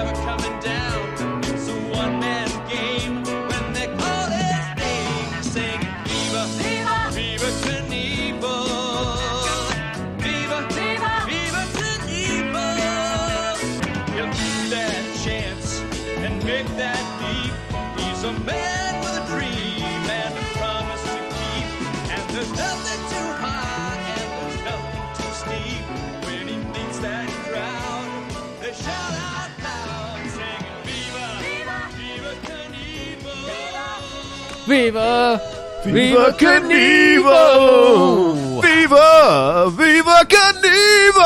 never coming down. It's a one-man game when they call his name. Sing Viva, Viva, Viva Knievel. Viva, Viva, Viva Knievel. He'll keep that chance and make that leap. He's a man with a dream and a promise to keep. And there's nothing too high and there's nothing too steep. When he meets that crowd, they shout out loud, singing Viva, Viva, Viva Knievel. Viva! Viva Knievel! Viva! Viva Knievel!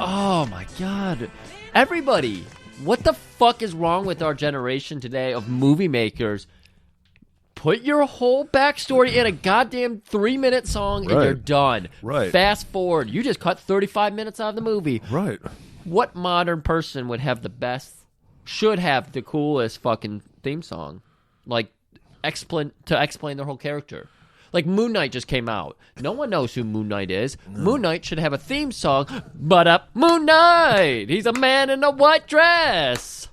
Oh my god. Everybody, what the fuck is wrong with our generation today of movie makers? Put your whole backstory in a goddamn 3-minute song and Right. you're done. Right. Fast forward. You just cut 35 minutes out of the movie. Right. What modern person would have the best, should have the coolest fucking theme song? Like, explain their whole character. Like, Moon Knight just came out. No one knows who Moon Knight is. No. Moon Knight should have a theme song. But up, Moon Knight! He's a man in a white dress.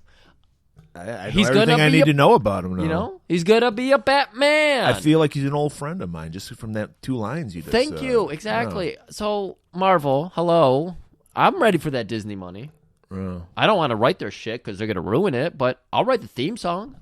I He's know everything gonna I be need to know about him now. You know? He's gonna be a Batman. I feel like he's an old friend of mine just from that 2 lines you just Thank you. Exactly. So, Marvel, hello. I'm ready for that Disney money. I don't want to write their shit because they're going to ruin it, but I'll write the theme song,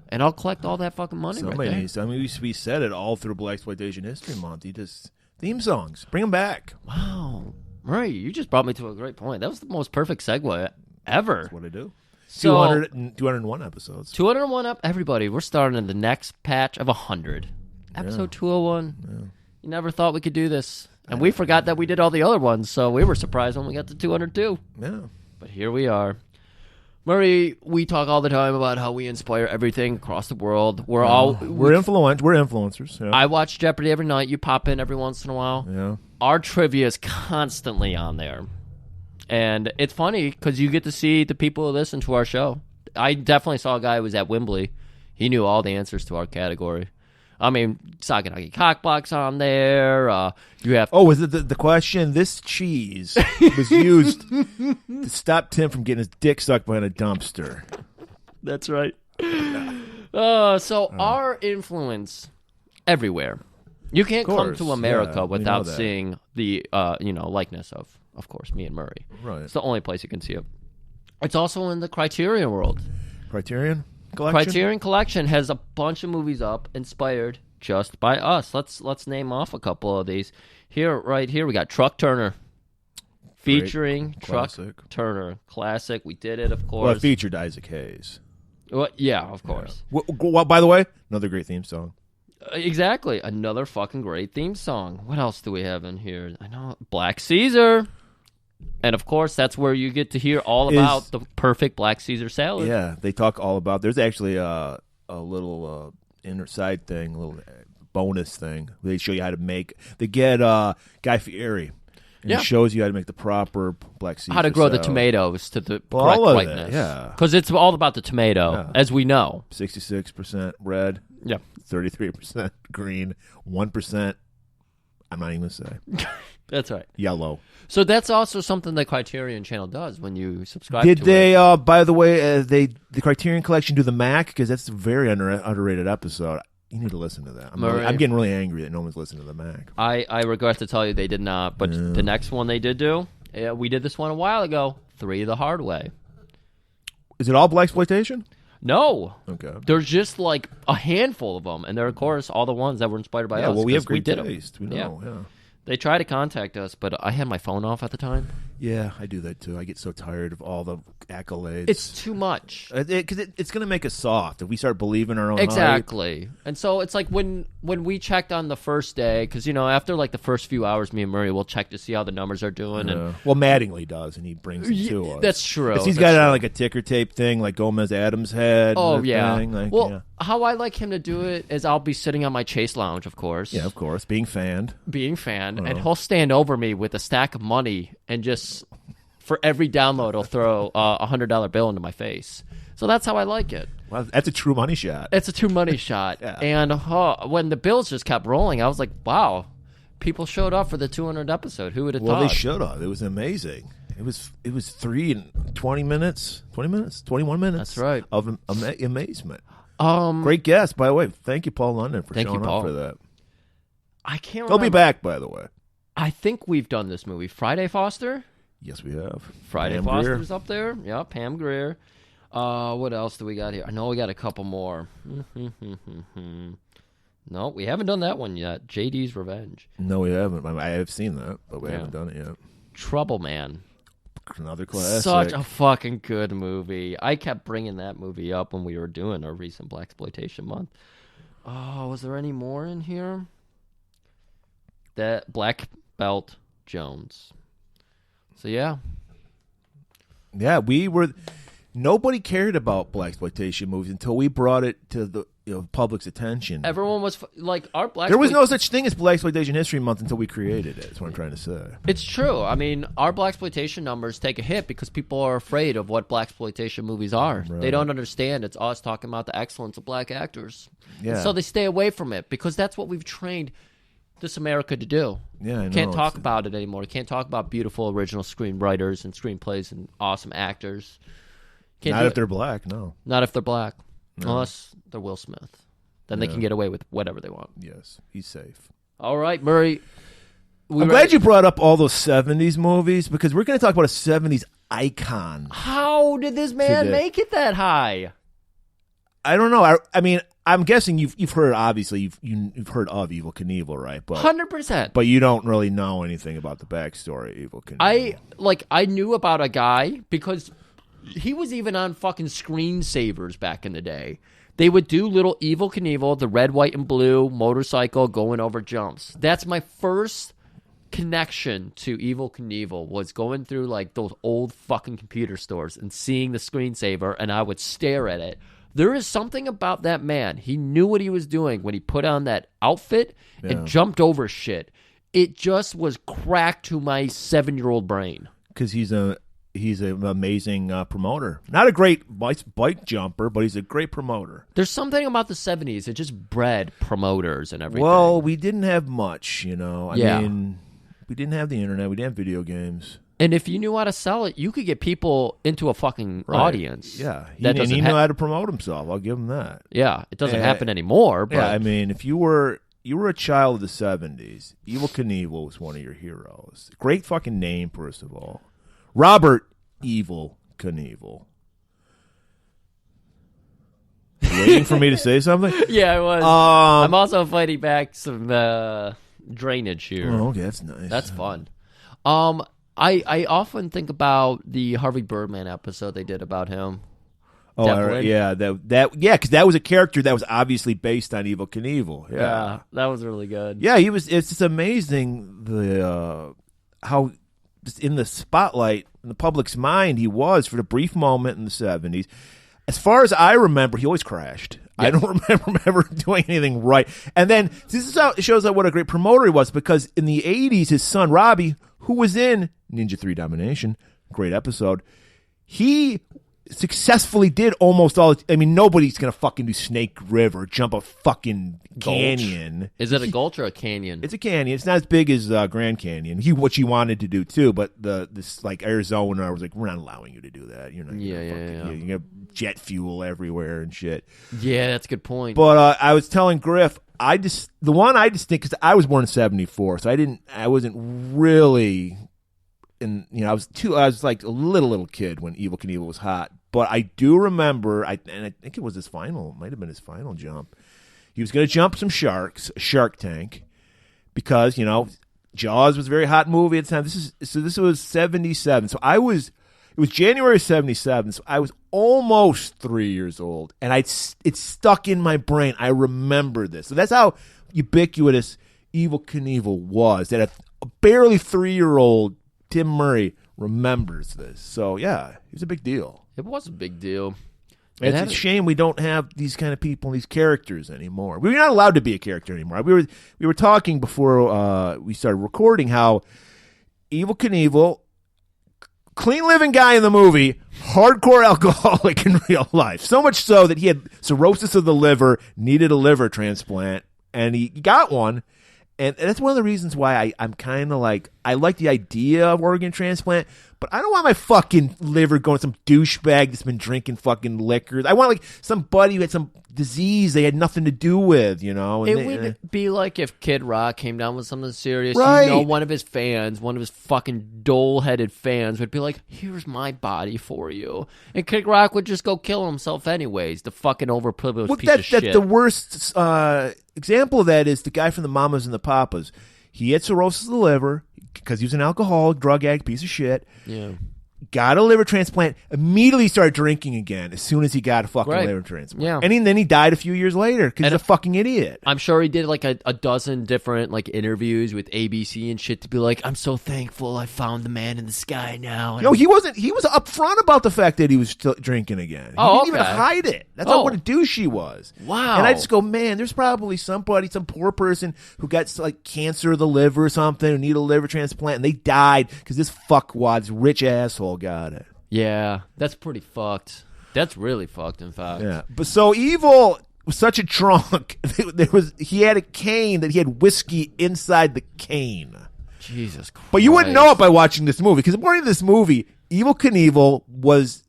and I'll collect all that fucking money Somebody right needs to, I mean, we said it all through Blaxploitation History Month. You just, theme songs, bring them back. there. Wow. Murray, you just brought me to a great point. That was the most perfect segue ever. That's what I do. So, 201 episodes. 201 up. Everybody, we're starting in the next patch of 100. Episode 201. Yeah. You never thought we could do this. And we forgot that we did all the other ones, so we were surprised when we got to 202. Yeah. But here we are. Murray, we talk all the time about how we inspire everything across the world. We're influencers. Yeah. I watch Jeopardy every night. You pop in every once in a while. Yeah. Our trivia is constantly on there. And it's funny because you get to see the people who listen to our show. I definitely saw a guy who was at Wembley. He knew all the answers to our category. I mean, Saganaki Cockbox on there. You have. Oh, was it the question? This cheese was used to stop Tim from getting his dick sucked behind a dumpster. That's right. So our influence everywhere. You can't come to America without seeing the likeness of course, me and Murray. Right. It's the only place you can see it. It's also in the Criterion world. Criterion Collection? Criterion Collection has a bunch of movies up inspired just by us. Let's name off a couple of these. Right here, we got Truck Turner. Featuring Truck Turner. Classic. We did it, of course. Well, it featured Isaac Hayes. Well, yeah, of course. Yeah. Well, by the way, another great theme song. Exactly. Another fucking great theme song. What else do we have in here? I know Black Caesar. And, of course, that's where you get to hear all about the perfect Black Caesar salad. Yeah, they talk all about... There's actually a little inner side thing, a little bonus thing. They show you how to make... They get Guy Fieri. And he shows you how to make the proper Black Caesar how to grow salad. the tomatoes to the correct whiteness. Yeah. Because it's all about the tomato, as we know. 66% red. Yeah. 33% green. 1%, I'm not even going to say. That's right. Yellow. So that's also something the Criterion Channel does when you subscribe Did to they, it. by the way, the Criterion Collection do the Mac? Because that's a very underrated episode. You need to listen to that. I'm getting really angry that no one's listening to the Mac. I regret to tell you they did not, but the next one they did do, we did this one a while ago, 3 the Hard Way. Is it all blaxploitation? No. Okay. There's just like a handful of them, and they're, of course, all the ones that were inspired by us. Yeah, well, we have great did taste. We know, yeah. They tried to contact us, but I had my phone off at the time. Yeah, I do that too. I get so tired of all the accolades. It's too much. Because it's going to make us soft if we start believing our own Exactly. hype. And so it's like when we checked on the first day, because, after like the first few hours, me and Murray will check to see how the numbers are doing. And well, Mattingly does, and he brings it to us. That's true. He's got it on like a ticker tape thing, like Gomez Adams had. Oh, yeah. Thing. How I like him to do it is I'll be sitting on my Chase Lounge, of course. Yeah, of course. Being fanned. And he'll stand over me with a stack of money and just... For every download, he'll throw a $100 bill into my face. So that's how I like it. Well, that's a true money shot. It's a true money shot. Yeah. And when the bills just kept rolling, I was like, wow, people showed up for the 200 episode. Who would have thought? Well, they showed up. It was amazing. It was 3 and 20 minutes, 21 minutes. That's right. Of amazement. Um, Great guest, by the way. Thank you, Paul London, for Thank you, showing Paul. up for that. I can't He'll remember. be back, by the way. I think we've done this movie. Friday Foster? Yes, we have. Friday Pam Foster's Grier. up there. Yeah, Pam Grier. What else do we got here? I know we got a couple more. No, we haven't done that one yet. JD's Revenge. No, we haven't. I have seen that, but we Yeah. haven't done it yet. Trouble Man. Another classic. Such a fucking good movie. I kept bringing that movie up when we were doing our recent Blaxploitation month. Oh, was there any more in here? That Black Belt Jones. So yeah. Yeah, we were. Nobody cared about blaxploitation movies until we brought it to the public's attention. Everyone was like our Black. There was no such thing as Blaxploitation History Month until we created it. That's what I'm trying to say. It's true. I mean, our blaxploitation numbers take a hit because people are afraid of what blaxploitation movies are. Right. They don't understand. It's us talking about the excellence of black actors. Yeah. And so they stay away from it because that's what we've trained this America to do. Yeah, I know. Can't talk about it anymore. Can't talk about beautiful original screenwriters and screenplays and awesome actors. Can't Not do if it. they're black, no. Not if they're black. No. Unless they're Will Smith. Then they can get away with whatever they want. Yes, he's safe. All right, Murray. I'm glad you brought up all those 70s movies because we're going to talk about a 70s icon. How did this man Today. make it that high? I don't know. I mean, I'm guessing you've heard, obviously, you've heard of Evel Knievel, right? But 100%. But you don't really know anything about the backstory of Evel Knievel. I knew about a guy because he was even on fucking screensavers back in the day. They would do little Evel Knievel, the red, white, and blue motorcycle going over jumps. That's my first connection to Evel Knievel, was going through like those old fucking computer stores and seeing the screensaver, and I would stare at it. There is something about that man. He knew what he was doing when he put on that outfit and jumped over shit. It just was cracked to my 7-year-old brain. Because he's an amazing promoter. Not a great bike jumper, but he's a great promoter. There's something about the 70s. It just bred promoters and everything. Well, we didn't have much, I Yeah. mean, we didn't have the internet. We didn't have video games. And if you knew how to sell it, you could get people into a fucking audience. Yeah. That And he doesn't knew how to promote himself. I'll give him that. Yeah, it doesn't happen anymore. But Yeah, I mean, if you were a child of the 70s, Evel Knievel was one of your heroes. Great fucking name, first of all. Robert Evel Knievel. Waiting for me to say something? yeah, it was. I'm also fighting back some drainage here. Oh, okay, that's nice. That's fun. I often think about the Harvey Birdman episode they did about him. Oh, Devlin. yeah, because that was a character that was obviously based on Evel Knievel. Yeah, that was really good. Yeah, he was. It's just amazing how just in the spotlight, in the public's mind, he was for the brief moment in the 70s. As far as I remember, he always crashed. I don't remember doing anything right. And then this is how it shows what a great promoter he was, because in the 80s, his son Robbie, who was in Ninja 3 Domination, great episode, he successfully did almost all. I mean, nobody's gonna fucking do Snake River, jump a fucking canyon. Is it a gulch or a canyon? It's a canyon. It's not as big as Grand Canyon. Which he wanted to do too, but this like Arizona was like, we're not allowing you to do that. You're not. Yeah. You have jet fuel everywhere and shit. Yeah, that's a good point. But I was telling Griff, the one I just think, because I was born in '74, so I wasn't really. And I was like a little kid when Evel Knievel was hot, but I do remember, and I think it was might have been his final jump. He was going to jump some sharks, a Shark Tank, because Jaws was a very hot movie at the time. This was '77, so it was January '77, so I was almost 3 years old, and it's stuck in my brain. I remember this, so that's how ubiquitous Evel Knievel was. That a barely 3-year-old Tim Murray remembers this. So, yeah, it was a big deal. It was a big deal. And it's a shame we don't have these kind of people, these characters anymore. We're not allowed to be a character anymore. We were talking before we started recording how Evel Knievel, clean living guy in the movie, hardcore alcoholic in real life. So much so that he had cirrhosis of the liver, needed a liver transplant, and he got one. And that's one of the reasons why I'm kind of like, I like the idea of organ transplant, But I don't want my fucking liver going some douchebag that's been drinking fucking liquors. I want like some buddy who had some disease they had nothing to do with, you know. And It would be like if Kid Rock came down with something serious. Right. You know, one of his fucking dole-headed fans would be like, here's my body for you. And Kid Rock would just go kill himself anyways, the fucking overprivileged piece of shit. The worst example of that is the guy from the Mamas and the Papas. He had cirrhosis of the liver because he was an alcoholic, drug addict, piece of shit. Yeah. Got a liver transplant, immediately started drinking again as soon as he got a fucking Right. liver transplant. Yeah. And then he died a few years later because he's a fucking idiot. I'm sure he did like a dozen different like interviews with ABC and shit to be like, I'm so thankful I found the man in the sky now. And No, he wasn't. He was upfront about the fact that he was still drinking again. He didn't even hide it. That's what a douche he was. Wow. And I just go, man, there's probably somebody, some poor person who got like cancer of the liver or something, who need a liver transplant, and they died because this fuckwad's rich asshole got it. Yeah, that's pretty fucked. That's really fucked, in fact. Yeah, but so Evil was such a drunk. He had a cane that he had whiskey inside the cane. Jesus Christ. But you wouldn't know it by watching this movie, because according to this movie, Evil Knievel was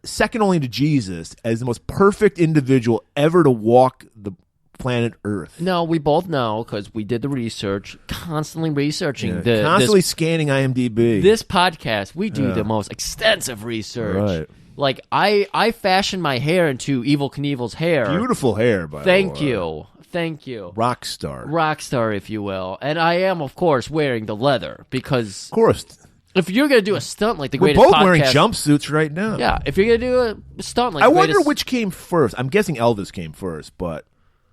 second only to Jesus as the most perfect individual ever to walk the planet Earth. No, we both know because we did the research, constantly researching constantly scanning IMDb. This podcast, we do the most extensive research. Right. Like I fashioned my hair into Evil Knievel's hair. Beautiful hair, by the way. Thank you. Rock star, if you will. And I am, of course, wearing the leather because, of course, if you're gonna do a stunt like the we're greatest both wearing podcast- jumpsuits right now. Yeah, if you're gonna do a stunt like I the wonder greatest- which came first. I'm guessing Elvis came first, but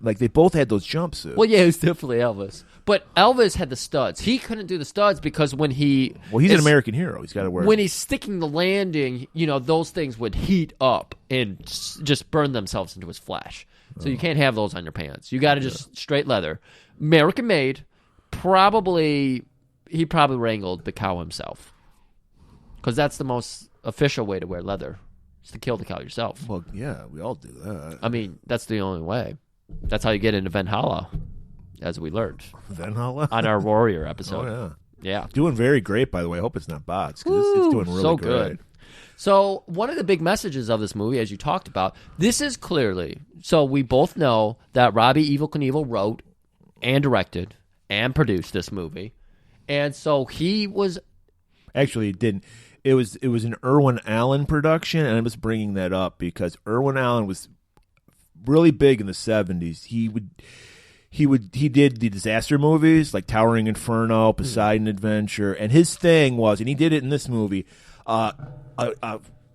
like they both had those jumpsuits. Well, yeah, it was definitely Elvis. But Elvis had the studs. He couldn't do the studs because when he's an American hero. He's got to wear. When he's sticking the landing, you know, those things would heat up and just burn themselves into his flesh. So you can't have those on your pants. You got to just straight leather, American made. He probably wrangled the cow himself because that's the most official way to wear leather. Is to kill the cow yourself. Well, yeah, we all do that. I mean, that's the only way. That's how you get into Valhalla, as we learned Valhalla on our Warrior episode. Oh Yeah. doing very great, by the way. I hope it's not bots because it's doing really so great. good. So one of the big messages of this movie, as you talked about, this is clearly, so we both know that Robbie Evil Knievel wrote and directed and produced this movie. And so he was... Actually, it didn't. It was an Irwin Allen production, and I'm just bringing that up because Irwin Allen was really big in the 70s. He did the disaster movies like Towering Inferno, Poseidon Adventure, and his thing was, and he did it in this movie, a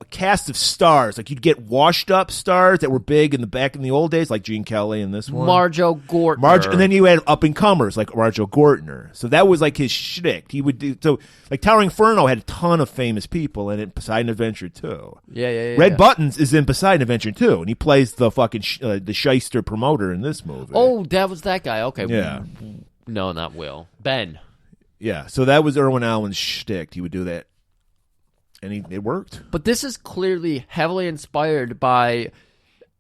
cast of stars. Like you'd get washed up stars that were big in the old days, like Gene Kelly in this one. Marjo Gortner. And then you had up and comers like Marjo Gortner. So that was like his shtick. He would do like Towering Inferno had a ton of famous people in it. Poseidon Adventure too. Yeah. Red Buttons is in Poseidon Adventure too, and he plays the fucking the shyster promoter in this movie. Oh, that was that guy. Okay. Yeah. No, not Will. Ben. Yeah. So that was Irwin Allen's shtick. He would do that. And it worked. But this is clearly heavily inspired by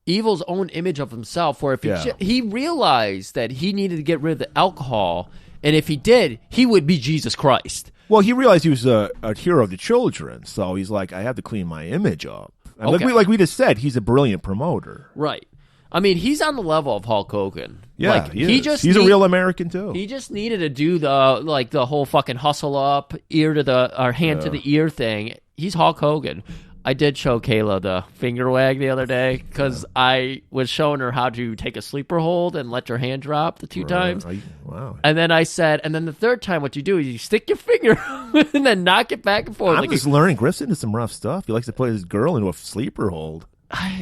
Evil's own image of himself, where if he realized that he needed to get rid of the alcohol, and if he did, he would be Jesus Christ. Well, he realized he was a hero of the children, so he's like, I have to clean my image up. And like we just said, he's a brilliant promoter. Right. I mean, he's on the level of Hulk Hogan. Yeah, like, he's a real American too. He just needed to do the whole fucking hustle up, hand to the ear thing. He's Hulk Hogan. I did show Kayla the finger wag the other day because I was showing her how to take a sleeper hold and let your hand drop the two times. Wow. And then I said, and then the third time, what you do is you stick your finger and then knock it back and forth. I'm just learning. Griff's into some rough stuff. He likes to put his girl into a sleeper hold.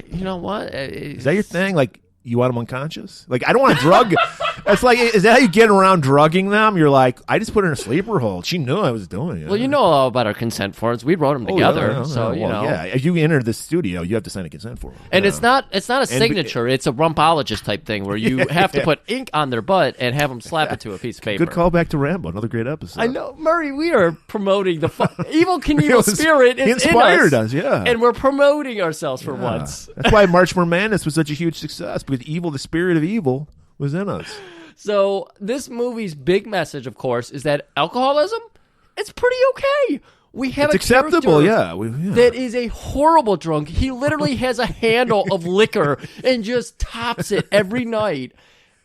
You know what? Is that your thing? Like, you want them unconscious? Like, I don't want to drug. It's like, is that how you get around drugging them? You're like, I just put her in a sleeper hold. She knew I was doing it. Well, you know all about our consent forms. We wrote them together, you know. Yeah, if you enter the studio, you have to sign a consent form. And it's not a signature. It's a rumpologist type thing where you have to put ink on their butt and have them slap it to a piece of paper. Good callback to Rambo. Another great episode. I know, Murray. We are promoting the Evil Knievel spirit. Is inspired in us, yeah. And we're promoting ourselves for once. That's why March for Madness was such a huge success, because evil, the spirit of evil, was in us. So this movie's big message, of course, is that alcoholism, it's pretty okay. We have It's acceptable, character that is a horrible drunk. He literally has a handle of liquor and just tops it every night.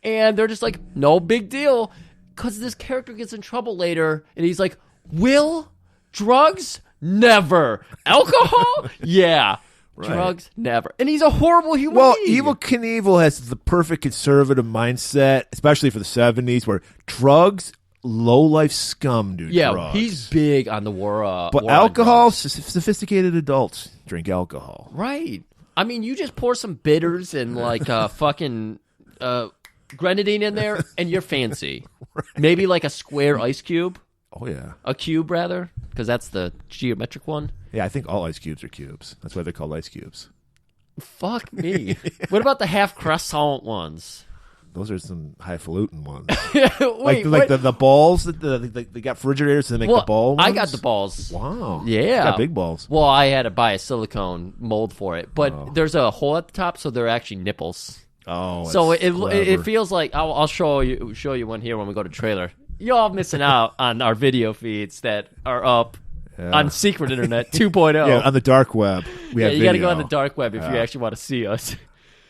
And they're just like, no big deal. Because this character gets in trouble later, and he's like, Will? Drugs? Never. Alcohol? Yeah. Right. Drugs? Never. And he's a horrible human being. Evel Knievel has the perfect conservative mindset, especially for the 70s, where drugs, low-life scum do drugs. He's big on the war. But war alcohol, sophisticated adults drink alcohol. Right. I mean, you just pour some bitters and like fucking grenadine in there, and you're fancy. Right. Maybe like a square ice cube. Oh, yeah. A cube, rather, because that's the geometric one. Yeah, I think all ice cubes are cubes. That's why they're called ice cubes. Fuck me. What about the half croissant ones? Those are some highfalutin ones. Wait, like the balls that they got refrigerators to make the ball ones? I got the balls. Wow. Yeah. You got big balls. Well, I had to buy a silicone mold for it, but there's a hole at the top, so they're actually nipples. Oh, so it feels like I'll show you one here when we go to trailer. Y'all missing out on our video feeds that are up on Secret Internet 2.0. Yeah, on the dark web. You got to go on the dark web if you actually want to see us.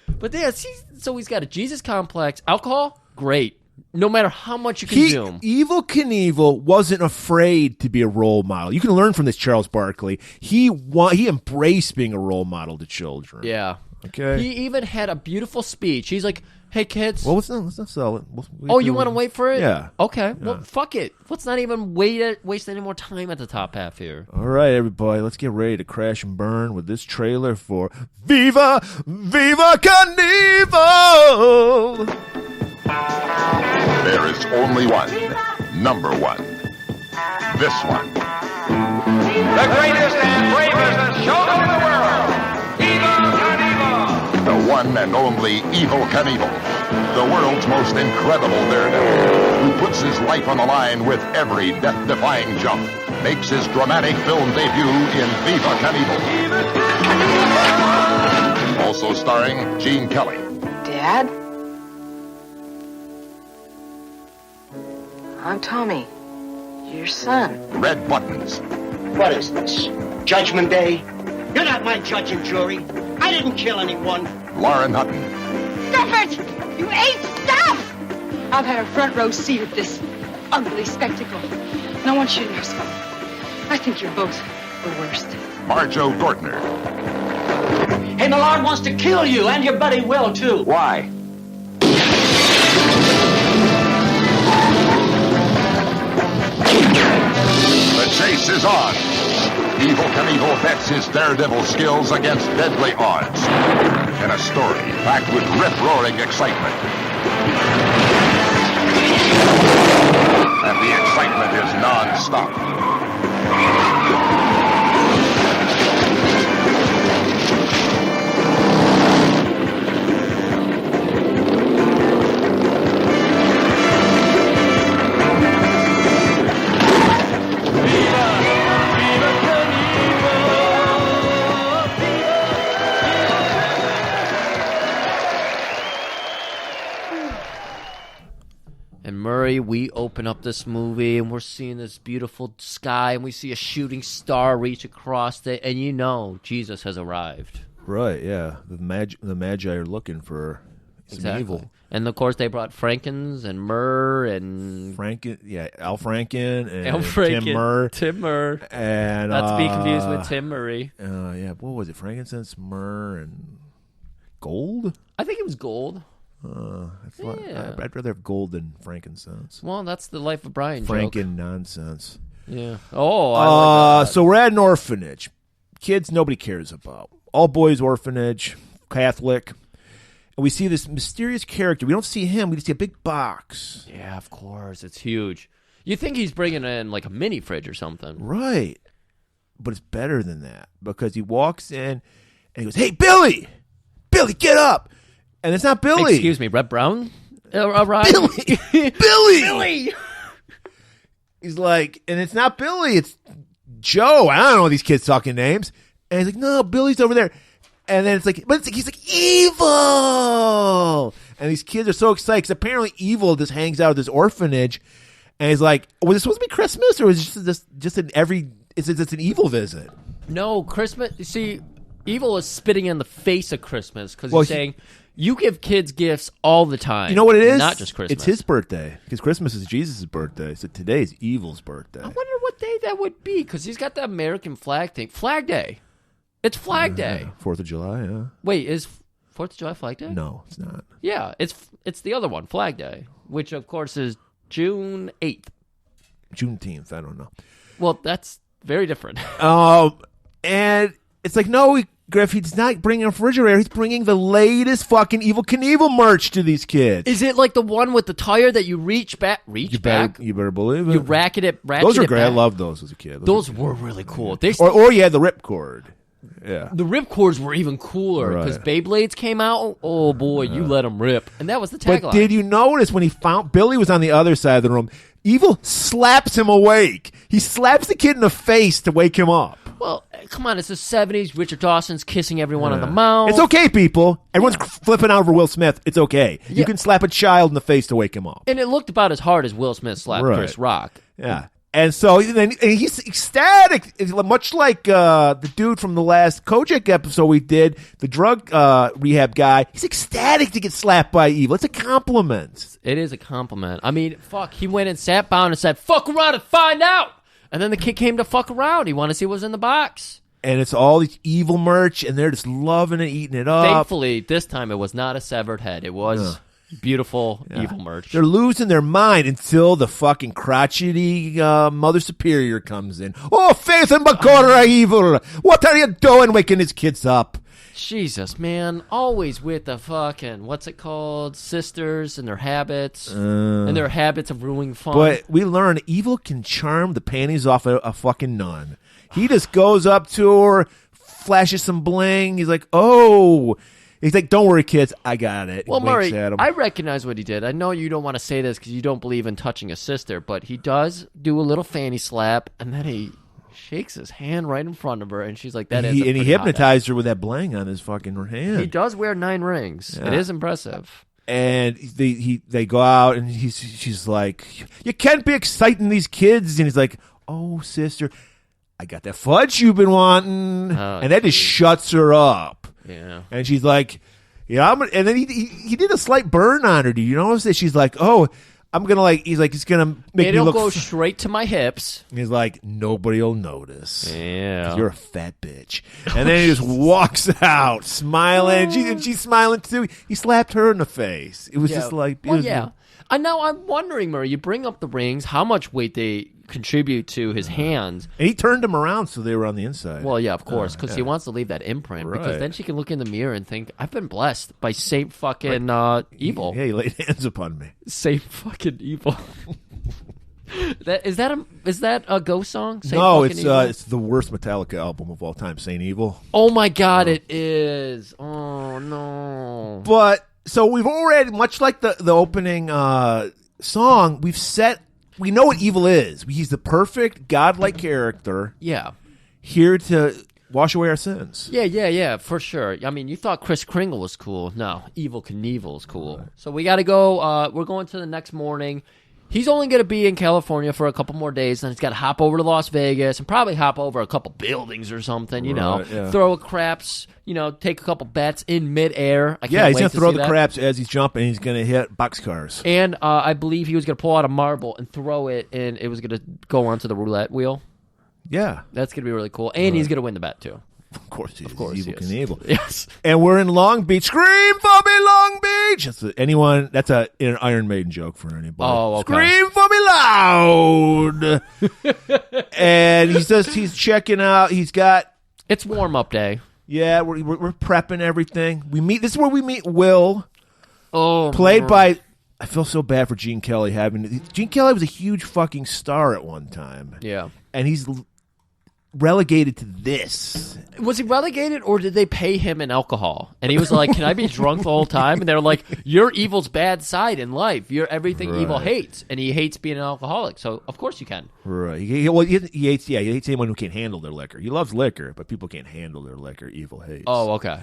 But yeah, so he's got a Jesus complex. Alcohol, great. No matter how much you consume. Evel Knievel wasn't afraid to be a role model. You can learn from this Charles Barkley. He embraced being a role model to children. Yeah. Okay. He even had a beautiful speech. He's like, hey, kids. Well, let's not sell it. You want to wait for it? Yeah. Okay. Yeah. Well, fuck it. Let's not even waste any more time at the top half here. All right, everybody. Let's get ready to crash and burn with this trailer for Viva Knievel! There is only one, number one. This one. The greatest and bravest showman in the world, Viva Knievel! The one and only Evel Knievel, the world's most incredible daredevil, who puts his life on the line with every death-defying jump, makes his dramatic film debut in Viva Knievel. Also starring Gene Kelly. Dad? I'm Tommy, your son. Red Buttons. What is this? Judgment Day? You're not my judge and jury. I didn't kill anyone. Lauren Hutton. Stop it! You ate stuff! I've had a front row seat of this ugly spectacle. No one should know something. I think you're both the worst. Marjo Gortner. Hey, the Lord wants to kill you, and your buddy Will, too. Why? The chase is on. Evel Knievel bets his daredevil skills against deadly odds. In a story packed with rip-roaring excitement. And the excitement is non-stop. And Murray, we open up this movie and we're seeing this beautiful sky and we see a shooting star reach across it, and you know Jesus has arrived. Right, yeah. The Magi are looking for some evil. And of course they brought Frankens and Myrrh and Al Franken and Tim Murr. And not to be confused with Tim Murray. What was it? Frankincense, myrrh, and gold? I think it was gold. I'd rather have gold than frankincense. Well, that's the Life of Brian Franken joke. nonsense. Yeah. Oh, I like that. So we're at an orphanage. Kids nobody cares about. All boys orphanage, Catholic. And we see this mysterious character. We don't see him. We just see a big box. Yeah, of course. It's huge. You think he's bringing in like a mini fridge or something. Right. But it's better than that, because he walks in and he goes, "Hey, Billy! Billy, get up!" And it's not Billy. Excuse me, Red Brown? Billy! Billy! He's like, and it's not Billy, it's Joe. I don't know these kids talking names. And he's like, no, Billy's over there. And then he's like, evil! And these kids are so excited because apparently evil just hangs out at this orphanage. And he's like, was it supposed to be Christmas, or was it just an it's an evil visit. No, Christmas. You see, evil is spitting in the face of Christmas because Well, he's saying you give kids gifts all the time. You know what it is? Not just Christmas. It's his birthday because Christmas is Jesus' birthday. So today's evil's birthday. I wonder what day that would be because he's got the American flag thing. Flag Day. It's Flag Day. 4th of July, yeah. Wait, is 4th of July Flag Day? No, it's not. Yeah, it's the other one, Flag Day, which of course is June 8th. Juneteenth, I don't know. Well, that's very different. And it's like, no, Griff, he's not bringing a refrigerator. He's bringing the latest fucking Evil Knievel merch to these kids. Is it like the one with the tire that you reach back? You better believe it. You ratchet it Those are great. back. I loved those as a kid. Those were really cool. They or you had the ripcord. Yeah. The ripcords were even cooler because Beyblades came out. Oh boy, you let them rip, and that was the tagline. But did you notice when he found Billy was on the other side of the room? Evil slaps him awake. He slaps the kid in the face to wake him up. Well, come on, it's the 70s. Richard Dawson's kissing everyone on the mouth. It's okay, people. Everyone's flipping out over Will Smith. It's okay. Yeah. You can slap a child in the face to wake him up. And it looked about as hard as Will Smith slapped Chris Rock. Yeah. And so and he's ecstatic, much like the dude from the last Kojak episode we did, the drug rehab guy. He's ecstatic to get slapped by Evil. It's a compliment. It is a compliment. I mean, fuck, he went and sat down and said, fuck around and find out. And then the kid came to fuck around. He wanted to see what was in the box. And it's all these Evil merch, and they're just loving it, eating it up. Thankfully, this time it was not a severed head. It was beautiful Evil merch. They're losing their mind until the fucking crotchety Mother Superior comes in. Oh, Faith and Bakora Evil! What are you doing waking these kids up? Jesus, man. Always with the fucking, what's it called? Sisters and their habits. And their habits of ruining fun. But we learn Evil can charm the panties off a fucking nun. He just goes up to her, flashes some bling. He's like, oh. He's like, don't worry, kids. I got it. Well, He winks Murray, at him. I recognize what he did. I know you don't want to say this because you don't believe in touching a sister, but he does do a little fanny slap, and then he shakes his hand right in front of her, and she's like, that is And he hypnotized her with that bling on his fucking hand. He does wear 9 rings. Yeah. It is impressive. And they go out, and she's like, you can't be exciting these kids. And he's like, oh, sister, I got that fudge you've been wanting. And that just shuts her up. Yeah. And she's like, yeah, and then he did a slight burn on her. Do you notice that? She's like, oh, I'm going to he's going to make me It'll look. go straight to my hips. He's like, nobody will notice. Yeah. 'Cause you're a fat bitch. And then he just walks out smiling. And she's smiling too. He slapped her in the face. It was just like, well, yeah. And now I'm wondering, Murray, you bring up the rings, how much weight they contribute to his hands. And he turned them around so they were on the inside. Well, yeah, of course, because he wants to leave that imprint. Right. Because then she can look in the mirror and think, I've been blessed by Saint fucking Evil. Yeah, he laid hands upon me. Saint fucking Evil. Is that a ghost song? Saint No, fucking Evil? it's the worst Metallica album of all time, Saint Evil. Oh my God, it is. Oh no. But so we've already, much like the opening song, we know what Evil is. He's the perfect godlike character. Yeah. Here to wash away our sins. Yeah, for sure. I mean, you thought Kris Kringle was cool. No, Evil Knievel is cool. Right. So we got to go. We're going to the next morning. He's only going to be in California for a couple more days, and he's got to hop over to Las Vegas and probably hop over a couple buildings or something, throw a craps, take a couple bets in midair. He's going to throw the craps as he's jumping. He's going to hit boxcars. And I believe he was going to pull out a marble and throw it, and it was going to go onto the roulette wheel. Yeah. That's going to be really cool. And he's going to win the bet, too. Of course he is. Evil Knievel. Yes. And we're in Long Beach. Scream for me, Long Beach. That's an Iron Maiden joke for anybody. Oh, okay. Scream for me loud. And he's checking out. It's warm-up day. Yeah, we're prepping everything. This is where we meet Will. Oh, played by, I feel so bad for Gene Kelly Gene Kelly was a huge fucking star at one time. Yeah. And he's relegated to this. Was he relegated, or did they pay him in alcohol? And he was like, can I be drunk the whole time? And they were like, you're Evil's bad side in life. You're everything Evil hates. And he hates being an alcoholic, so of course you can. Right. He hates anyone who can't handle their liquor. He loves liquor, but people can't handle their liquor. Evil hates. Oh, okay.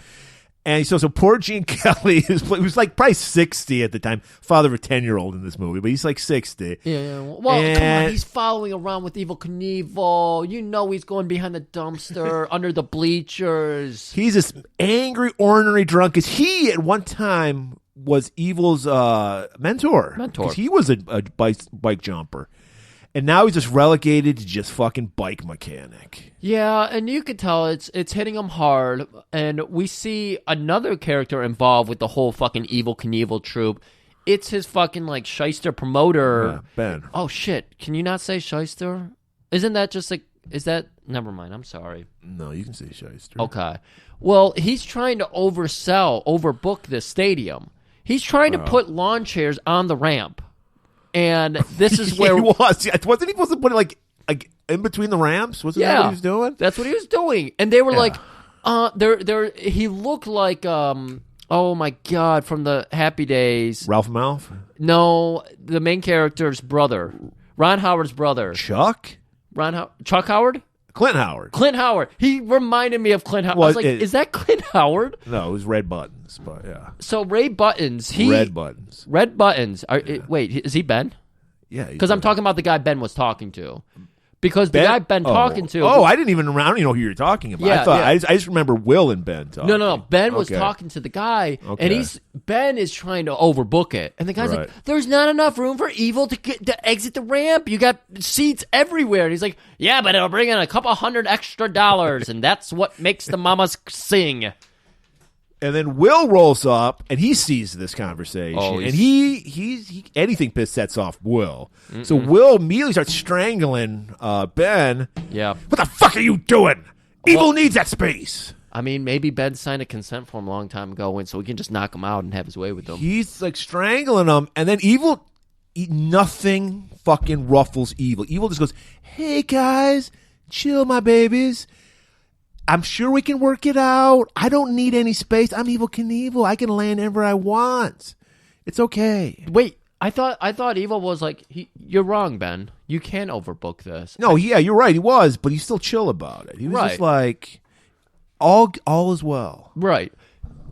And so poor Gene Kelly, he was like probably 60 at the time, father of a 10-year-old in this movie, but he's like 60. Yeah. Well, come on, he's following around with Evel Knievel. You know he's going behind the dumpster, under the bleachers. He's this angry, ornery drunk, because he, at one time, was Evil's mentor. 'Cause he was a bike jumper. And now he's just relegated to just fucking bike mechanic. Yeah, and you could tell it's hitting him hard. And we see another character involved with the whole fucking Evel Knievel troop. It's his fucking, like, shyster promoter. Yeah, Ben. Oh, shit. Can you not say shyster? Isn't that just like... Is that... Never mind. I'm sorry. No, you can say shyster. Okay. Well, he's trying to overbook this stadium. He's trying to put lawn chairs on the ramp. And this is where... he was. Wasn't he supposed to put it, like in between the ramps? Wasn't that what he was doing? That's what he was doing. And they were like... he looked like... oh, my God, from the Happy Days. Ralph Malph? No, the main character's brother. Ron Howard's brother. Chuck? Chuck Howard? Clint Howard. Clint Howard. He reminded me of Clint Howard. I was like, is that Clint Howard? No, it was Red Buttons, but yeah. So Ray Buttons, Red Buttons. Red Buttons. Wait, is he Ben? Yeah. Because I'm talking about the guy Ben was talking to. Because the guy Ben talking to... Oh, I don't even know who you're talking about. Yeah, I just remember Will and Ben talking. No. Ben was talking to the guy, and Ben is trying to overbook it. And the guy's like, there's not enough room for Evel to exit the ramp. You got seats everywhere. And he's like, yeah, but it'll bring in a couple $100 extra, and that's what makes the mamas sing. And then Will rolls up, and he sees this conversation, and he anything sets off Will. Mm-mm. So Will immediately starts strangling Ben. Yeah. What the fuck are you doing? Evel needs that space. I mean, maybe Ben signed a consent form a long time ago, and so we can just knock him out and have his way with him. He's like strangling him, and then nothing fucking ruffles Evel. Evel just goes, "Hey guys, chill, my babies. I'm sure we can work it out. I don't need any space. I'm Evel Knievel. I can land wherever I want. It's okay." Wait, I thought Evel was like, you're wrong, Ben. You can't overbook this. No, yeah, you're right. He was, but he's still chill about it. He was just like, all is well. Right.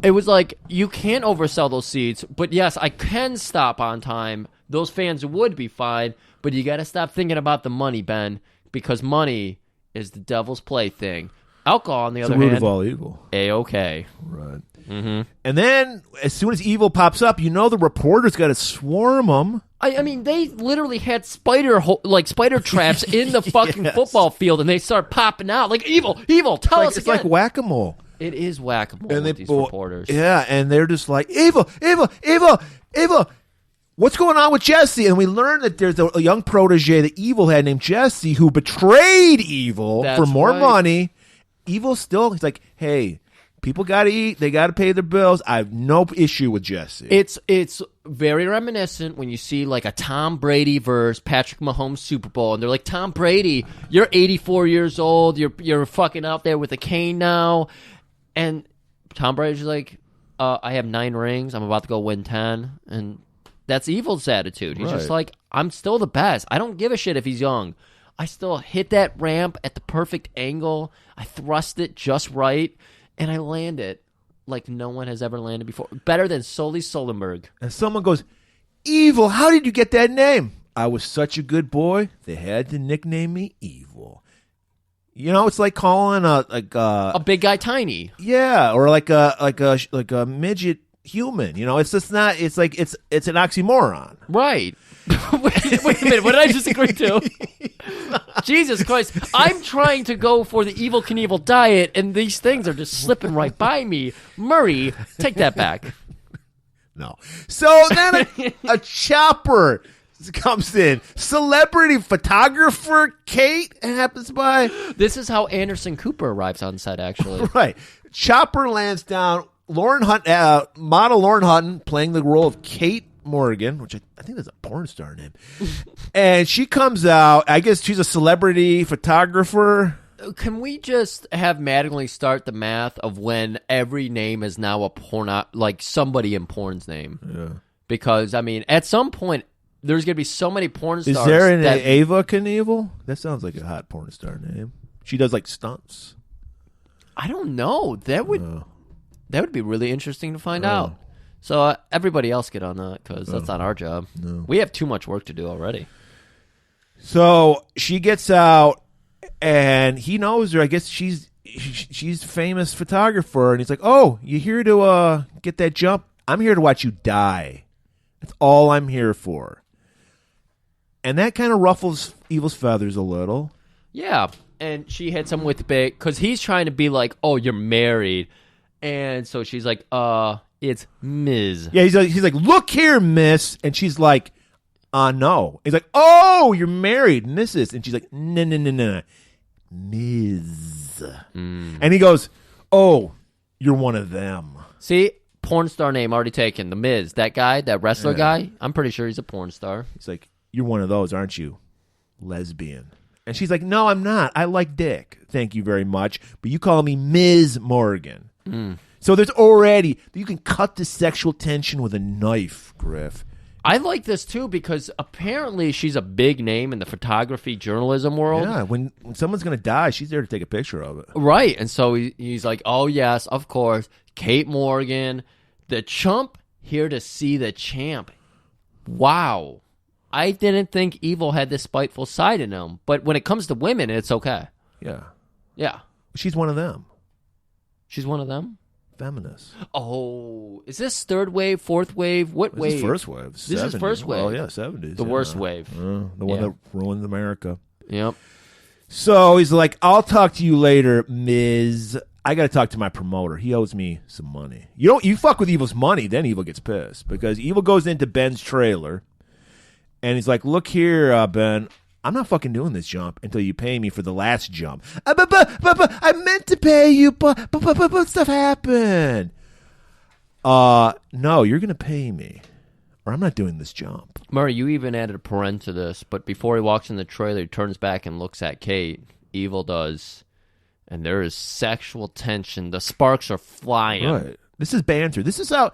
It was like, you can't oversell those seats, but yes, I can stop on time. Those fans would be fine, but you got to stop thinking about the money, Ben, because money is the devil's plaything. Alcohol, on the other hand, it's the root of all evil. A-okay. Right. Mm-hmm. And then, as soon as Evel pops up, the reporter's got to swarm him. I mean, they literally had spider traps in the fucking football field, and they start popping out. Like, Evel, tell us again. It's like whack-a-mole. It is whack-a-mole with these reporters. Yeah, and they're just like, Evel, what's going on with Jesse? And we learn that there's a young protege that Evel had named Jesse who betrayed Evel for more money. Evel still, he's like, hey, people got to eat. They got to pay their bills. I have no issue with Jesse. It's very reminiscent when you see like a Tom Brady versus Patrick Mahomes Super Bowl, and they're like, Tom Brady, you're 84 years old. You're fucking out there with a cane now. And Tom Brady's like, I have 9 rings. I'm about to go win 10. And that's Evel's attitude. He's just like, I'm still the best. I don't give a shit if he's young. I still hit that ramp at the perfect angle. I thrust it just right, and I land it like no one has ever landed before. Better than Sully Sullenberg. And someone goes, Evel, how did you get that name? I was such a good boy, they had to nickname me Evel. It's like calling a big guy tiny. Yeah, or like a midget human. It's just not. It's like it's an oxymoron. Right. Wait a minute. What did I just agree to? Jesus Christ. I'm trying to go for the Evel Knievel diet, and these things are just slipping right by me. Murray, take that back. No. So then a chopper comes in. Celebrity photographer Kate happens by. This is how Anderson Cooper arrives on set, actually. Right. Chopper lands down. Model Lauren Hutton playing the role of Kate Morgan, which I think that's a porn star name. And she comes out. I guess she's a celebrity photographer. Can we just have Mattingly start the math of when every name is now a porn, like somebody in porn's name? Yeah. Because, I mean, at some point, there's going to be so many porn stars. Is there an Ava Knievel? That sounds like a hot porn star name. She does like stunts. I don't know. That would... That would be really interesting to find out. So everybody else get on that because that's not our job. No. We have too much work to do already. So she gets out, and he knows her. I guess she's a famous photographer, and he's like, "Oh, you here to get that jump? I'm here to watch you die. That's all I'm here for." And that kind of ruffles Evil's feathers a little. Yeah, and she hits him with big because he's trying to be like, "Oh, you're married," and so she's like, it's Ms." Yeah, he's like, "Look here, Miss," and she's like, no. He's like, "Oh, you're married, Mrs." And she's like, No, Ms. And he goes, "Oh, you're one of them." See, porn star name already taken. The Miz, that guy, that wrestler guy. I'm pretty sure he's a porn star. He's like, "You're one of those, aren't you? Lesbian." And she's like, "No, I'm not. I like dick. Thank you very much. But you call me Ms. Morgan." So there's already, you can cut the sexual tension with a knife, Griff. I like this too because apparently she's a big name in the photography journalism world. Yeah, when someone's going to die, she's there to take a picture of it. Right. And so he's like, "Oh, yes, of course. Kate Morgan, the chump, here to see the champ." Wow. I didn't think Evil had this spiteful side in him. But when it comes to women, it's okay. Yeah. Yeah. She's one of them. She's one of them? Feminists. Oh, is this third wave, fourth wave? What wave? This is first wave. 70s. This is first wave. Oh, yeah, 70s. The worst wave. The one that ruined America. Yep. So he's like, "I'll talk to you later, Ms. I got to talk to my promoter. He owes me some money." You fuck with Evil's money, then Evil gets pissed because Evil goes into Ben's trailer and he's like, "Look here, Ben. I'm not fucking doing this jump until you pay me for the last jump." But I meant to pay you, but stuff happened. No, you're gonna pay me, or I'm not doing this jump. Murray, you even added a paren to this, but before he walks in the trailer, he turns back and looks at Kate. Evil does, and there is sexual tension. The sparks are flying. Right. This is banter. This is how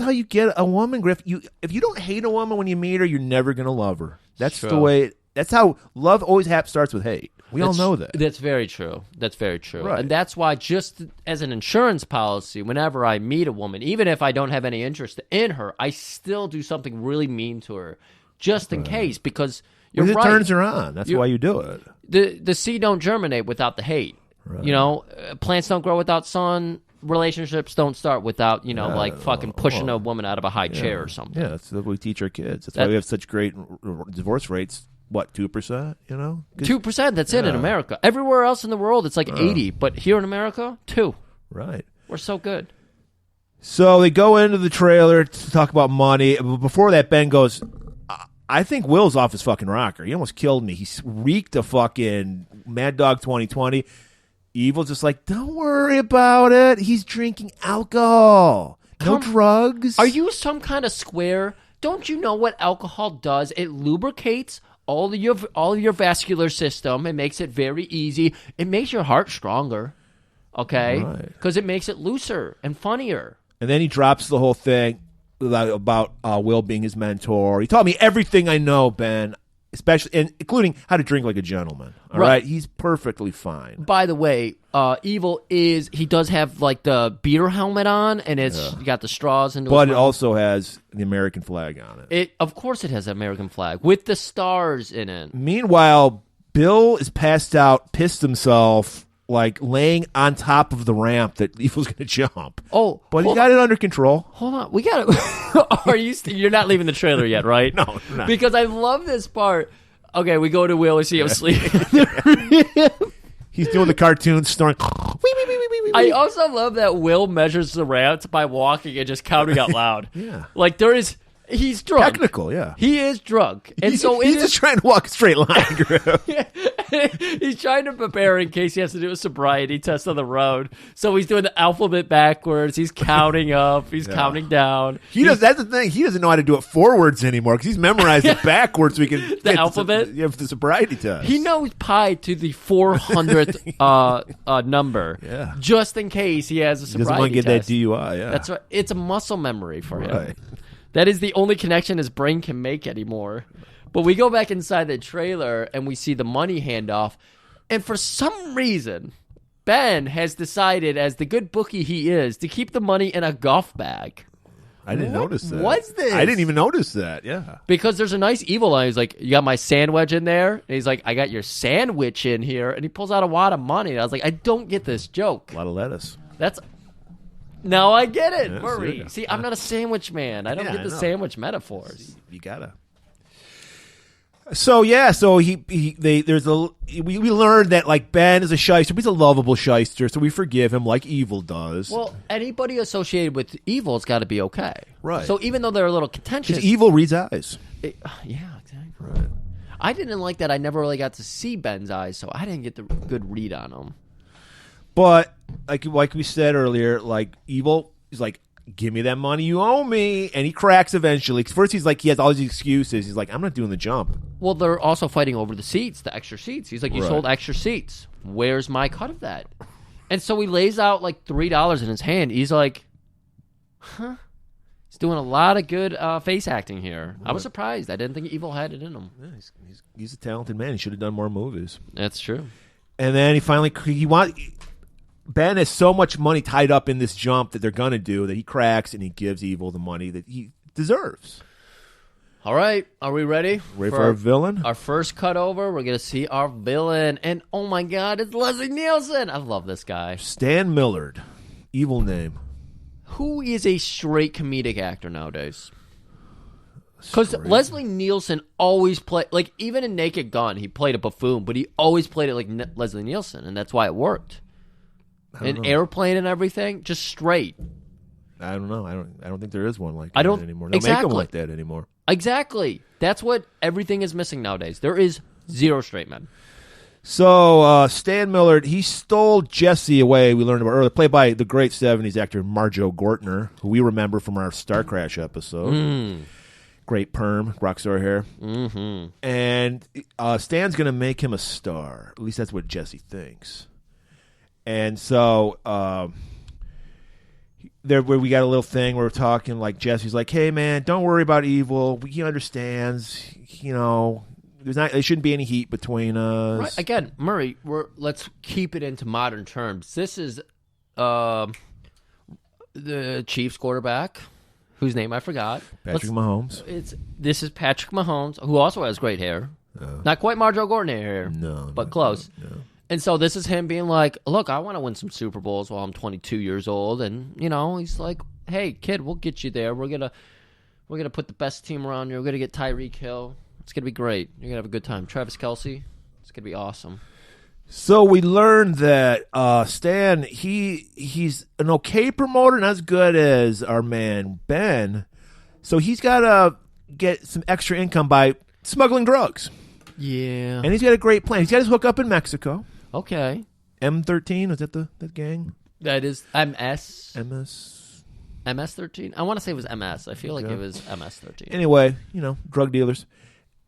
you get a woman, Griff. If you don't hate a woman when you meet her, you're never gonna love her. That's the way. That's how love always starts with hate. We all know that. That's very true. That's very true. Right. And that's why, just as an insurance policy, whenever I meet a woman, even if I don't have any interest in her, I still do something really mean to her, just in case, because you're right. It turns her on. That's why you do it. The seed don't germinate without the hate. Right. You know, plants don't grow without sun. Relationships don't start without, like fucking pushing a woman out of a high chair or something. Yeah, that's what we teach our kids. That's why we have such great divorce rates. What, 2%? 2%. That's it in America. Everywhere else in the world, it's like 80. But here in America, 2. Right. We're so good. So they go into the trailer to talk about money. Before that, Ben goes, "I think Will's off his fucking rocker. He almost killed me. He reeked of fucking Mad Dog 2020. Evil's just like, "Don't worry about it. He's drinking alcohol. No drugs." Are you some kind of square? Don't you know what alcohol does? It lubricates all of your vascular system. It makes it very easy. It makes your heart stronger, okay? Because it makes it looser and funnier. And then he drops the whole thing about Will being his mentor. He taught me everything I know, Ben, including how to drink like a gentleman. All right? He's perfectly fine. By the way, Evil he does have like the beer helmet on, and it's got the straws into But his it mouth. also has the American flag on it. Of course it has an American flag with the stars in it. Meanwhile, Bill is passed out, pissed himself, like laying on top of the ramp that Evil's going to jump. Oh, but he got it under control. Hold on, we got it. You're not leaving the trailer yet, right? No, not. Because I love this part. Okay, we go to Will. We see him sleep. He's doing the cartoon snoring. I also love that Will measures the ramp by walking and just counting out loud. Yeah, like he's drunk. Technical, yeah. He is drunk, and he's just trying to walk a straight line. He's trying to prepare in case he has to do a sobriety test on the road. So he's doing the alphabet backwards. He's counting up. He's counting down. That's the thing. He doesn't know how to do it forwards anymore because he's memorized it backwards. So he can the alphabet. The sobriety test. He knows pi to the 400th number. Yeah. Just in case he has a sobriety test. He doesn't want to get that DUI. Yeah. That's right. It's a muscle memory for him. Right. That is the only connection his brain can make anymore. But we go back inside the trailer and we see the money handoff. And for some reason, Ben has decided, as the good bookie he is, to keep the money in a golf bag. I didn't notice that. What's this? I didn't even notice that. Yeah. Because there's a nice evil line. He's like, you got my sandwich in there? And he's like, I got your sandwich in here. And he pulls out a wad of money. And I was like, I don't get this joke. A lot of lettuce. Now I get it, Yeah, Murray. See, I'm not a sandwich man. I don't get the sandwich metaphors. You gotta. So yeah, we learned that like Ben is a shyster, but he's a lovable shyster, so we forgive him like Evil does. Well, anybody associated with evil has got to be okay, right? So even though they're a little contentious, because Evil reads eyes. Yeah, exactly. Right. I didn't like that. I never really got to see Ben's eyes, so I didn't get the good read on him. But like we said earlier, like Evil is like, give me that money you owe me, and he cracks eventually. First, he has all these excuses. He's like, I'm not doing the jump. Well, they're also fighting over the seats, the extra seats. He's like, you sold extra seats. Where's my cut of that? And so he lays out like $3 in his hand. He's like, huh? He's doing a lot of good face acting here. I was surprised. I didn't think Evil had it in him. Yeah, he's a talented man. He should have done more movies. That's true. And then Ben has so much money tied up in this jump that they're going to do that he cracks and he gives Evil the money that he deserves. All right. Are we ready? Ready for our villain? Our first cut over. We're going to see our villain. And oh my God, it's Leslie Nielsen. I love this guy. Stan Millard. Evil name. Who is a straight comedic actor nowadays? Because Leslie Nielsen always played, like even in Naked Gun, he played a buffoon, but he always played it like Leslie Nielsen, and that's why it worked. An airplane and everything, just straight. I don't know. I don't think there is one like that anymore. They don't make them like that anymore. Exactly. That's what everything is missing nowadays. There is zero straight men. So Stan Millard, he stole Jesse away. We learned about earlier, played by the great '70s actor Marjo Gortner, who we remember from our Star Crash episode. Great perm, rockstar hair. Mm-hmm. And Stan's going to make him a star. At least that's what Jesse thinks. And so there we got a little thing where we're talking, like Jesse's like, hey, man, don't worry about Evil. He understands, there shouldn't be any heat between us. Right. Again, Murray, let's keep it into modern terms. This is the Chiefs quarterback, whose name I forgot. Patrick Mahomes. This is Patrick Mahomes, who also has great hair. Not quite Marjo Gortner hair, but close. No. And so this is him being like, look, I want to win some Super Bowls while I'm 22 years old. And, he's like, hey, kid, we'll get you there. We're gonna put the best team around you. We're going to get Tyreek Hill. It's going to be great. You're going to have a good time. Travis Kelce, it's going to be awesome. So we learned that Stan, he's an okay promoter, not as good as our man Ben. So he's got to get some extra income by smuggling drugs. Yeah. And he's got a great plan. He's got his hookup in Mexico. Okay. M13, was that that gang? That is MS. MS-13? I want to say it was MS. I feel like it was MS-13. Anyway, drug dealers.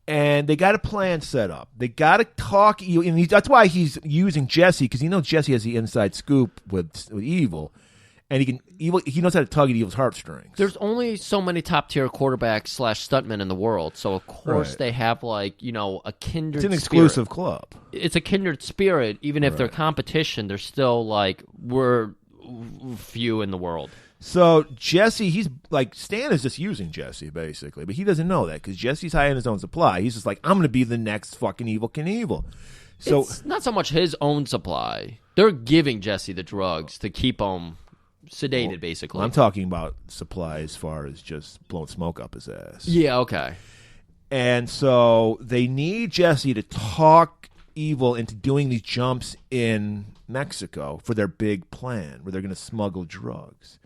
And they got a plan set up. They got to talk. And that's why he's using Jesse, because he knows Jesse has the inside scoop with Evil. And he knows how to tug at Evil's heartstrings. There's only so many top-tier quarterbacks / stuntmen in the world, so of course they have a kindred. It's an exclusive club. It's a kindred spirit. Even if they're competition, they're still we're few in the world. So Jesse, he's like, Stan is just using Jesse basically, but he doesn't know that because Jesse's high on his own supply. He's just like, I'm going to be the next fucking Evil Knievel. So it's not so much his own supply. They're giving Jesse the drugs to keep him sedated, basically. I'm talking about supply as far as just blowing smoke up his ass. Yeah, okay. And so they need Jesse to talk Evil into doing these jumps in Mexico for their big plan where they're going to smuggle drugs.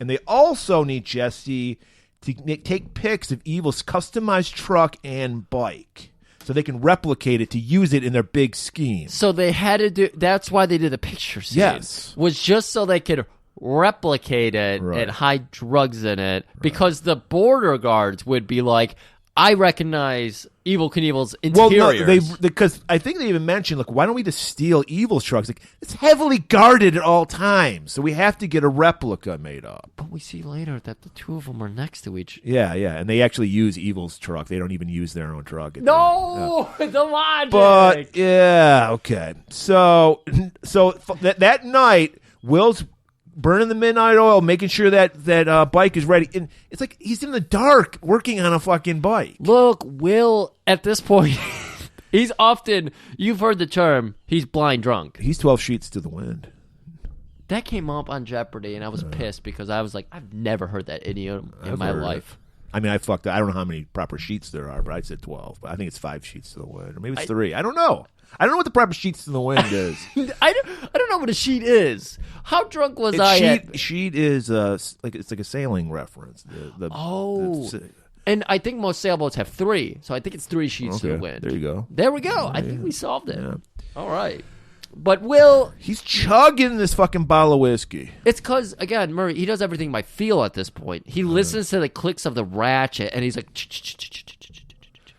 And they also need Jesse to take pics of Evil's customized truck and bike so they can replicate it to use it in their big scheme. So they had to do, that's why they did the picture scene. Yes. Was just so they could replicate it and hide drugs in it because the border guards would be like, I recognize Evil Knievel's Well, interiors. no, because I think they even mentioned, like, why don't we just steal Evil's trucks? Like, it's heavily guarded at all times, so we have to get a replica made up. But we see later that the two of them are next to each. Yeah, and they actually use Evil's truck. They don't even use their own truck. No, the logic. But yeah, okay. So that night, Will's burning the midnight oil, making sure that bike is ready, and it's like he's in the dark working on a fucking bike. Look, Will, at this point, he's often, you've heard the term, he's blind drunk. He's 12 sheets to the wind. That came up on Jeopardy, and I was pissed because I was like, I've never heard that idiom in my life. I mean, I fucked up. I don't know how many proper sheets there are, but I said 12. But I think it's 5 sheets to the wind, or maybe it's 3. I don't know. I don't know what the proper sheets to the wind is. I don't know what a sheet is. How drunk was I? Sheet is it's like a sailing reference. And I think most sailboats have 3, so I think it's 3 sheets to the wind. There you go. There we go. I think we solved it. Yeah. All right. But Will... He's chugging this fucking bottle of whiskey. It's because, again, Murray, he does everything by feel at this point. He listens to the clicks of the ratchet, and he's like...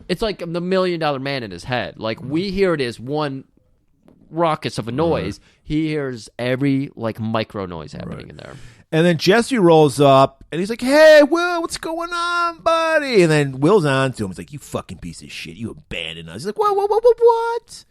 It's like the $1 million man in his head. Like, we hear it as one raucous of a noise. He hears every, like, micro noise happening in there. And then Jesse rolls up, and he's like, hey, Will, what's going on, buddy? And then Will's on to him. He's like, you fucking piece of shit. You abandoned us. He's like, what?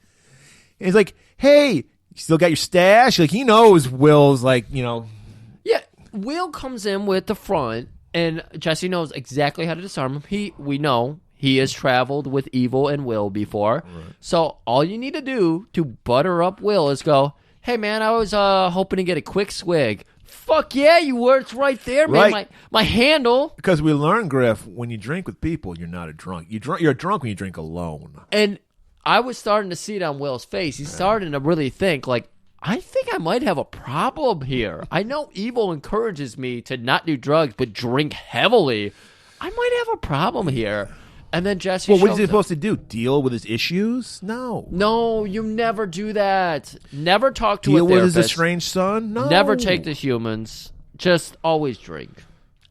And he's like, hey, you still got your stash? Like, he knows Will's like, Yeah, Will comes in with the front, and Jesse knows exactly how to disarm him. We know he has traveled with Evil and Will before. Right. So all you need to do to butter up Will is go, hey, man, I was hoping to get a quick swig. Fuck yeah, you were. It's right there, man. Right. My handle. Because we learn, Griff, when you drink with people, you're not a drunk. You're a drunk when you drink alone. And I was starting to see it on Will's face. He's starting to really think, like, I think I might have a problem here. I know Evil encourages me to not do drugs, but drink heavily. I might have a problem here. And then Jesse what is he supposed to do? Deal with his issues? No, you never do that. Never talk to a therapist. Deal with his estranged son? No. Never take the humans. Just always drink.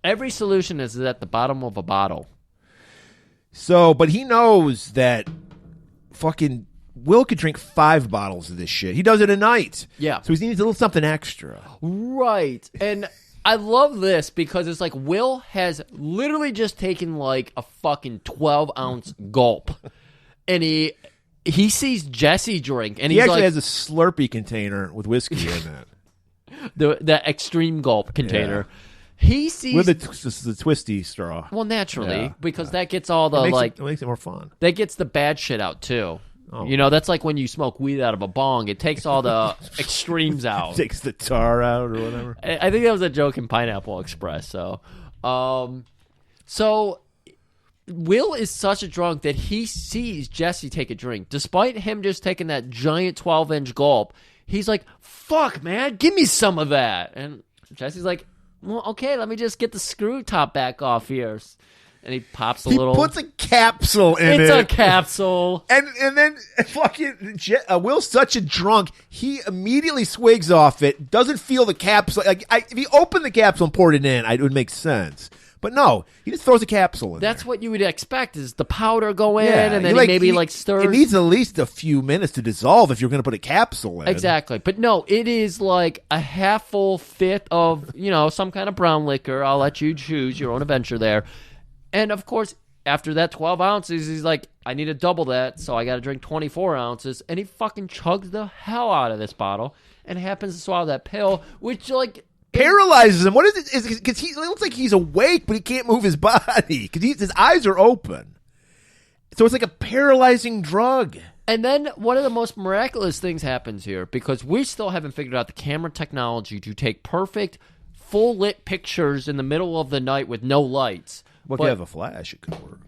Every solution is at the bottom of a bottle. So, but he knows that fucking Will could drink 5 bottles of this shit. He does it a night. Yeah. So he needs a little something extra. Right. And I love this because it's like Will has literally just taken like a fucking 12-ounce gulp. And he sees Jesse drink. And he actually has a Slurpee container with whiskey in it. The extreme gulp container. Yeah. He sees... With the twisty straw. Well, naturally. Because that gets all the it makes it more fun. That gets the bad shit out too. Oh. You know, that's like when you smoke weed out of a bong. It takes all the extremes out. Takes the tar out or whatever. I think that was a joke in Pineapple Express. So Will is such a drunk that he sees Jesse take a drink. Despite him just taking that giant 12-inch gulp, he's like, fuck, man, give me some of that. And Jesse's like, well, okay, let me just get the screw top back off here. And he pops a little. He puts a capsule in it. It's a capsule. And then fucking Will's such a drunk, he immediately swigs off it, doesn't feel the capsule. Like if he opened the capsule and poured it in, it would make sense. But no, he just throws a capsule in That's there. what you would expect is the powder go in and then he stirs. It needs at least a few minutes to dissolve if you're going to put a capsule in. Exactly. But no, it is like a half full fit of, some kind of brown liquor. I'll let you choose your own adventure there. And, of course, after that 12 ounces, he's like, I need to double that, so I got to drink 24 ounces. And he fucking chugs the hell out of this bottle and happens to swallow that pill, which, like... paralyzes him. What is it? Because he looks like he's awake, but he can't move his body because his eyes are open. So it's like a paralyzing drug. And then one of the most miraculous things happens here because we still haven't figured out the camera technology to take perfect, full-lit pictures in the middle of the night with no lights. Well, if you have a flash, it could work.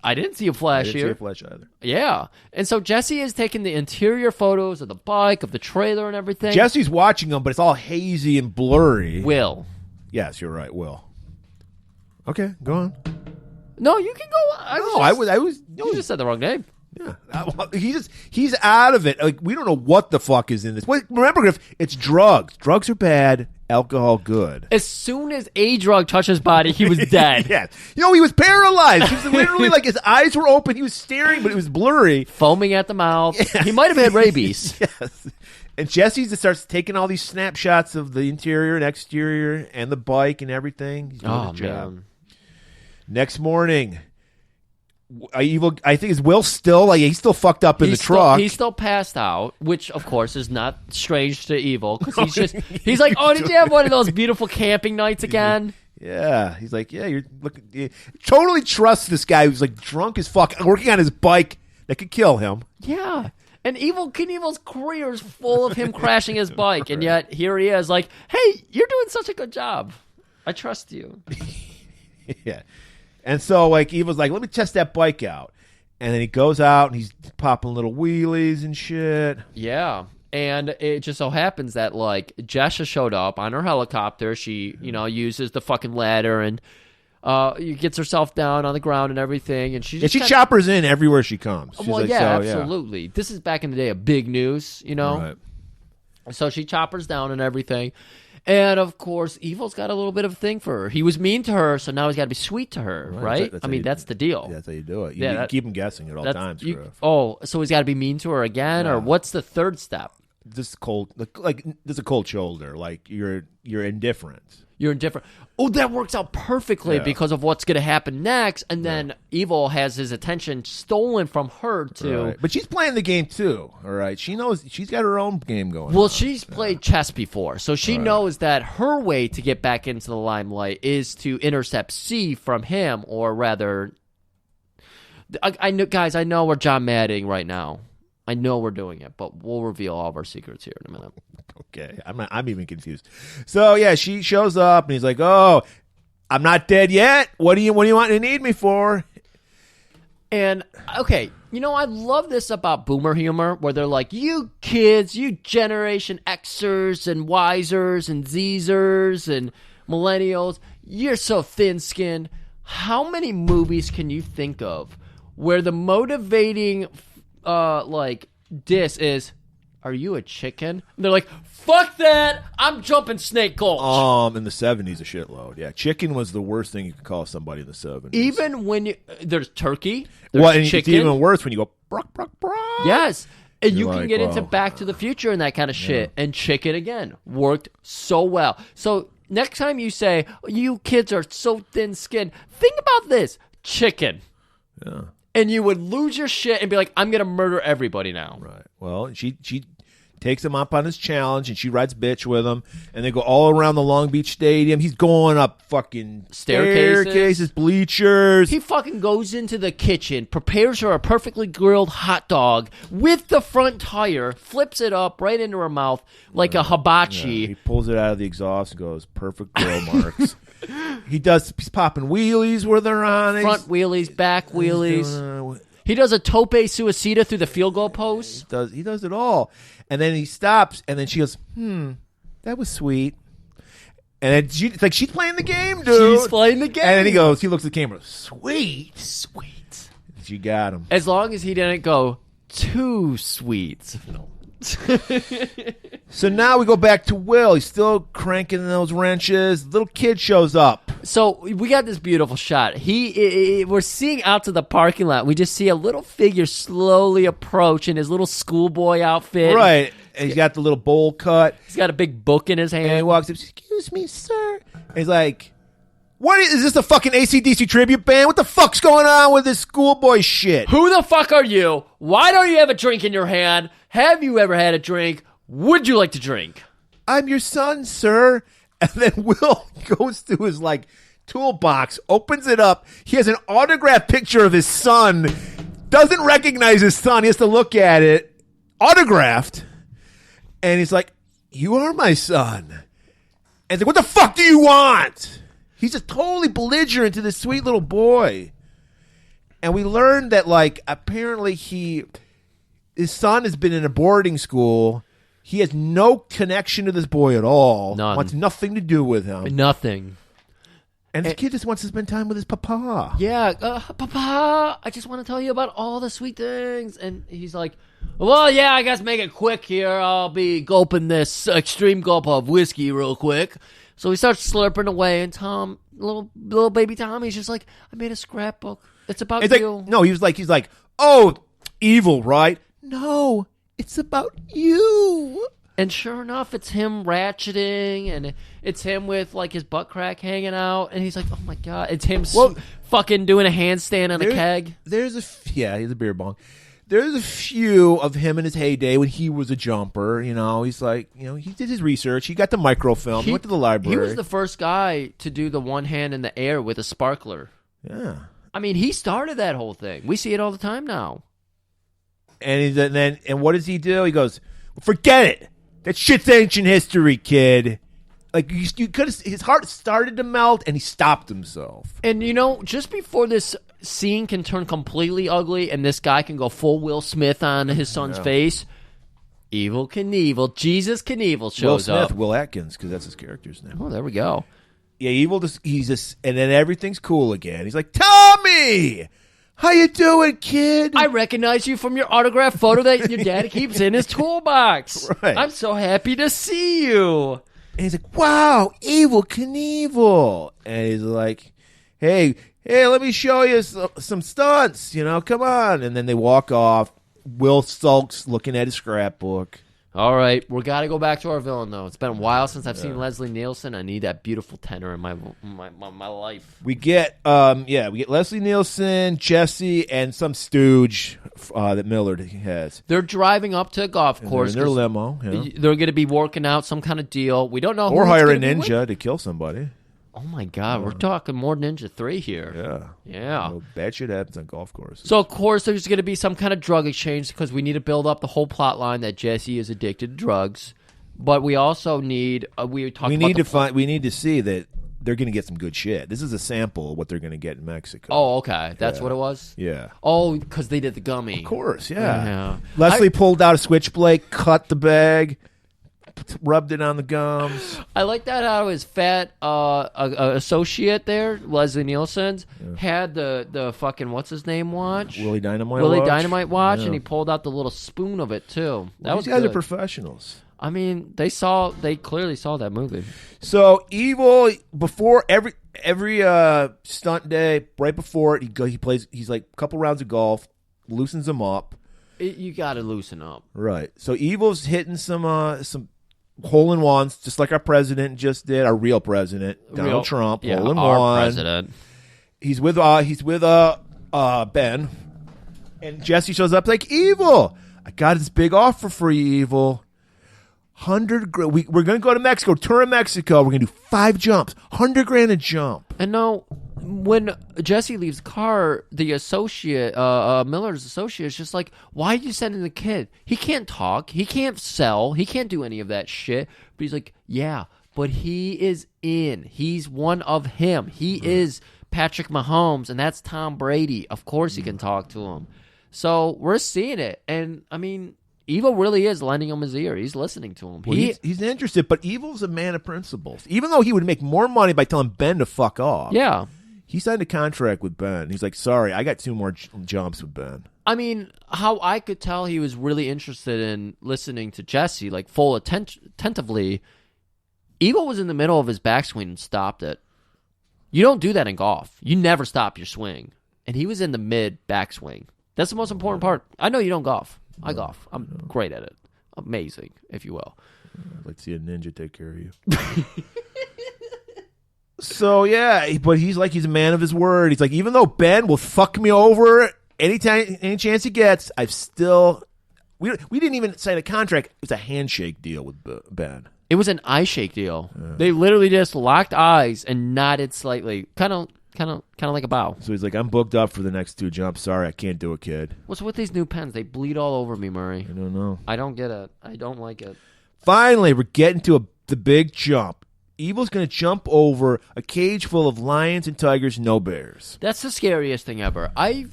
I didn't see a flash here. I didn't see a flash either. Yeah. And so Jesse is taking the interior photos of the bike, of the trailer and everything. Jesse's watching them, but it's all hazy and blurry. Will. Yes, you're right, Will. Okay, go on. No, you can go on. You just said the wrong name. Yeah. He's out of it. Like, we don't know what the fuck is in this. Wait, remember, Griff, it's drugs. Drugs are bad. alcohol good. As soon as a drug touched his body, he was dead. Yeah. He was paralyzed. He was literally like his eyes were open. He was staring, but it was blurry. Foaming at the mouth. Yeah. He might have had rabies. Yes. And Jesse just starts taking all these snapshots of the interior and exterior and the bike and everything. He's doing his job. Man. Next morning, I think is Will still like he's still fucked up in the truck. He's still passed out, which of course is not strange to Evil because he's like, oh, did you have one of those beautiful camping nights again? Yeah, he's like, yeah, you're looking. You totally trusts this guy who's like drunk as fuck, working on his bike that could kill him. Yeah. And Knievel's career is full of him crashing his bike, and yet here he is, like, "Hey, you're doing such a good job. I trust you." Yeah, and so like Evil's like, "Let me test that bike out," and then he goes out and he's popping little wheelies and shit. Yeah, and it just so happens that like Jessa showed up on her helicopter. She, uses the fucking ladder and. Gets herself down on the ground and everything, and she choppers in everywhere she comes. She's well, like, absolutely. Yeah. This is back in the day of big news, Right. So she choppers down and everything, and of course, Evil's got a little bit of a thing for her. He was mean to her, so now he's got to be sweet to her, right? That's the deal. That's how you do it. You keep him guessing at all times. So he's got to be mean to her again, or what's the third step? This cold, like this is a cold shoulder. Like you're indifferent. You're indifferent. Oh, that works out perfectly because of what's going to happen next. And then Evil has his attention stolen from her, too. Right. But she's playing the game, too. All right. She knows she's got her own game going Well, on. she's played chess before. So she knows that her way to get back into the limelight is to intercept C from him, or rather. I know, guys, I know we're John Madding right now. I know we're doing it, but we'll reveal all of our secrets here in a minute. Okay, I'm even confused. So yeah, she shows up and he's like, "Oh, I'm not dead yet. What do you want to need me for?" And okay, I love this about boomer humor where they're like, "You kids, you Generation Xers and Ysers and Zers and millennials, you're so thin-skinned." How many movies can you think of where the motivating diss is, "Are you a chicken?" And they're like, "Fuck that! I'm jumping Snake Gulch." In the 70s, a shitload. Yeah, chicken was the worst thing you could call somebody in the 70s. Even when there's turkey, there's chicken. It's even worse when you go, "Brock, Brock, Brock." Yes. And you can get into Back to the Future and that kind of shit. And chicken, again, worked so well. So next time you say, "You kids are so thin-skinned," think about this. Chicken. Yeah. And you would lose your shit and be like, "I'm going to murder everybody now." Right. Well, she takes him up on his challenge, and she rides bitch with him, and they go all around the Long Beach Stadium. He's going up fucking staircases, bleachers. He fucking goes into the kitchen, prepares her a perfectly grilled hot dog with the front tire, flips it up right into her mouth like a hibachi. Yeah, he pulls it out of the exhaust and goes, "Perfect grill marks." He's popping wheelies where they're on it. Front wheelies, back wheelies. He does a tope suicida through the field goal post. He does it all. And then he stops, and then she goes, "That was sweet." And then it's like she's playing the game, dude. She's playing the game. And then he looks at the camera, "Sweet. Sweet." She got him. As long as he didn't go too sweet. No. So now we go back to Will. He's still cranking those wrenches. Little kid shows up. So we got this beautiful shot. We're seeing out to the parking lot. We just see a little figure slowly approach in his little schoolboy outfit. Right. And he's got the little bowl cut. He's got a big book in his hand. And he walks up, "Excuse me, sir." And he's like, "What is this, a fucking AC/DC tribute band? What the fuck's going on with this schoolboy shit?" "Who the fuck are you? Why don't you have a drink in your hand? Have you ever had a drink? Would you like to drink?" "I'm your son, sir." And then Will goes to his toolbox, opens it up. He has an autographed picture of his son. Doesn't recognize his son. He has to look at it. Autographed. And he's like, "You are my son." And he's like, "What the fuck do you want?" He's just totally belligerent to this sweet little boy. And we learned that, apparently his son has been in a boarding school. He has no connection to this boy at all. None. Wants nothing to do with him. Nothing. And the kid just wants to spend time with his papa. Yeah, Papa, I just want to tell you about all the sweet things. And he's like, well, yeah, I guess make it quick here. I'll be gulping this extreme gulp of whiskey real quick. So he starts slurping away, and Tom, little baby Tommy's just like, I made a scrapbook. It's about you. Like, no, he's like, oh, evil, right? No, it's about you. And sure enough, it's him ratcheting, and it's him with, like, his butt crack hanging out, and he's like, oh, my God. It's him fucking doing a handstand on a keg. He's a beer bong. There's a few of him in his heyday when he was a jumper. He's like, he did his research. He got the microfilm. He went to the library. He was the first guy to do the one hand in the air with a sparkler. Yeah. I mean, he started that whole thing. We see it all the time now. And what does he do? He goes, forget it. That shit's ancient history, kid. Like, you could have. His heart started to melt, and he stopped himself. And just before this scene can turn completely ugly, and this guy can go full Will Smith on his son's face, Evil Knievel, Jesus Knievel shows up. Will Atkins, because that's his character's name. Oh, there we go. Yeah, and then everything's cool again. He's like, Tommy, how you doing, kid? I recognize you from your autographed photo that your dad keeps in his toolbox. Right. I'm so happy to see you. And he's like, wow, Evil Knievel. And he's like, hey, let me show you some stunts. Come on. And then they walk off. Will sulks looking at his scrapbook. All right, we got to go back to our villain, though. It's been a while since I've seen Leslie Nielsen. I need that beautiful tenor in my life. We get Leslie Nielsen, Jesse, and some stooge that Millard has. They're driving up to a golf course. In their limo. They're going to be working out some kind of deal. We don't know. Or hire a ninja to kill somebody. Oh my God, we're talking more Ninja 3 here. Yeah. Bad shit happens on golf courses. So of course there's going to be some kind of drug exchange because we need to build up the whole plot line that Jesse is addicted to drugs. But we also need we need to see that they're going to get some good shit. This is a sample of what they're going to get in Mexico. Oh, okay. That's what it was? Yeah. Oh, because they did the gummy. Of course, yeah. Yeah. Leslie pulled out a switchblade, cut the bag, rubbed it on the gums. I like that how his fat associate there, Leslie Nielsen's, had the fucking what's his name watch? Willie Dynamite watch, and he pulled out the little spoon of it too. These guys are professionals. I mean, they clearly saw that movie. So Evil, before every stunt day, right before it, he plays. He's like a couple rounds of golf, loosens him up. You got to loosen up, right? So Evil's hitting some hole-in-ones, just like our president just did, our real president, Donald Trump, hole-in-one. Our president. He's with Ben, and Jesse shows up like, Evil, I got this big offer for you, Evil. 100 grand. We're going to go to Mexico, tour in Mexico. We're going to do 5 jumps, 100 grand a jump. And no, when Jesse leaves the car, the associate, Miller's associate, is just like, why are you sending the kid? He can't talk. He can't sell. He can't do any of that shit. But he's like, yeah, but he is in. He's one of him. He is Patrick Mahomes, and that's Tom Brady. Of course he can talk to him. So we're seeing it. And, I mean, Evil really is lending him his ear. He's listening to him. Well, he's interested, but Evil's a man of principles. Even though he would make more money by telling Ben to fuck off. Yeah. He signed a contract with Ben. He's like, sorry, I got 2 more jumps with Ben. I mean, how I could tell he was really interested in listening to Jesse, like full attentively. Evil was in the middle of his backswing and stopped it. You don't do that in golf. You never stop your swing. And he was in the mid backswing. That's the most important part. I know you don't golf. I golf. I'm great at it. Amazing, if you will. I'd like to see a ninja take care of you. So, yeah, but he's like, he's a man of his word. He's like, even though Ben will fuck me over any chance he gets, I've still... We didn't even sign a contract. It was a handshake deal with Ben. It was an eye shake deal. Yeah. They literally just locked eyes and nodded slightly. Kind of like a bow. So he's like, I'm booked up for the next 2 jumps. Sorry, I can't do it, kid. What's with these new pens? They bleed all over me, Murray. I don't know. I don't get it. I don't like it. Finally, we're getting to the big jump. Evil's going to jump over a cage full of lions and tigers, no bears. That's the scariest thing ever. I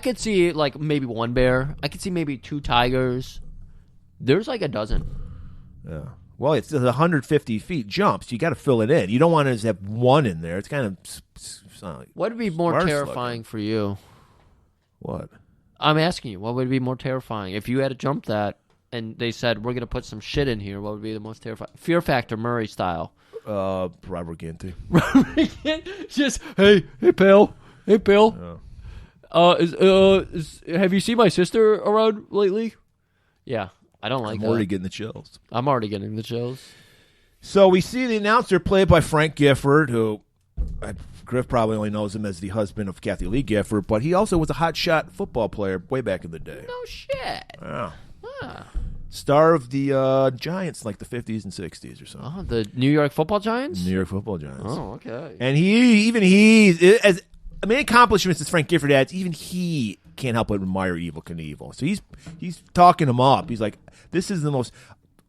could see like maybe 1 bear. I could see maybe 2 tigers. There's like a dozen. Yeah. Well, it's 150 feet jump, so you got to fill it in. You don't want to just have one in there. It's kind of. What would be more terrifying for you? What? I'm asking you. What would be more terrifying if you had to jump that, and they said we're going to put some shit in here? What would be the most terrifying? Fear Factor, Murray style. Robert Ginty. Just hey pal. Have you seen my sister around lately? Yeah, I don't like. I'm already getting the chills. I'm already getting the chills. So we see the announcer played by Frank Gifford, who Griff probably only knows him as the husband of Kathy Lee Gifford, but he also was a hotshot football player way back in the day. No shit. Yeah. Ah. Star of the Giants, like the 50s and 60s or something. Oh, the New York Football Giants? New York Football Giants. Oh, okay. And as many accomplishments as Frank Gifford has, even he can't help but admire Evel Knievel. So he's talking him up. He's like, this is the most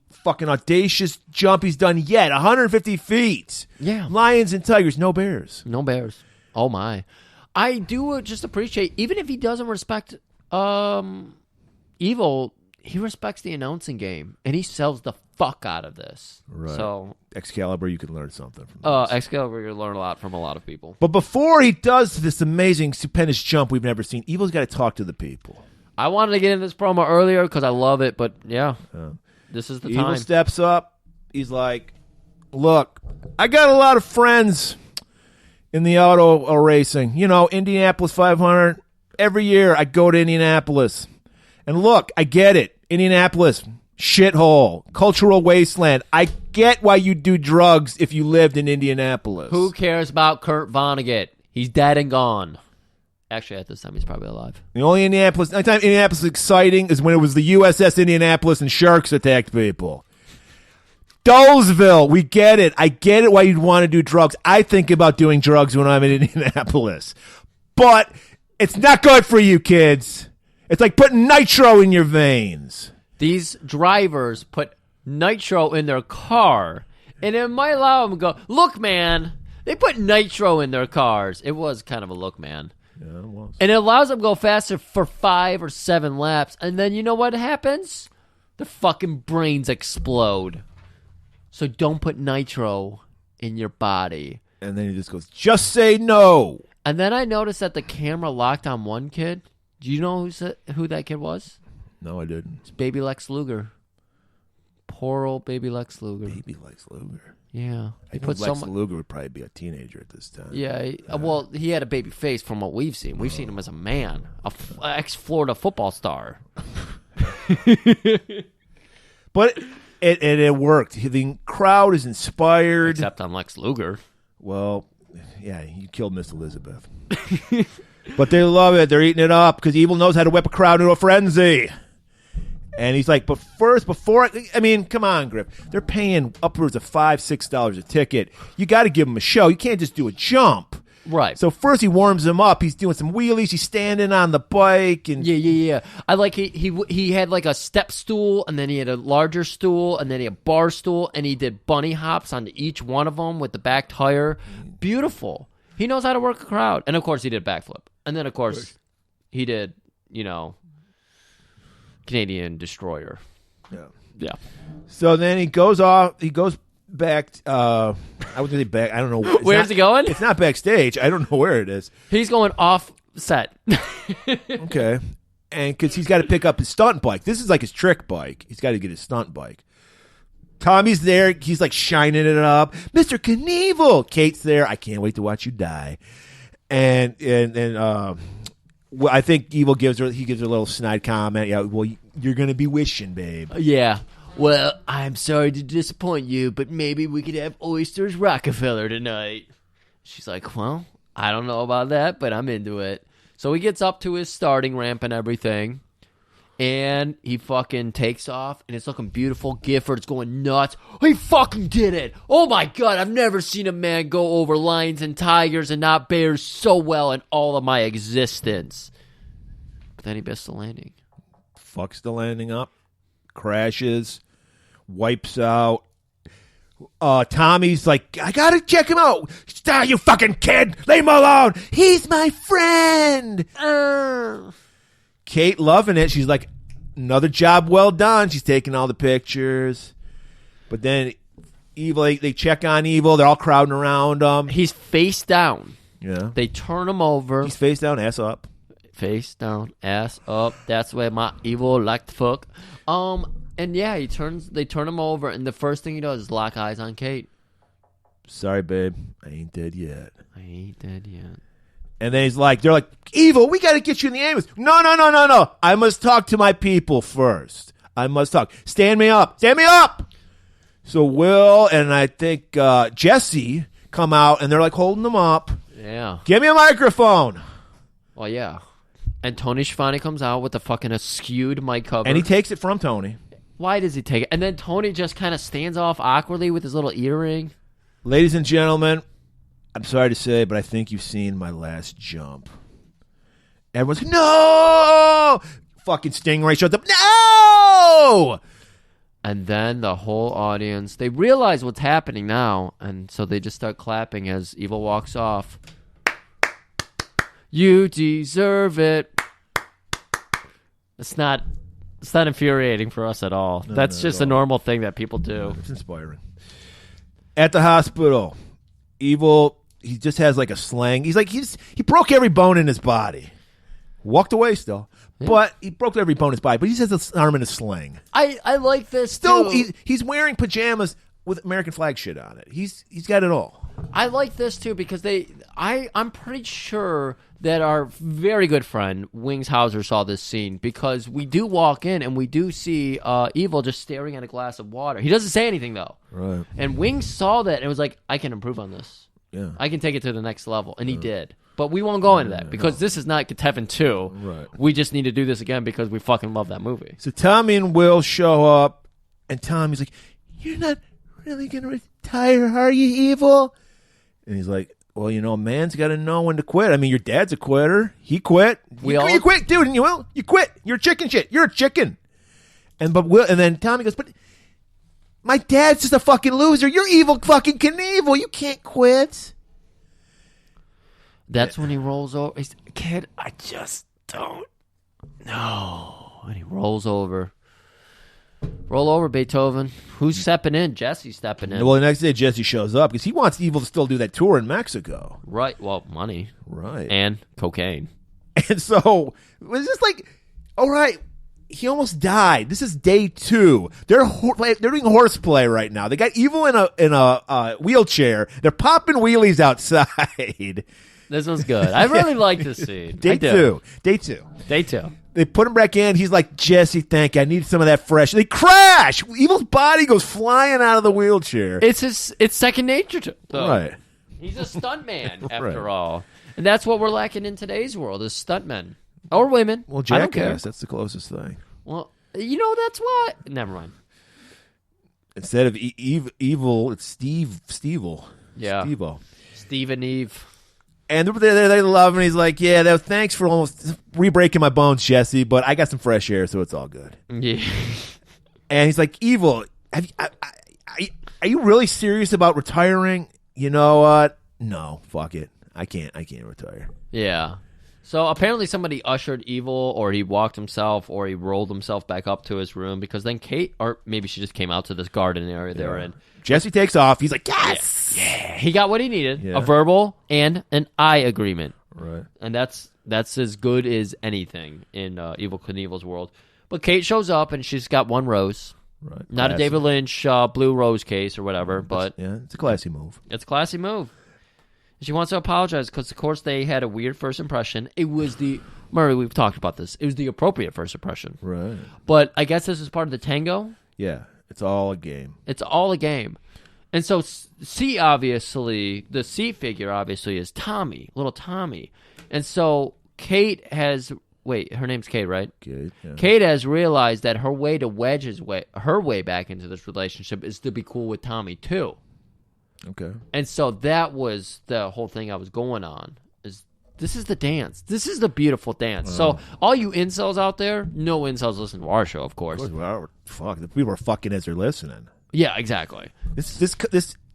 fucking audacious jump he's done yet. 150 feet. Yeah. Lions and Tigers, no Bears. No Bears. Oh, my. I do just appreciate, even if he doesn't respect Evel, he respects the announcing game, and he sells the fuck out of this. Right. So Excalibur, you can learn something from this. Excalibur, you learn a lot from a lot of people. But before he does this amazing, stupendous jump we've never seen, Evil's got to talk to the people. I wanted to get in this promo earlier because I love it, but yeah, this is the Evil time. steps up. He's like, look, I got a lot of friends in the auto racing. You know, Indianapolis 500. Every year I go to Indianapolis. And look, I get it. Indianapolis, shithole, cultural wasteland. I get why you do drugs if you lived in Indianapolis. Who cares about Kurt Vonnegut? He's dead and gone. Actually, at this time, he's probably alive. The only time Indianapolis is exciting is when it was the USS Indianapolis and sharks attacked people. Dolesville, we get it. I get it why you'd want to do drugs. I think about doing drugs when I'm in Indianapolis. But it's not good for you, kids. It's like putting nitro in your veins. These drivers put nitro in their car, and it might allow them to go, look, man, they put nitro in their cars. It was kind of a look, man. Yeah, it was. And it allows them to go faster for 5 or 7 laps, and then you know what happens? Their fucking brains explode. So don't put nitro in your body. And then he just goes, just say no. And then I noticed that the camera locked on one kid. Do you know who that kid was? No, I didn't. It's baby Lex Luger. Poor old baby Lex Luger. Baby Lex Luger. Yeah. I think Lex Luger would probably be a teenager at this time. Yeah. Well, he had a baby face from what we've seen. We've seen him as a man, ex-Florida football star. But it worked. The crowd is inspired. Except on Lex Luger. Well, yeah, he killed Miss Elizabeth. But they love it. They're eating it up because Evil knows how to whip a crowd into a frenzy. And he's like, but first, come on, Griff. They're paying upwards of $5, $6 a ticket. You got to give them a show. You can't just do a jump. Right. So first he warms them up. He's doing some wheelies. He's standing on the bike. And Yeah. I like he had like a step stool, and then he had a larger stool, and then he had a bar stool, and he did bunny hops onto each one of them with the back tire. Beautiful. He knows how to work a crowd. And, of course, he did a backflip. And then, of course, he did, Canadian Destroyer. Yeah. So then he goes off. He goes back. I was going to say back. I don't know. Where's he going? It's not backstage. I don't know where it is. He's going off set. Okay. And because he's got to pick up his stunt bike. This is like his trick bike. He's got to get his stunt bike. Tommy's there. He's like shining it up. Mr. Knievel. Kate's there. I can't wait to watch you die. And I think Evil gives her a little snide comment. Yeah, well, you're going to be wishing, babe. Yeah. Well, I'm sorry to disappoint you, but maybe we could have Oysters Rockefeller tonight. She's like, well, I don't know about that, but I'm into it. So he gets up to his starting ramp and everything. And he fucking takes off, and it's looking beautiful. Gifford's going nuts. He fucking did it. Oh, my God. I've never seen a man go over lions and tigers and not bears so well in all of my existence. But then he missed the landing. Fucks the landing up. Crashes. Wipes out. Tommy's like, I got to check him out. Stop, you fucking kid. Leave him alone. He's my friend. Kate loving it. She's like, another job well done. She's taking all the pictures. But then Evil, they check on Evil. They're all crowding around him. He's face down. Yeah. They turn him over. He's face down, ass up. Face down, ass up. That's where my Evil like to fuck. And yeah, they turn him over, and the first thing he does is lock eyes on Kate. Sorry, babe. I ain't dead yet. I ain't dead yet. And then they're like, Evil, we got to get you in the ambulance. No. I must talk to my people first. I must talk. Stand me up. So Will and I think Jesse come out, and they're like holding them up. Yeah. Give me a microphone. Well, yeah. And Tony Schiavone comes out with the fucking askewed mic cover. And he takes it from Tony. Why does he take it? And then Tony just kind of stands off awkwardly with his little earring. Ladies and gentlemen, I'm sorry to say, but I think you've seen my last jump. Everyone's like, no! Fucking Stingray shows up. No! And then the whole audience, they realize what's happening now, and so they just start clapping as Evil walks off. You deserve it. It's not infuriating for us at all. That's just a normal thing that people do. It's inspiring. At the hospital, Evil, he just has like a sling. He's like, he broke every bone in his body. Walked away still. Yeah. But he broke every bone in his body. But he just has an arm in a sling. I like this still, too. He's wearing pajamas with American flag shit on it. He's got it all. I like this too because I'm pretty sure that our very good friend Wings Hauser saw this scene because we do walk in and we do see Evil just staring at a glass of water. He doesn't say anything though. Right. And Wings saw that and was like, I can improve on this. Yeah. I can take it to the next level. And he did. But we won't go into that because this is not Kevin 2. Right. We just need to do this again because we fucking love that movie. So Tommy and Will show up, and Tommy's like, you're not really going to retire, are you, Evil? And he's like, well, a man's got to know when to quit. I mean, your dad's a quitter. He quit. You quit, dude, and you will. You quit. You're chicken shit. You're a chicken. And then Tommy goes, but my dad's just a fucking loser. You're Evil fucking Knievel. You can't quit. That's when he rolls over. He's, kid, I just don't know. And he rolls over. Roll over, Beethoven. Who's stepping in? Jesse's stepping in. Well, the next day, Jesse shows up because he wants Evil to still do that tour in Mexico. Right. Well, money. Right. And cocaine. And so it was just like, all right, he almost died. This is day 2. They're doing horseplay right now. They got Evil in a wheelchair. They're popping wheelies outside. This was good. I really like this scene. Day 2. Day 2. They put him back in. He's like, Jesse, thank you. I need some of that fresh. They crash. Evil's body goes flying out of the wheelchair. It's second nature to him. Right. He's a stuntman, after all. And that's what we're lacking in today's world is stuntmen. Or women. Well, I don't care. Jackass, that's the closest thing. Well, that's what. Never mind. Instead of Evil, it's Steve-o. Yeah. Steve-o. Steve and Eve. And they love him. He's like, yeah, thanks for almost re-breaking my bones, Jesse, but I got some fresh air, so it's all good. Yeah. And he's like, Evil, are you really serious about retiring? You know what? No, fuck it. I can't retire. Yeah. So apparently somebody ushered Evil, or he walked himself, or he rolled himself back up to his room, because then Kate, or maybe she just came out to this garden area they were in. Jesse takes off. He's like, yes! Yeah. He got what he needed, a verbal and an eye agreement. Right. And that's as good as anything in Evil Knievel's world. But Kate shows up, and she's got one rose. Right. Not a David Lynch blue rose case or whatever, but... Yeah, it's a classy move. It's a classy move. She wants to apologize because, of course, they had a weird first impression. It was Murray, we've talked about this. It was the appropriate first impression. Right. But I guess this is part of the tango. Yeah, it's all a game. It's all a game. And so C, obviously, the C figure, obviously, is Tommy, little Tommy. And so Kate has... Wait, her name's Kate, right? Kate, yeah. Kate has realized that her way to wedge her way back into this relationship is to be cool with Tommy, too. Okay. And so that was the whole thing I was going on. This is the dance. This is the beautiful dance. So all you incels out there, no incels listen to our show, of course. Fuck, the people are fucking as they're listening. Yeah, exactly. This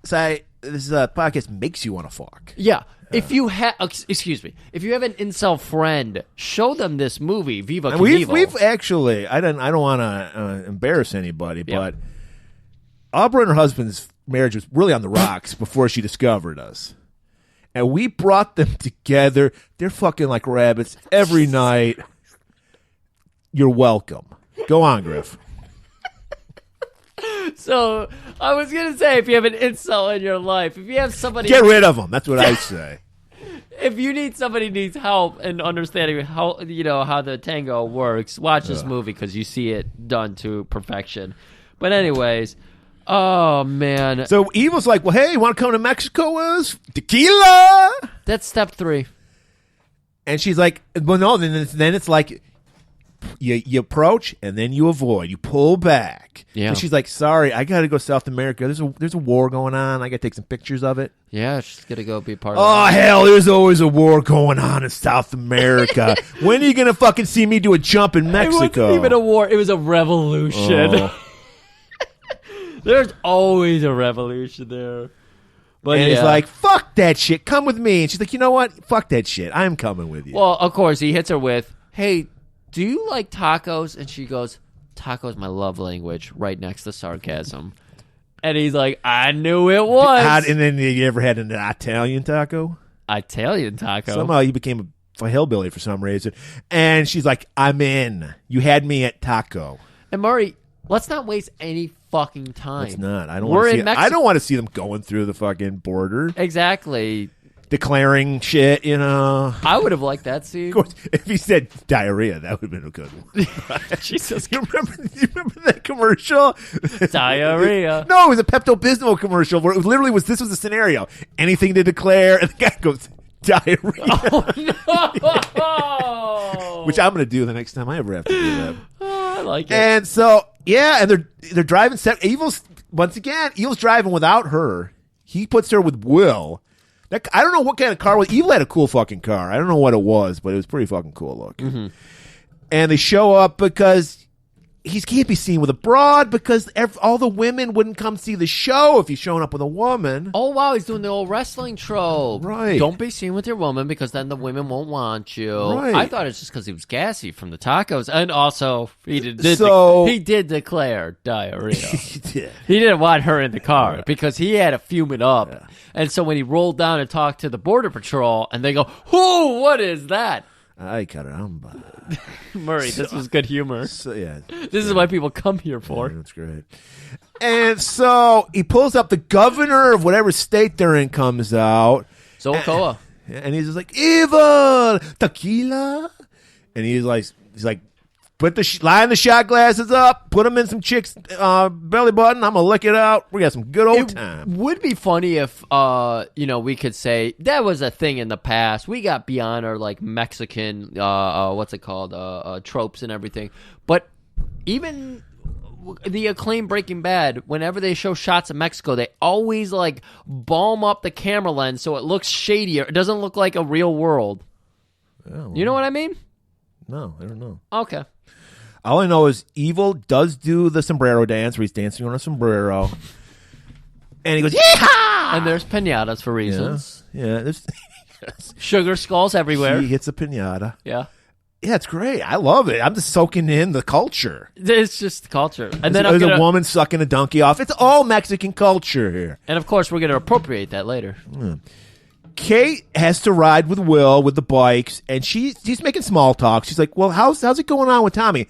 podcast makes you want to fuck. Yeah. If you have, excuse me, if you have an incel friend, show them this movie, Viva Knievel. We've actually, I don't want to embarrass anybody, but Aubrey and her husband's marriage was really on the rocks before she discovered us. And we brought them together. They're fucking like rabbits every night. You're welcome. Go on, Griff. So I was gonna say, if you have an incel in your life, if you have somebody, Get rid of them. That's what I say. if you need somebody who needs help in understanding how how the tango works, watch this movie because you see it done to perfection. But anyways, oh man, So Evil's like, well, hey, you want to come to Mexico with us? Tequila. that's step 3. And she's like, well, no. Then it's like you approach and then you avoid. You pull back. Yeah. And she's like, sorry, I got to go to South America. There's a war going on. I got to take some pictures of it. Yeah, she's gonna go be part of Oh, it. hell, there's always a war going on in South America. When are you going to fucking see me do a jump in It Mexico? wasn't even a war; it was a revolution. Oh. There's always a revolution there. But And yeah. he's like, fuck that shit. Come with me. And she's like, you know what? Fuck that shit. I'm coming with you. Well, of course, he hits her with, hey, do you like tacos? And she goes, tacos my love language, right next to sarcasm. And he's like, I knew it was. And then you ever had an Italian taco? Italian taco. Somehow you became a hillbilly for some reason. And she's like, I'm in. You had me at taco. And Murray, let's not waste any fucking time. It's not. I don't We're want to in see Mexico. I don't want to see them going through the fucking border. Exactly. Declaring shit, I would have liked that scene. Of course, if he said diarrhea, that would have been a good one. Jesus You remember that commercial? Diarrhea. No, it was a Pepto-Bismol commercial where it literally this was the scenario. Anything to declare, and the guy goes, diarrhea. No! Which I'm going to do the next time I ever have to do that. I like it. And so, yeah, and they're driving. Evil's driving without her. He puts her with Will. I don't know what kind of car was. Evil had a cool fucking car. I don't know what it was, but it was pretty fucking cool looking. Mm-hmm. And they show up because he can't be seen with a broad because all the women wouldn't come see the show if he's showing up with a woman. Oh, wow, he's doing the old wrestling trope. Right. Don't be seen with your woman because then the women won't want you. Right. I thought it's just because he was gassy from the tacos. And also, he did declare diarrhea. He did. He didn't want her in the car because he had to fume it up. Yeah. And so when he rolled down and talked to the Border Patrol, and they go, "Whoo, what is that?" Ay, caramba. Murray, this was good humor. Yeah. This is why people come here for. Yeah, that's great. And so he pulls up the governor of whatever state they're in comes out. Zolkoa. And he's just like, evil, tequila. And he's like, line the shot glasses up, put them in some chick's belly button. I'm going to lick it out. We got some good old time. Would be funny if, we could say that was a thing in the past. We got beyond our, like, Mexican, tropes and everything. But even the acclaimed Breaking Bad, whenever they show shots of Mexico, they always, like, balm up the camera lens so it looks shadier. It doesn't look like a real world. Oh, well. You know what I mean? No, I don't know. Okay. All I know is Evil does do the sombrero dance where he's dancing on a sombrero. And he goes, yeehaw! And there's pinatas for reasons. Yeah. There's sugar skulls everywhere. He hits a pinata. Yeah. Yeah, it's great. I love it. I'm just soaking in the culture. It's just the culture. And then there's a woman sucking a donkey off. It's all Mexican culture here. And, of course, we're going to appropriate that later. Kate has to ride with Will with the bikes, and she's making small talk. She's like, well, how's it going on with Tommy?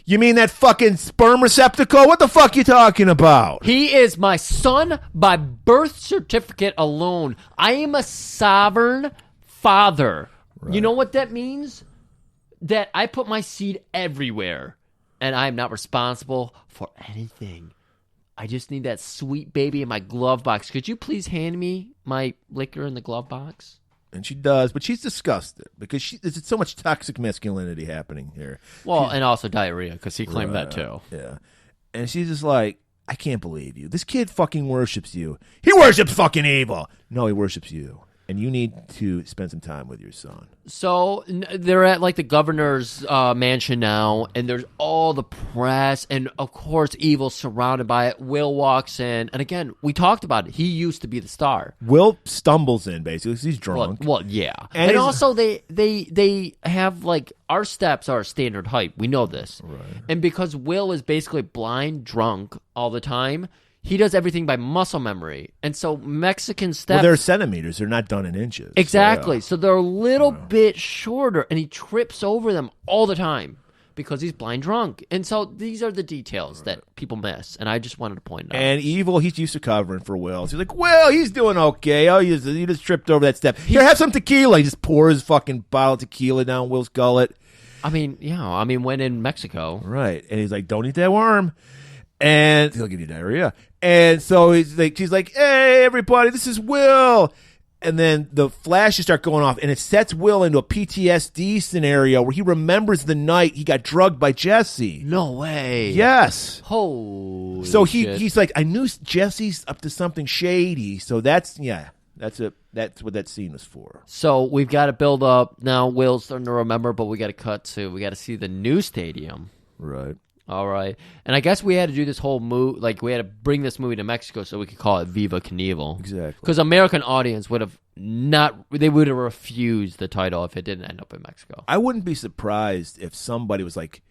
You mean that fucking sperm receptacle? What the fuck you talking about? He is my son by birth certificate alone. I am a sovereign father. Right. You know what that means? That I put my seed everywhere, and I am not responsible for anything. I just need that sweet baby in my glove box. Could you please hand me my liquor in the glove box? And she does, but she's disgusted because there's so much toxic masculinity happening here. Well, and also diarrhea because he claimed that too. Yeah. And she's just like, I can't believe you. This kid fucking worships you. He worships fucking evil. No, he worships you. And you need to spend some time with your son. So they're at like the governor's mansion now, and there's all the press, and of course, Evil's surrounded by it. Will walks in, and again, we talked about it. He used to be the star. Will stumbles in basically because he's drunk. Well, yeah, and also they have like our steps are standard height. We know this, right? And because Will is basically blind drunk all the time. he does everything by muscle memory. And so Mexican steps... Well, they're centimeters. They're not done in inches. Exactly. So, So they're a little bit shorter, and he trips over them all the time because he's blind drunk. And so these are the details that people miss, and I just wanted to point out. And Evil, he's used to covering for Will. So he's like, Will, he's doing okay. Oh, he just tripped over that step. Here, have some tequila. He just pours fucking bottle of tequila down Will's gullet. I mean, when in Mexico. Right. And he's like, don't eat that worm. And he'll give you diarrhea. And so she's like, hey, everybody, this is Will. And then the flashes start going off, and it sets Will into a PTSD scenario where he remembers the night he got drugged by Jesse. No way. Yes. Holy So shit. he's like, I knew Jesse's up to something shady. So that's what that scene was for. So we've got to build up. Now Will's starting to remember, but we got to we got to see the new stadium. Right. All right. And I guess we had to do this whole move, like we had to bring this movie to Mexico so we could call it Viva Knievel. Exactly. Because American audience would have they would have refused the title if it didn't end up in Mexico. I wouldn't be surprised if somebody was like,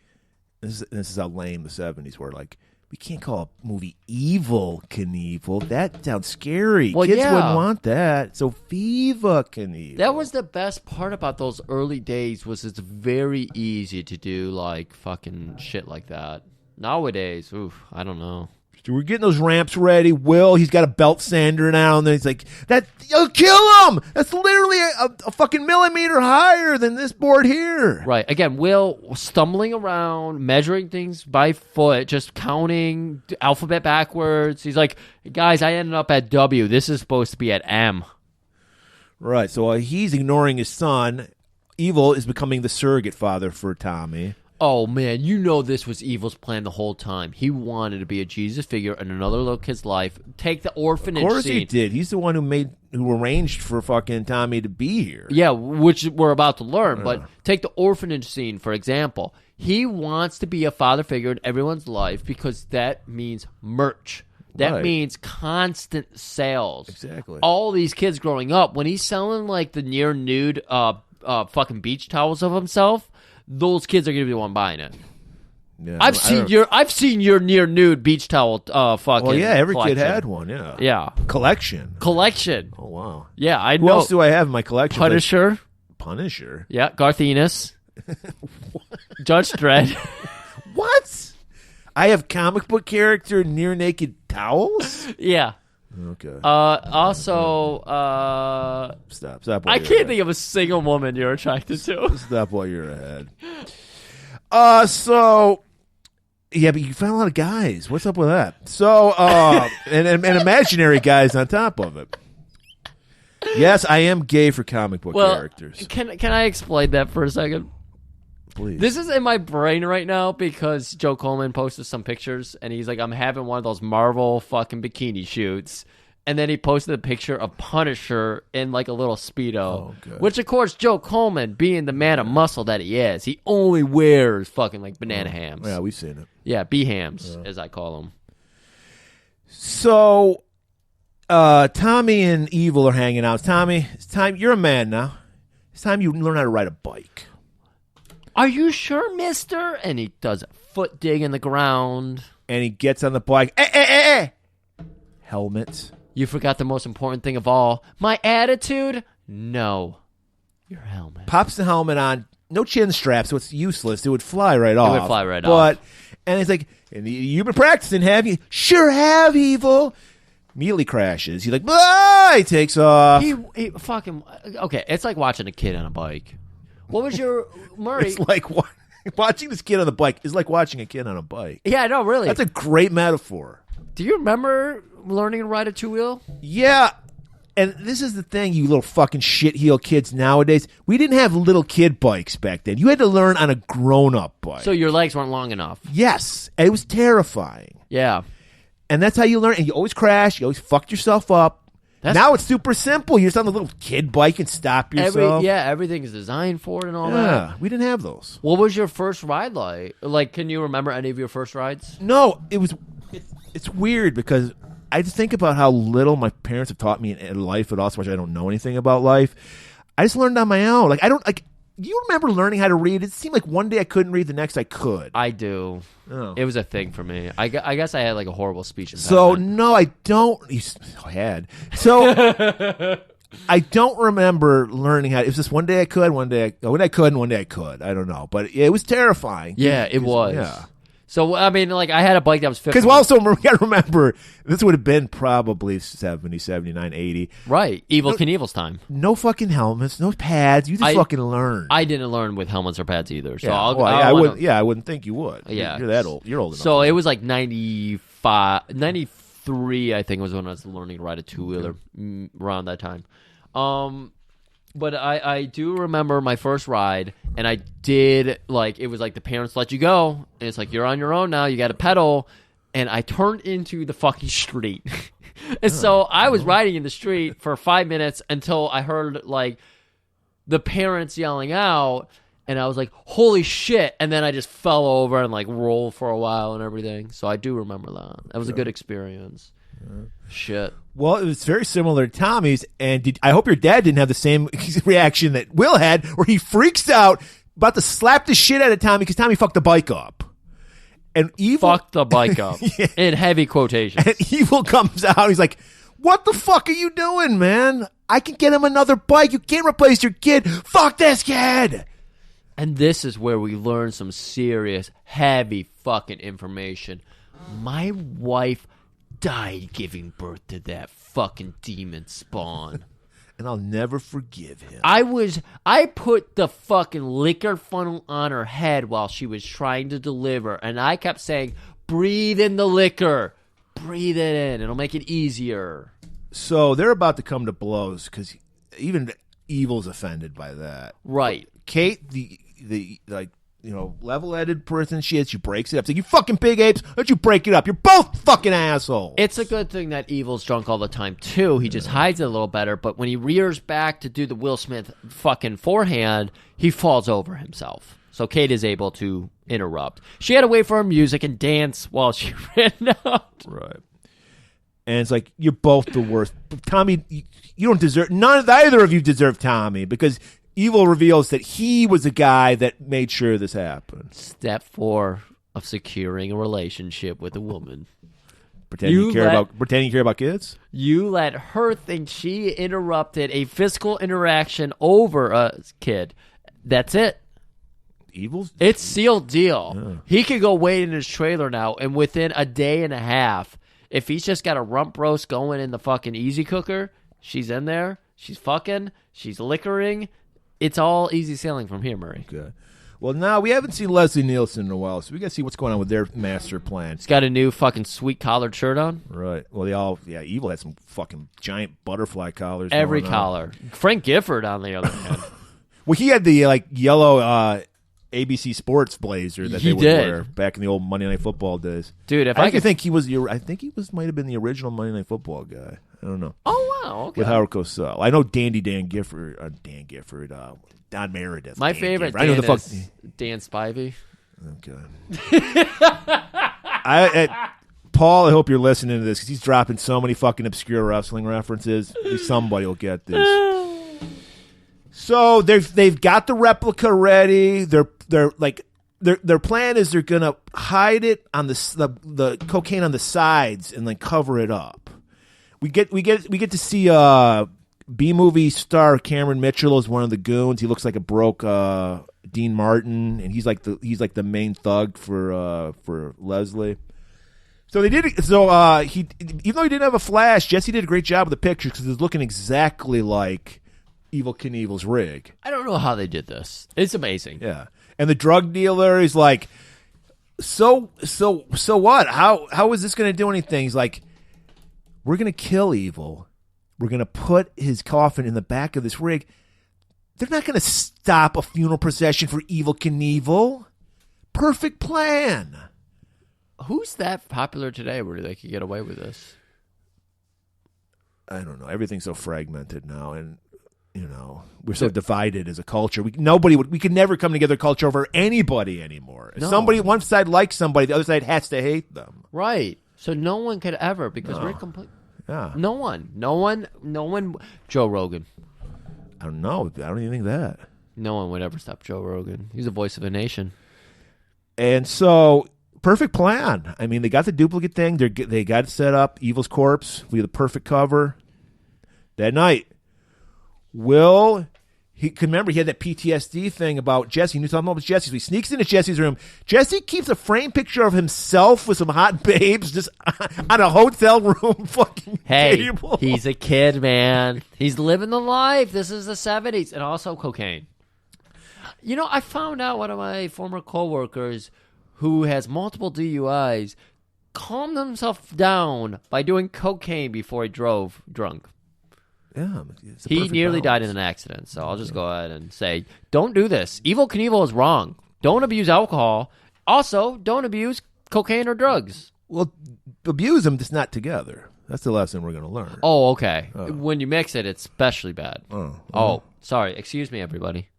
this is how lame the 70s were, like, we can't call a movie Evil Knievel. That sounds scary. Well, Kids yeah. wouldn't want that. So Viva Knievel. That was the best part about those early days was it's very easy to do like fucking shit like that. Nowadays, I don't know. We're getting those ramps ready. Will, he's got a belt sander now, and then he's like, you'll kill him! That's literally a fucking millimeter higher than this board here. Right. Again, Will stumbling around, measuring things by foot, just counting alphabet backwards. He's like, guys, I ended up at W. This is supposed to be at M. Right. So he's ignoring his son. Evil is becoming the surrogate father for Tommy. Oh, man, you know this was Evil's plan the whole time. He wanted to be a Jesus figure in another little kid's life. Take the orphanage Of course scene. he did. He's the one who arranged for fucking Tommy to be here. Yeah, which we're about to learn. But take the orphanage scene, for example. He wants to be a father figure in everyone's life because that means merch. That means constant sales. Exactly. All these kids growing up, when he's selling like the near nude fucking beach towels of himself, those kids are going to be the one buying it. Yeah, I've seen your near nude beach towel fucking. Well, yeah, every collection. kid had one. Yeah. Yeah. Collection. Oh wow. Yeah, I Who know. else do I have in my collection? Punisher. Punisher. Yeah, Garth Ennis. Judge Dredd. What? I have comic book character near naked towels. Yeah. Okay. Also, Stop. I can't think of a single woman you're attracted to. Stop while you're ahead. So, yeah, but you found a lot of guys. What's up with that? So, and imaginary guys on top of it. Yes, I am gay for comic book characters. Can I explain that for a second? Please. This is in my brain right now because Joe Coleman posted some pictures and he's like, I'm having one of those Marvel fucking bikini shoots. And then he posted a picture of Punisher in like a little Speedo. good. Which, of course, Joe Coleman, being the man of muscle that he is, he only wears fucking like banana hams. Yeah, we've seen it. Yeah, B-hams, as I call them. So, Tommy and Evil are hanging out. Tommy, it's time. You're a man now. It's time you learn how to ride a bike. Are you sure, mister? And he does a foot dig in the ground. And he gets on the bike. Helmet. You forgot the most important thing of all. My attitude? No. Your helmet. Pops the helmet on. No chin strap, so it's useless. It would fly right off. It would fly right off. And he's like, you've been practicing, have you? Sure have, Evil. Immediately crashes. He's like, ah! He takes off. He fucking... Okay, it's like watching a kid on a bike. What was your... Murray... It's like watching this kid on the bike is like watching a kid on a bike. Yeah, no, really. That's a great metaphor. Do you remember learning to ride a two-wheel? Yeah. And this is the thing, you little fucking shit-heel kids nowadays. We didn't have little kid bikes back then. You had to learn on a grown-up bike. So your legs weren't long enough. Yes. It was terrifying. Yeah. And that's how you learn. And you always crash. You always fucked yourself up. Now it's super simple. You're just on the little kid bike and stop yourself. Everything is designed for it and all that. Yeah, we didn't have those. What was your first ride like? Like, can you remember any of your first rides? No, it's weird because I just think about how little my parents have taught me in life at all, so much I don't know anything about life. I just learned on my own. Like, You remember learning how to read? It seemed like one day I couldn't read, the next I could. I do. Oh. It was a thing for me. I guess I had like a horrible speech impediment. So no, I don't. I had. So I don't remember learning how. It was just one day I could, one day I could. I don't know, but it was terrifying. Yeah, it was. Yeah. So I mean, like I had a bike that was 50. Because also we got to remember this would have been probably 70, 79, 80. Right, Evil Knievel's time. No fucking helmets, no pads. You just fucking learn. I didn't learn with helmets or pads either. So yeah, I wouldn't think you would. Yeah, you're that old. You're old enough. So it was like 95, 93, I think was when I was learning to ride a two-wheeler around that time. But I do remember my first ride, and I did, like, it was like the parents let you go, and it's like, you're on your own now, you got to pedal, and I turned into the fucking street. And so I was riding in the street for 5 minutes until I heard, like, the parents yelling out, and I was like, holy shit, and then I just fell over and, like, rolled for a while and everything. So I do remember that. That was a good experience. Shit. Well, it was very similar to Tommy's, and I hope your dad didn't have the same reaction that Will had, where he freaks out, about to slap the shit out of Tommy because Tommy fucked the bike up. And Evil fucked the bike up. Yeah. In heavy quotations. And Evil comes out, he's like, what the fuck are you doing, man? I can get him another bike. You can't replace your kid. Fuck this kid. And this is where we learn some serious, heavy fucking information. My wife died giving birth to that fucking demon spawn. And I'll never forgive him. I put the fucking liquor funnel on her head while she was trying to deliver, and I kept saying, breathe in the liquor. Breathe it in. It'll make it easier. So they're about to come to blows because even Evil's offended by that. Right. Kate, the like, you know, level-headed person she is, she breaks it up. It's like, you fucking pig apes, why don't you break it up? You're both fucking assholes. It's a good thing that Evil's drunk all the time, too. He just hides it a little better, but when he rears back to do the Will Smith fucking forehand, he falls over himself. So Kate is able to interrupt. She had to wait for her music and dance while she ran out. Right. And it's like, you're both the worst. Tommy, you don't deserve, neither of you deserve Tommy, because Evil reveals that he was the guy that made sure this happened. Step 4 of securing a relationship with a woman. Pretending you care about kids? You let her think she interrupted a physical interaction over a kid. That's it. It's sealed deal. Yeah. He could go wait in his trailer now, and within a day and a half, if he's just got a rump roast going in the fucking easy cooker, she's in there, she's fucking, she's liquoring. It's all easy sailing from here, Murray. Good. Well, now we haven't seen Leslie Nielsen in a while, so we got to see what's going on with their master plan. He's got a new fucking sweet collared shirt on. Right. Well, Evil had some fucking giant butterfly collars. Every collar. Frank Gifford, on the other hand. Well, he had the like yellow ABC Sports blazer that they would wear back in the old Monday Night Football days. Dude, I think he might have been the original Monday Night Football guy. I don't know. Oh wow, okay. With Howard Cosell, I know Dan Gifford, Don Meredith. My favorite Dan is Dan Spivey. Okay. Paul, I hope you're listening to this because he's dropping so many fucking obscure wrestling references. Somebody will get this. So they've got the replica ready. Their plan is they're gonna hide it on the cocaine on the sides and then cover it up. We get to see B-movie star Cameron Mitchell as one of the goons. He looks like a broke Dean Martin, and he's like the main thug for Leslie. So they did. So even though he didn't have a flash, Jesse did a great job with the pictures because it's looking exactly like Evil Knievel's rig. I don't know how they did this. It's amazing. Yeah, and the drug dealer is like, so what? How is this going to do anything? He's like, we're going to kill Evil. We're going to put his coffin in the back of this rig. They're not going to stop a funeral procession for Evil Knievel. Perfect plan. Who's that popular today where they could get away with this? I don't know. Everything's so fragmented now, and you know we're so divided as a culture. We could never come together culture over anybody anymore. If somebody, one side likes somebody, the other side has to hate them. Right. So no one could ever because we're complete. Yeah. No one. Joe Rogan. I don't know. I don't even think that. No one would ever stop Joe Rogan. He's the voice of a nation. And so, perfect plan. I mean, they got the duplicate thing. They got it set up. Evil's corpse. We had the perfect cover. That night, Will, he could remember he had that PTSD thing about Jesse. He knew something about Jesse. So he sneaks into Jesse's room. Jesse keeps a framed picture of himself with some hot babes just on a hotel room fucking table. He's a kid, man. He's living the life. This is the 70s. And also cocaine. You know, I found out one of my former coworkers who has multiple DUIs calmed himself down by doing cocaine before he drove drunk. Yeah, he nearly died in an accident, so I'll just go ahead and say, don't do this. Evil Knievel is wrong. Don't abuse alcohol. Also, don't abuse cocaine or drugs. Well, abuse them, just not together. That's the lesson we're going to learn. Oh, okay. When you mix it, it's especially bad. Sorry. Excuse me, everybody.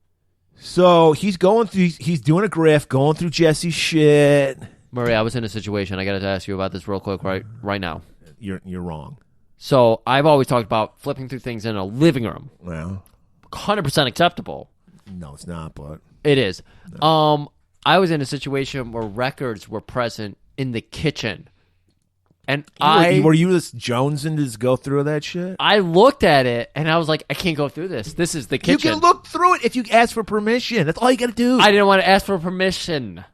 So he's going through. He's doing a grift, going through Jesse's shit. Murray, I was in a situation. I got to ask you about this real quick right now. You're wrong. So I've always talked about flipping through things in a living room. Well, 100% acceptable. No, it's not. But it is. No. I was in a situation where records were present in the kitchen. And were you just jonesing to just go through that shit? I looked at it and I was like, I can't go through this. This is the kitchen. You can look through it if you ask for permission. That's all you got to do. I didn't want to ask for permission.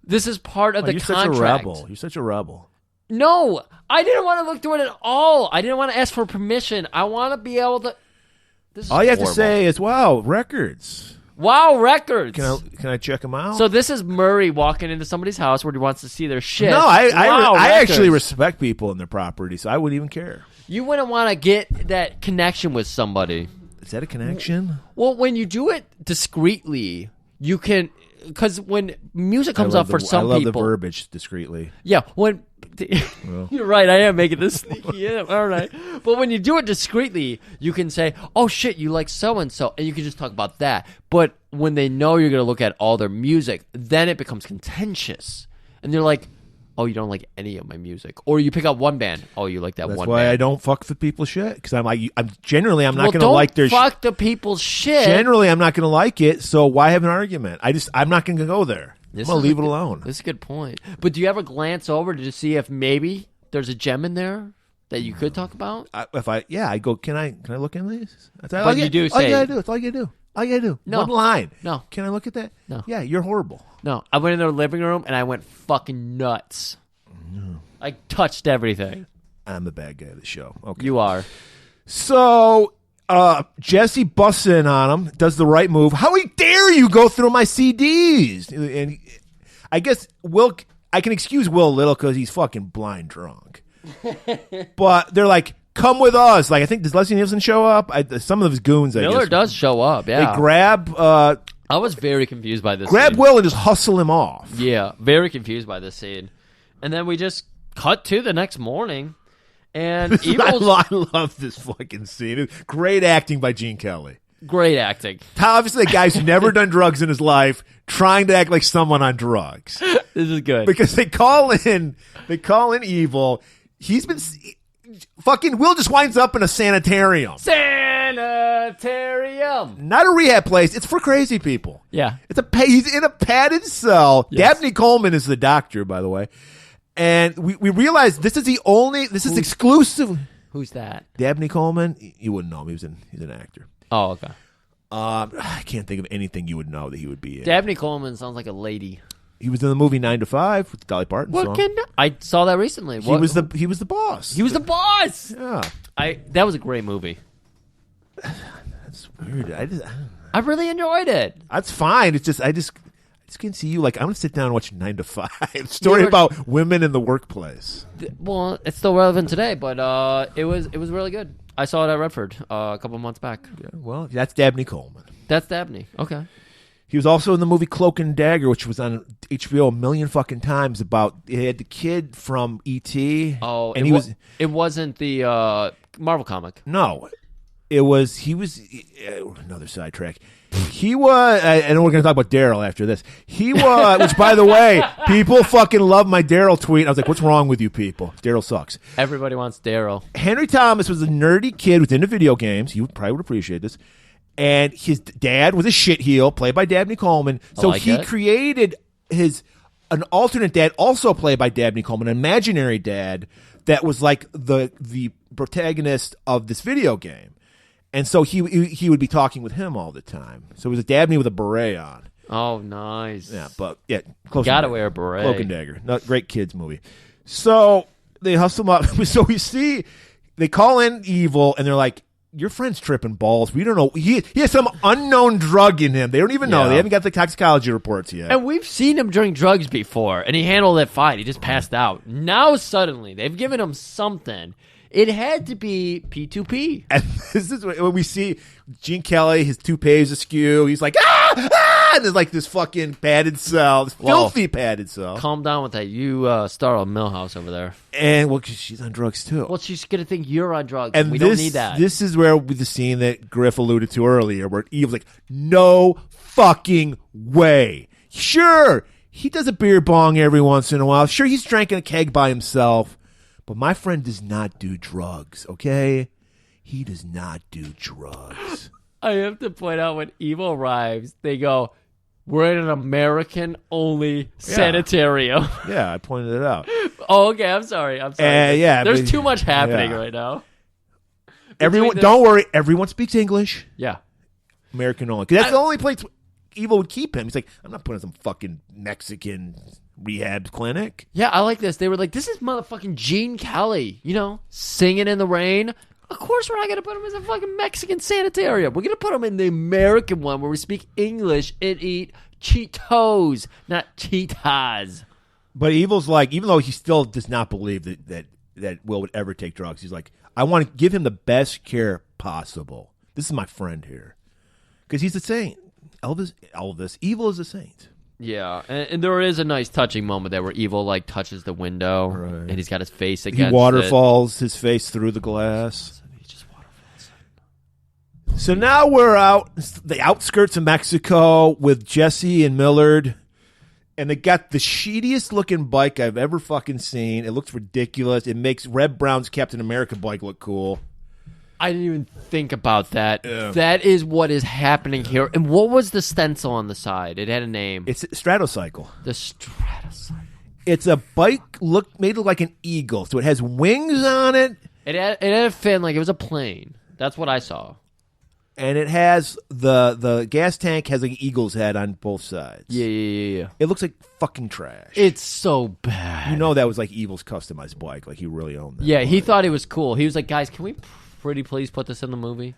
This is part of the contract. You're such a rebel. No, I didn't want to look through it at all. I didn't want to ask for permission. I want to be able to. This is all you horrible. have to say is, "Wow, records." Wow, records. Can I check them out? So this is Murray walking into somebody's house where he wants to see their shit. No, I actually respect people and their property, so I wouldn't even care. You wouldn't want to get that connection with somebody. Is that a connection? Well, when you do it discreetly, you can. Because when music comes up for some people, I love the verbiage discreetly. Yeah, when you're right, I am making this sneaky. Yeah, all right. But when you do it discreetly, you can say, "Oh shit, you like so and so," and you can just talk about that. But when they know you're going to look at all their music, then it becomes contentious, and they're like, "Oh, you don't like any of my music," or you pick up one band. Oh, you like that That's one. That's why band. I don't fuck with people's shit because I'm like, I'm not going to like their. Fuck the people's shit. Generally, I'm not going to like it. So why have an argument? I'm not going to go there. I'm going to leave it alone. That's a good point. But do you ever glance over to see if maybe there's a gem in there that you could talk about? I go. Can I look in these? That's all you do. All you gotta do. That's all you gotta do. All you gotta do. No. One line. No. Can I look at that? No. Yeah, you're horrible. No. I went in their living room and I went fucking nuts. I touched everything. I'm the bad guy of the show. Okay. You are. So Jesse busts in on him, does the right move. How dare you go through my CDs? And I guess I can excuse Will a little because he's fucking blind drunk. But they're like, come with us. Like, I think, does Leslie Nielsen show up? Some of his goons, I Miller guess. does show up, yeah. They grab... I was very confused by this Grab scene. Will and just hustle him off. Yeah, very confused by this scene. And then we just cut to the next morning, and I love this fucking scene. Great acting by Gene Kelly. Great acting. Obviously, the guy's never done drugs in his life, trying to act like someone on drugs. This is good. Because they call in Evil. He's been... Fucking Will just winds up in a sanitarium. Sanitarium. Not a rehab place. It's for crazy people. Yeah. He's in a padded cell. Yes. Dabney Coleman is the doctor, by the way. And we realize this is exclusive. Who's that? Dabney Coleman? You wouldn't know him. He's an actor. Oh, okay. I can't think of anything you would know that he would be in. Dabney Coleman sounds like a lady. He was in the movie 9 to 5 with the Dolly Parton song. I saw that recently. He was the boss. He was the boss. Yeah. That was a great movie. That's weird. I really enjoyed it. That's fine. It's just I just can see you like I'm gonna sit down and watch 9 to 5 story about women in the workplace. Well, it's still relevant today, but it was really good. I saw it at Redford a couple months back. Yeah, well, that's Dabney Coleman. That's Dabney. Okay. He was also in the movie Cloak and Dagger, which was on HBO a million fucking times. He had the kid from E.T. Oh, and it wasn't the Marvel comic. No, he was another sidetrack. He was, and we're going to talk about Daryl after this. He was, which by the way, people fucking love my Daryl tweet. I was like, what's wrong with you people? Daryl sucks. Everybody wants Daryl. Henry Thomas was a nerdy kid who's into video games. You probably would appreciate this. And his dad was a shitheel, played by Dabney Coleman. So he created an alternate dad, also played by Dabney Coleman, an imaginary dad that was like the protagonist of this video game. And so he would be talking with him all the time. So it was a Dabney with a beret on. Oh, nice. Yeah, but yeah, Cloak gotta and wear a beret. Cloak and Dagger, great kids movie. So they hustle him up. So we see they call in Evil, and they're like, "Your friend's tripping balls. We don't know. He has some unknown drug in him. They don't even know. They haven't got the toxicology reports yet." And we've seen him drink drugs before, and he handled it fine. He just passed out. Now suddenly they've given him something. It had to be P2P. And this is when we see Gene Kelly, his toupee's askew. He's like, ah! And there's like this fucking padded cell, this filthy padded cell. Calm down with that. You star of Millhouse over there. And, well, 'cause she's on drugs too. Well, she's going to think you're on drugs. And we don't need that. This is where the scene that Griff alluded to earlier, where Eve's like, no fucking way. Sure, he does a beer bong every once in a while. Sure, he's drinking a keg by himself. But my friend does not do drugs, okay? He does not do drugs. I have to point out when Evil arrives, they go, we're in an American-only sanitarium. Yeah, I pointed it out. Oh, okay, I'm sorry. There's too much happening right now. Everyone, don't worry. Everyone speaks English. Yeah. American only. 'Cause that's the only place Evil would keep him. He's like, I'm not putting some fucking Mexican rehab clinic. Yeah, I like this. They were like, this is motherfucking Gene Kelly, singing in the rain. Of course we're not going to put him in a fucking Mexican sanitarium. We're going to put him in the American one where we speak English and eat Cheetos, not Cheetas. But Evil's like, even though he still does not believe that Will would ever take drugs, he's like, I want to give him the best care possible. This is my friend here. Because he's a saint. Elvis, Evil is a saint. Yeah, and there is a nice touching moment there where Evil touches the window, and he's got his face against He waterfalls his face through the glass. He just waterfalls. So now we're out the outskirts of Mexico with Jesse and Millard, and they got the shittiest looking bike I've ever fucking seen. It looks ridiculous. It makes Red Brown's Captain America bike look cool. I didn't even think about that. Yeah. That is what is happening here. And what was the stencil on the side? It had a name. It's a Stratocycle. The Stratocycle. It's a bike made look like an eagle. So it has wings on it. It had a fin like it was a plane. That's what I saw. And it has the gas tank has like an eagle's head on both sides. Yeah. It looks like fucking trash. It's so bad. You know that was like Evil's customized bike. Like he really owned that. Yeah, bike. He thought it was cool. He was like, guys, can we pretty please put this in the movie?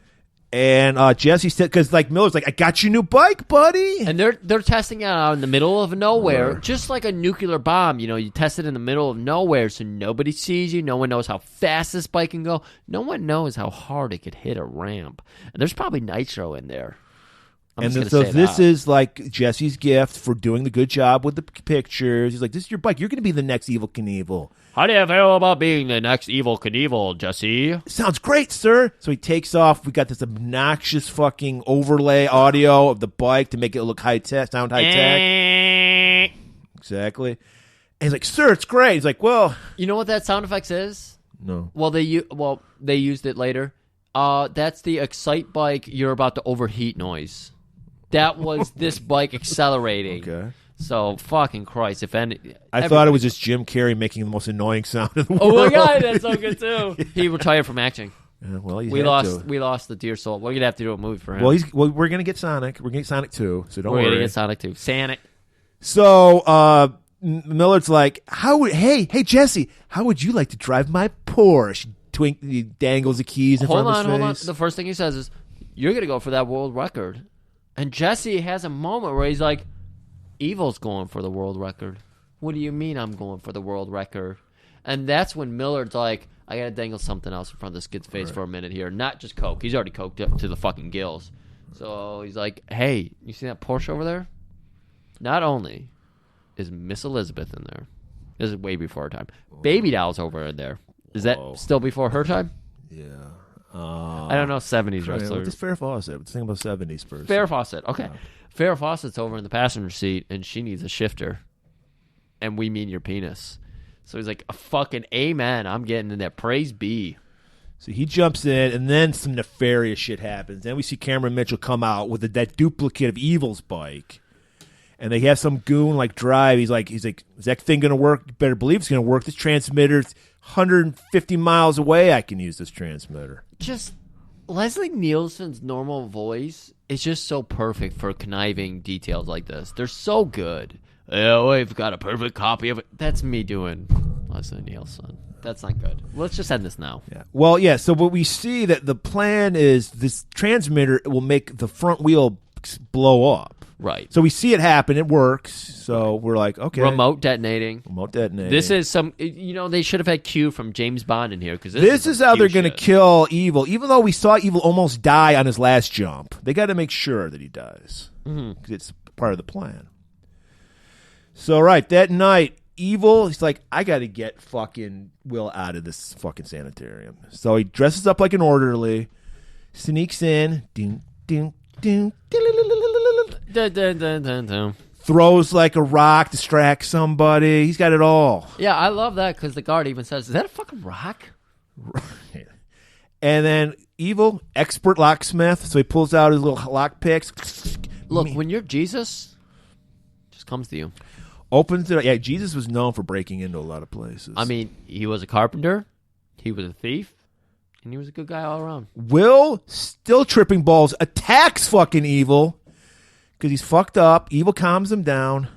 And Jesse said, because Miller's like, I got your new bike, buddy. And they're testing it out in the middle of nowhere, just like a nuclear bomb. You test it in the middle of nowhere, so nobody sees you. No one knows how fast this bike can go. No one knows how hard it could hit a ramp. And there's probably nitro in there. So this is like Jesse's gift for doing the good job with the pictures. He's like, this is your bike. You're going to be the next Evil Knievel. How do you feel about being the next Evil Knievel, Jesse? Sounds great, sir. So he takes off. We got this obnoxious fucking overlay audio of the bike to make it look high-tech, sound high-tech. Exactly. And he's like, sir, it's great. He's like, well. You know what that sound effects is? No. Well, they used it later. That's the Excite bike you're about to overheat noise. That was this bike accelerating. Okay. So, fucking Christ. I thought it was just Jim Carrey making the most annoying sound in the world. Oh, my God. That's so good, too. He retired from acting. Well, we lost the dear soul. We're going to have to do a movie for him. Well, we're going to get Sonic. We're going to get Sonic 2, so don't worry. We're going to get Sonic 2. Sonic. So, Millard's like, hey, Jesse, how would you like to drive my Porsche? He dangles the keys in front of his face. Hold on. The first thing he says is, you're going to go for that world record. And Jesse has a moment where he's like, Evil's going for the world record. What do you mean I'm going for the world record? And that's when Millard's like, I got to dangle something else in front of this kid's face for a minute here. Not just Coke. He's already coked up to the fucking gills. So he's like, hey, you see that Porsche over there? Not only is Miss Elizabeth in there. This is way before her time. Baby Doll's over in there. Is that still before her time? Yeah. I don't know 70s wrestlers. What does Farrah Fawcett? Let's think about 70s first. Farrah Fawcett. Okay. Yeah. Farrah Fawcett's over in the passenger seat, and she needs a shifter. And we mean your penis. So he's like, fucking amen. I'm getting in there. Praise be. So he jumps in, and then some nefarious shit happens. Then we see Cameron Mitchell come out with that duplicate of Evil's bike. And they have some goon drive. He's like, is that thing going to work? You better believe it's going to work. This transmitter's 150 miles away. I can use this transmitter. Just Leslie Nielsen's normal voice is just so perfect for conniving details like this. They're so good. Oh, we've got a perfect copy of it. That's me doing Leslie Nielsen. That's not good. Let's just end this now. Yeah. Well, yeah. So what we see that the plan is this transmitter will make the front wheel blow up. Right. So we see it happen. It works. So we're like, okay. Remote detonating. This is some, they should have had Q from James Bond in here. Because this is how they're going to kill Evil. Even though we saw Evil almost die on his last jump, they got to make sure that he dies. Because it's part of the plan. So, right, that night, Evil, he's like, I got to get fucking Will out of this fucking sanitarium. So he dresses up like an orderly, sneaks in, ding, ding, ding, throws like a rock, distracts somebody. He's got it all. Yeah, I love that because the guard even says, is that a fucking rock? Right. And then Evil, expert locksmith, so he pulls out his little lock picks. Look, when you're Jesus, it just comes to you. Opens it. Yeah, Jesus was known for breaking into a lot of places. I mean, he was a carpenter, he was a thief, and he was a good guy all around. Will, still tripping balls, attacks fucking Evil because he's fucked up. Evil calms him down,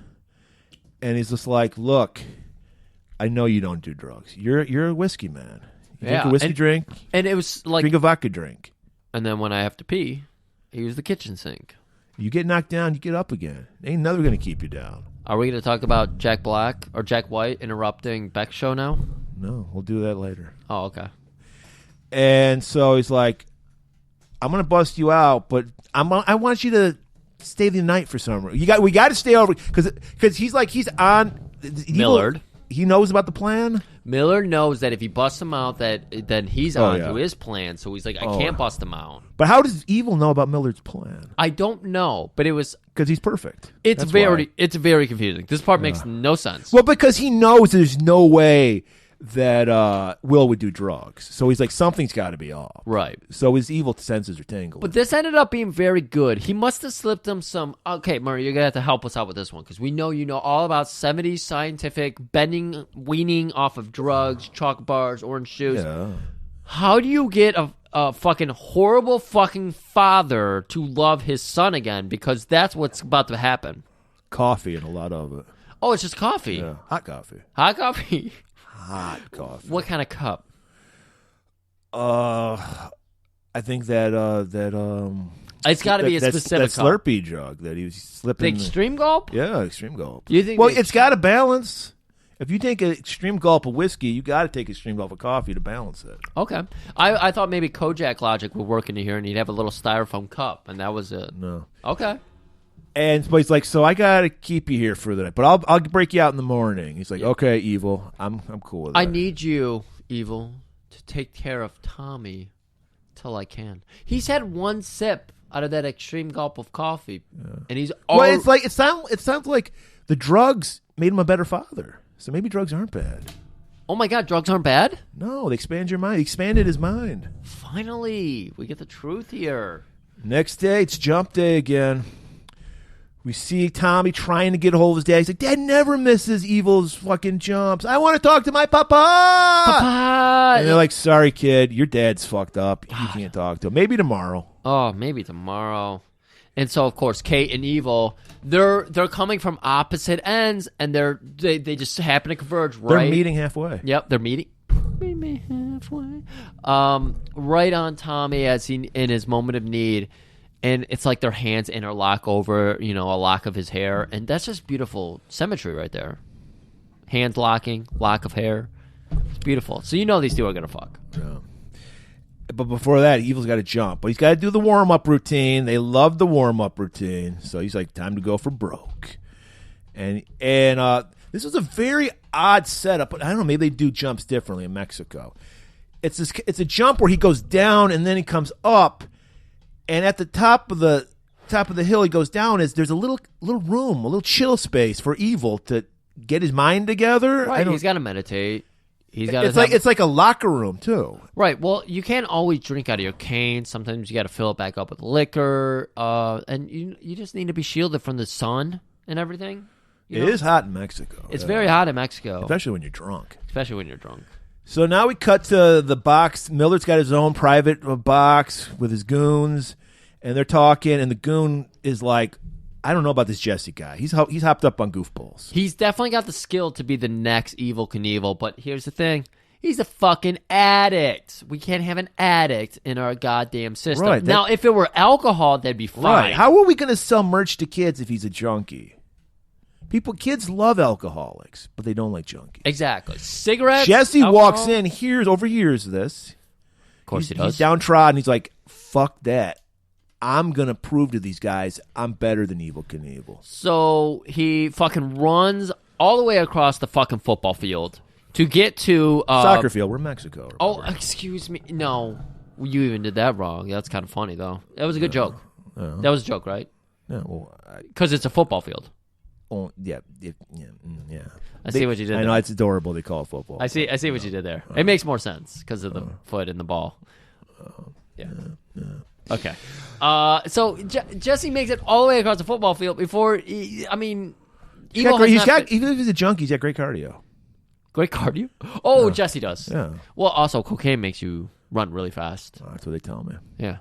and he's just like, look, I know you don't do drugs. You're a whiskey man. You drink a whiskey drink, and it was like drink a vodka drink. And then when I have to pee, I use the kitchen sink. You get knocked down, you get up again. Ain't never going to keep you down. Are we going to talk about Jack Black or Jack White interrupting Beck's show now? No, we'll do that later. Oh, okay. And so he's like, I'm going to bust you out, but I want you to stay the night for some reason. We got to stay over because he's on Millard. He knows about the plan. Millard knows that if he busts him out, then he's on to his plan. So he's like, I can't bust him out. But how does Evil know about Millard's plan? I don't know, but it was because he's perfect. It's very confusing. This part makes no sense. Well, because he knows there's no way that Will would do drugs. So he's like, something's got to be off. Right. So his evil senses are tangled. But this ended up being very good. He must have slipped him some... Okay, Murray, you're going to have to help us out with this one because we know you know all about 70s scientific bending, weaning off of drugs, chalk bars, orange shoes. Yeah. How do you get a fucking horrible fucking father to love his son again? Because that's what's about to happen. Coffee and a lot of it. Oh, it's just coffee. Yeah, hot coffee. Hot coffee? Hot coffee. What kind of cup? I think that it's got to be a specific that cup. Slurpee jug that he was slipping. The extreme gulp? Yeah, extreme gulp. You think? Well, it's got to balance. If you take an extreme gulp of whiskey, you got to take an extreme gulp of coffee to balance it. Okay. I thought maybe Kojak logic would work into here, and he'd have a little styrofoam cup, and that was it. No. Okay. And but he's like, so I got to keep you here for the night, but I'll break you out in the morning. He's like, okay, Evil, I'm cool with that. I need you, Evil, to take care of Tommy till I can. He's had one sip out of that extreme gulp of coffee, and he's all... Well, it's like it sounds like the drugs made him a better father. So maybe drugs aren't bad. Oh my God, drugs aren't bad? No, they expand your mind. They expanded his mind. Finally, we get the truth here. Next day, it's jump day again. We see Tommy trying to get a hold of his dad. He's like, Dad never misses Evil's fucking jumps. I want to talk to my papa. Papa! And they're like, sorry, kid. Your dad's fucked up. You can't talk to him. Maybe tomorrow. Oh, maybe tomorrow. And so, of course, Kate and Evil, they're coming from opposite ends, and they just happen to converge, right? They're meeting halfway. Yep, they're meeting. Meet me halfway. Right on Tommy as he in his moment of need, and it's like their hands interlock over, a lock of his hair, and that's just beautiful symmetry right there. Hands locking, lock of hair. It's beautiful. So these two are gonna fuck. Yeah. But before that, Evil's got to jump. But he's got to do the warm-up routine. They love the warm-up routine. So he's like, time to go for broke. And this was a very odd setup. But I don't know, maybe they do jumps differently in Mexico. It's a jump where he goes down and then he comes up. And at the top of the hill he goes down there's a little room, a little chill space for Evil to get his mind together. Right, he's got to meditate. He's got. It's like a locker room too. Right. Well, you can't always drink out of your cane. Sometimes you got to fill it back up with liquor. And you just need to be shielded from the sun and everything. It is hot in Mexico. It's very hot in Mexico, especially when you're drunk. So now we cut to the box. Miller's got his own private box with his goons, and they're talking. And the goon is like, I don't know about this Jesse guy. He's hopped up on goofballs. He's definitely got the skill to be the next Evil Knievel, but here's the thing. He's a fucking addict. We can't have an addict in our goddamn system. Right, now, if it were alcohol, that'd be fine. Right. How are we going to sell merch to kids if he's a junkie? Kids love alcoholics, but they don't like junkies. Exactly. Cigarettes, Jesse alcohol. walks in, overhears this. Of course he does. He's downtrodden. He's like, fuck that. I'm going to prove to these guys I'm better than Evil Knievel. So he fucking runs all the way across the fucking football field to get to... soccer field. We're in Mexico. Remember? Oh, excuse me. No. You even did that wrong. That's kind of funny, though. That was a good joke. That was a joke, right? Yeah, well... Because it's a football field. Oh, yeah. I see what you did I there. know, it's adorable. They call it football. I see what you did there. It makes more sense because of the foot and the ball. Yeah. Okay. So Jesse makes it all the way across the football field before. Even if he's a junkie, he's got great cardio. Great cardio. Oh, Jesse does. Yeah. Well, also cocaine makes you run really fast. That's what they tell me. Yeah.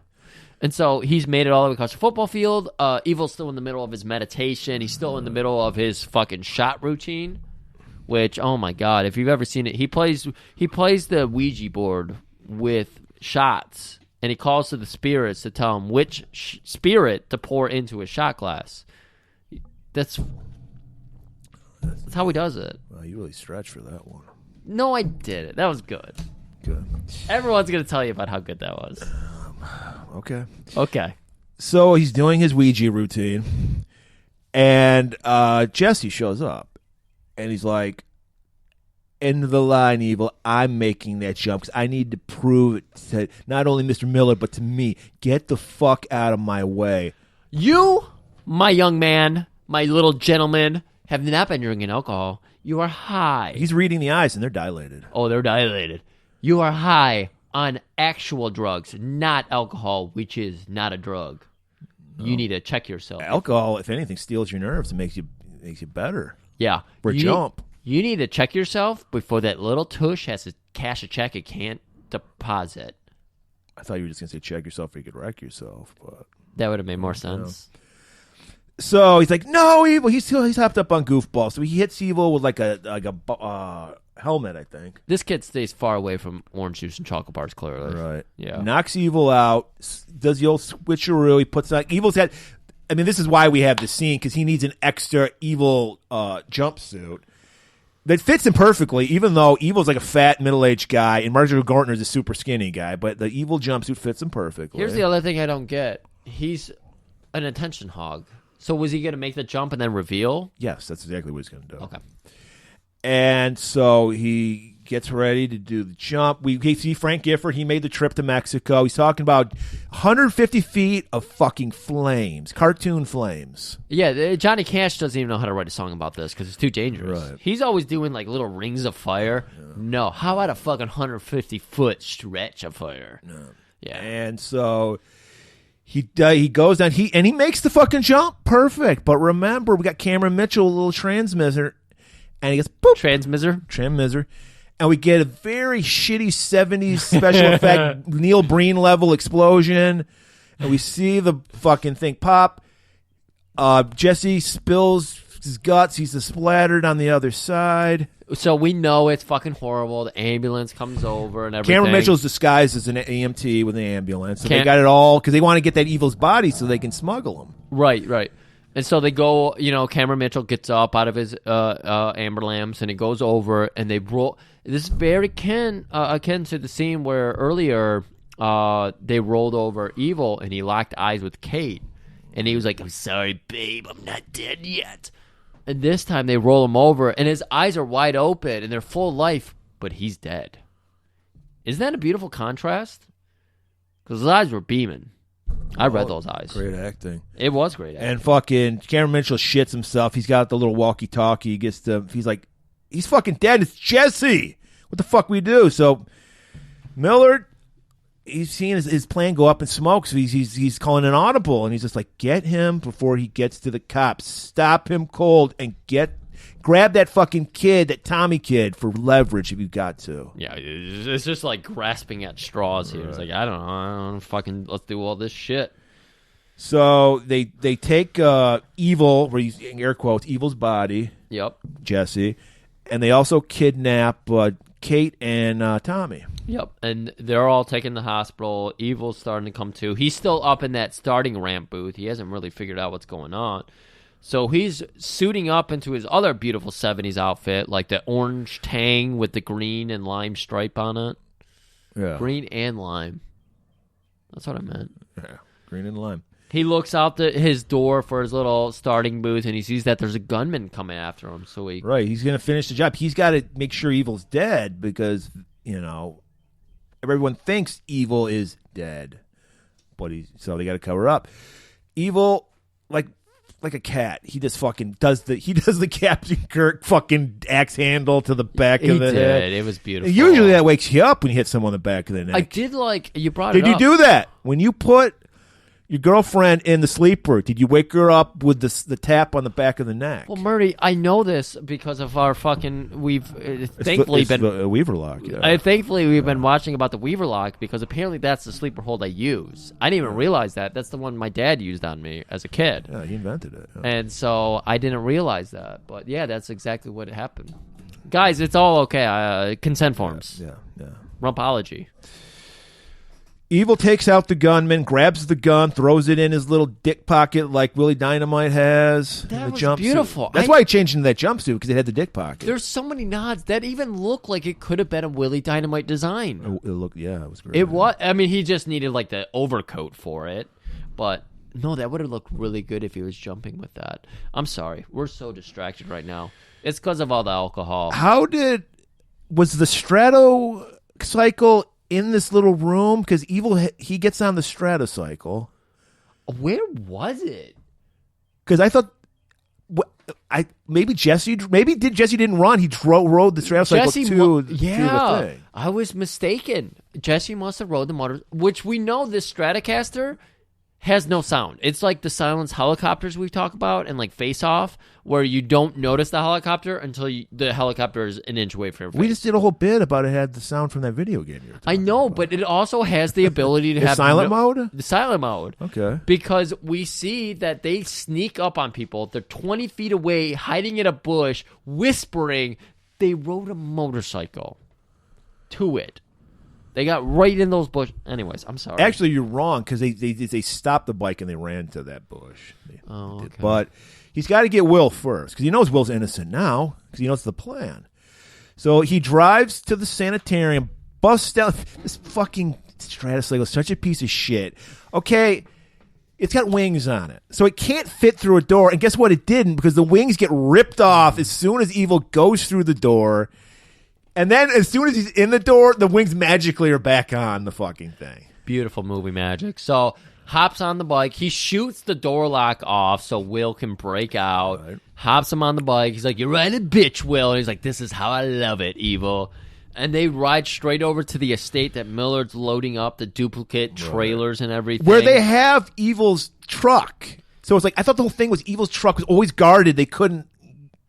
And so he's made it all the way across the football field. Evil's still in the middle of his meditation. He's still in the middle of his fucking shot routine. Which, oh my god, if you've ever seen it, he plays the Ouija board with shots. And he calls to the spirits to tell him which spirit to pour into his shot glass. That's how he does it. Well, you really stretched for that one. No, I did it. That was good. Good. Everyone's going to tell you about how good that was. Okay. So he's doing his Ouija routine, and Jesse shows up, and he's like, end of the line, Evil. I'm making that jump because I need to prove it to not only Mr. Miller, but to me. Get the fuck out of my way. You, my young man, my little gentleman, have not been drinking alcohol. You are high. He's reading the eyes, and they're dilated. Oh, they're dilated. You are high on actual drugs, not alcohol, which is not a drug. No. You need to check yourself. Alcohol, if anything, steals your nerves and makes you better. Yeah. For a jump. You need to check yourself before that little tush has to cash a check it can't deposit. I thought you were just going to say check yourself or you could wreck yourself. But that would have made more sense. So he's like, no, Evil. He's hopped up on goofball. So he hits Evil with like a helmet, I think. This kid stays far away from orange juice and chocolate bars, clearly. Right. Yeah. Knocks Evil out. Does the old switcheroo. He puts on Evil's head. I mean, this is why we have the scene, because he needs an extra Evil jumpsuit that fits him perfectly, even though Evil's like a fat, middle-aged guy, and Marjorie Gortner's a super skinny guy, but the Evil jumpsuit fits him perfectly. Here's the other thing I don't get. He's an attention hog. So was he going to make the jump and then reveal? Yes, that's exactly what he's going to do. Okay. And so he gets ready to do the jump. We see Frank Gifford. He made the trip to Mexico. He's talking about 150 feet of fucking flames, cartoon flames. Yeah, Johnny Cash doesn't even know how to write a song about this because it's too dangerous. Right. He's always doing like little rings of fire. Yeah. No, how about a fucking 150-foot stretch of fire? No. Yeah. And so he goes down. He makes the fucking jump perfect. But remember, we got Cameron Mitchell, a little transmitter. And he goes, boop. Transmitter. And we get a very shitty 70s special effect, Neil Breen level explosion. And we see the fucking thing pop. Jesse spills his guts. He's splattered on the other side. So we know it's fucking horrible. The ambulance comes over and everything. Cameron Mitchell's disguised as an EMT with an ambulance. So they got it all because they want to get that Evil's body so they can smuggle him. Right. And so they go, Cameron Mitchell gets up out of his ambulance and he goes over and they roll. This is very akin to the scene where earlier they rolled over Evil and he locked eyes with Kate. And he was like, I'm sorry, babe, I'm not dead yet. And this time they roll him over and his eyes are wide open and they're full of life, but he's dead. Isn't that a beautiful contrast? Because his eyes were beaming. I read those eyes. Great acting. It was great acting. And fucking Cameron Mitchell shits himself. He's got the little walkie-talkie. He's like, he's fucking dead. It's Jesse. what the fuck we do? So Millard, he's seeing his plan go up in smoke, so he's calling an audible, and he's just like, get him before he gets to the cops. Stop him cold and grab that fucking kid, that Tommy kid, for leverage if you got to. Yeah, it's just like grasping at straws here. It's like, I don't know, fucking let's do all this shit. So they take Evil, where he's in air quotes, Evil's body. Yep. Jesse, and they also kidnap Kate and Tommy. Yep, and they're all taken to the hospital. Evil's starting to come to. He's still up in that starting ramp booth. He hasn't really figured out what's going on. So he's suiting up into his other beautiful 70s outfit, like the orange tang with the green and lime stripe on it. Yeah. Green and lime. That's what I meant. Yeah, green and lime. He looks out his door for his little starting booth, and he sees that there's a gunman coming after him. So he's going to finish the job. He's got to make sure Evil's dead because, everyone thinks Evil is dead. So they got to cover up. Evil, like a cat, he just fucking does the Captain Kirk fucking axe handle to the back of the head. It was beautiful. Usually that wakes you up when you hit someone in the back of the neck. I did you brought it up. Did you do that? When you put your girlfriend in the sleeper, did you wake her up with the tap on the back of the neck? Well, Murray, I know this because of our fucking. We've thankfully been a Weaver lock. Yeah. Thankfully, we've been watching about the Weaver lock because apparently that's the sleeper hold I use. I didn't even realize that. That's the one my dad used on me as a kid. Yeah, he invented it. Yeah. And so I didn't realize that. But yeah, that's exactly what happened. Guys, it's all okay. Consent forms. Yeah. Rumpology. Evil takes out the gunman, grabs the gun, throws it in his little dick pocket like Willie Dynamite has. That in the was jumpsuit. beautiful. That's why he changed into that jumpsuit, because it had the dick pocket. There's so many nods that even look like it could have been a Willie Dynamite design. It looked, it was great. It was. I mean, he just needed like the overcoat for it, but no, that would have looked really good if he was jumping with that. I'm sorry, we're so distracted right now. It's because of all the alcohol. Was the Stratocycle in this little room? Because Evil, he gets on the Stratocycle. Where was it? Because I thought, Jesse didn't run. He rode the Stratocycle to the thing. I was mistaken. Jesse must have rode the motor, which we know this Stratocaster has no sound. It's like the silenced helicopters we talk about and like Face Off, where you don't notice the helicopter until the helicopter is an inch away from your face. We just did a whole bit about it had the sound from that video game you were talking I know, about. but it also has the ability to have silent mode? The silent mode. Okay. Because we see that they sneak up on people. They're 20 feet away, hiding in a bush, whispering. They rode a motorcycle to it. They got right in those bushes. Anyways, I'm sorry. Actually, you're wrong, because they stopped the bike and they ran to that bush. Okay. But he's got to get Will first, because he knows Will's innocent now, because he knows the plan. So he drives to the sanitarium, busts out. This fucking Stratocycle is such a piece of shit. Okay, it's got wings on it, so it can't fit through a door. And guess what? It didn't, because the wings get ripped off as soon as Evil goes through the door. And then as soon as he's in the door, the wings magically are back on the fucking thing. Beautiful movie magic. So hops on the bike. He shoots the door lock off so Will can break out. Right. Hops him on the bike. He's like, "You're right, a bitch, Will." And he's like, "This is how I love it, Evil." And they ride straight over to the estate that Millard's loading up, the duplicate trailers and everything. Where they have Evil's truck. So it's like, I thought the whole thing was Evil's truck was always guarded. They couldn't,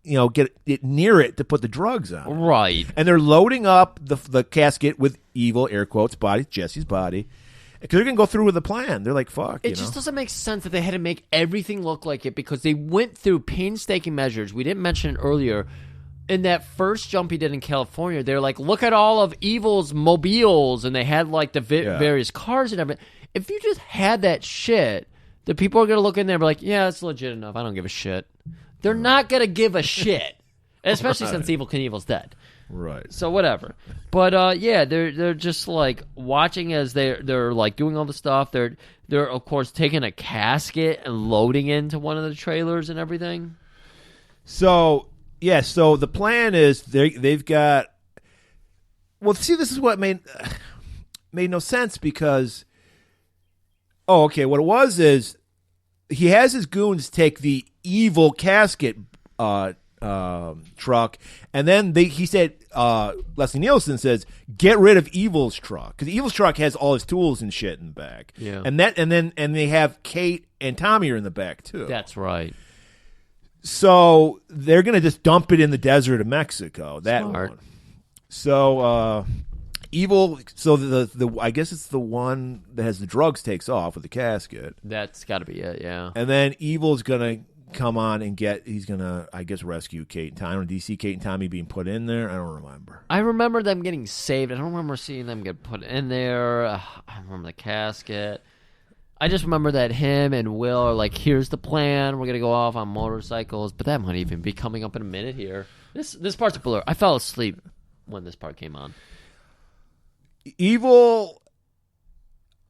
get it near it to put the drugs on. Right. And they're loading up the casket with Evil, air quotes, body, Jesse's body. Because they're going to go through with the plan. They're like, fuck, It just doesn't make sense that they had to make everything look like it, because they went through painstaking measures. We didn't mention it earlier. In that first jump he did in California, they're like, look at all of Evil's mobiles, and they had like the various cars and everything. If you just had that shit, the people are going to look in there and be like, yeah, it's legit enough. I don't give a shit. They're not going to give a shit, especially since Evil Knievel's dead. Right. So whatever. But they're just like watching as they're like doing all the stuff. They're of course taking a casket and loading into one of the trailers and everything. So so the plan is they've got. Well, see, this is what made no sense, because. Oh, okay. What it was is he has his goons take the Evil casket truck, and then he said, Leslie Nielsen says, get rid of Evil's truck, because Evil's truck has all his tools and shit in the back. Yeah, and they have Kate and Tommy are in the back too. That's right. So they're gonna just dump it in the desert of Mexico. That Smart. one. So Evil. So the I guess it's the one that has the drugs takes off with the casket. That's got to be it. Yeah. And then Evil's gonna come on and he's gonna, I guess, rescue Kate and Tommy. Do you see Kate and Tommy being put in there? I don't remember. I remember them getting saved. I don't remember seeing them get put in there. I remember the casket. I just remember that him and Will are like, here's the plan. We're going to go off on motorcycles. But that might even be coming up in a minute here. This part's a blur. I fell asleep when this part came on. Evil.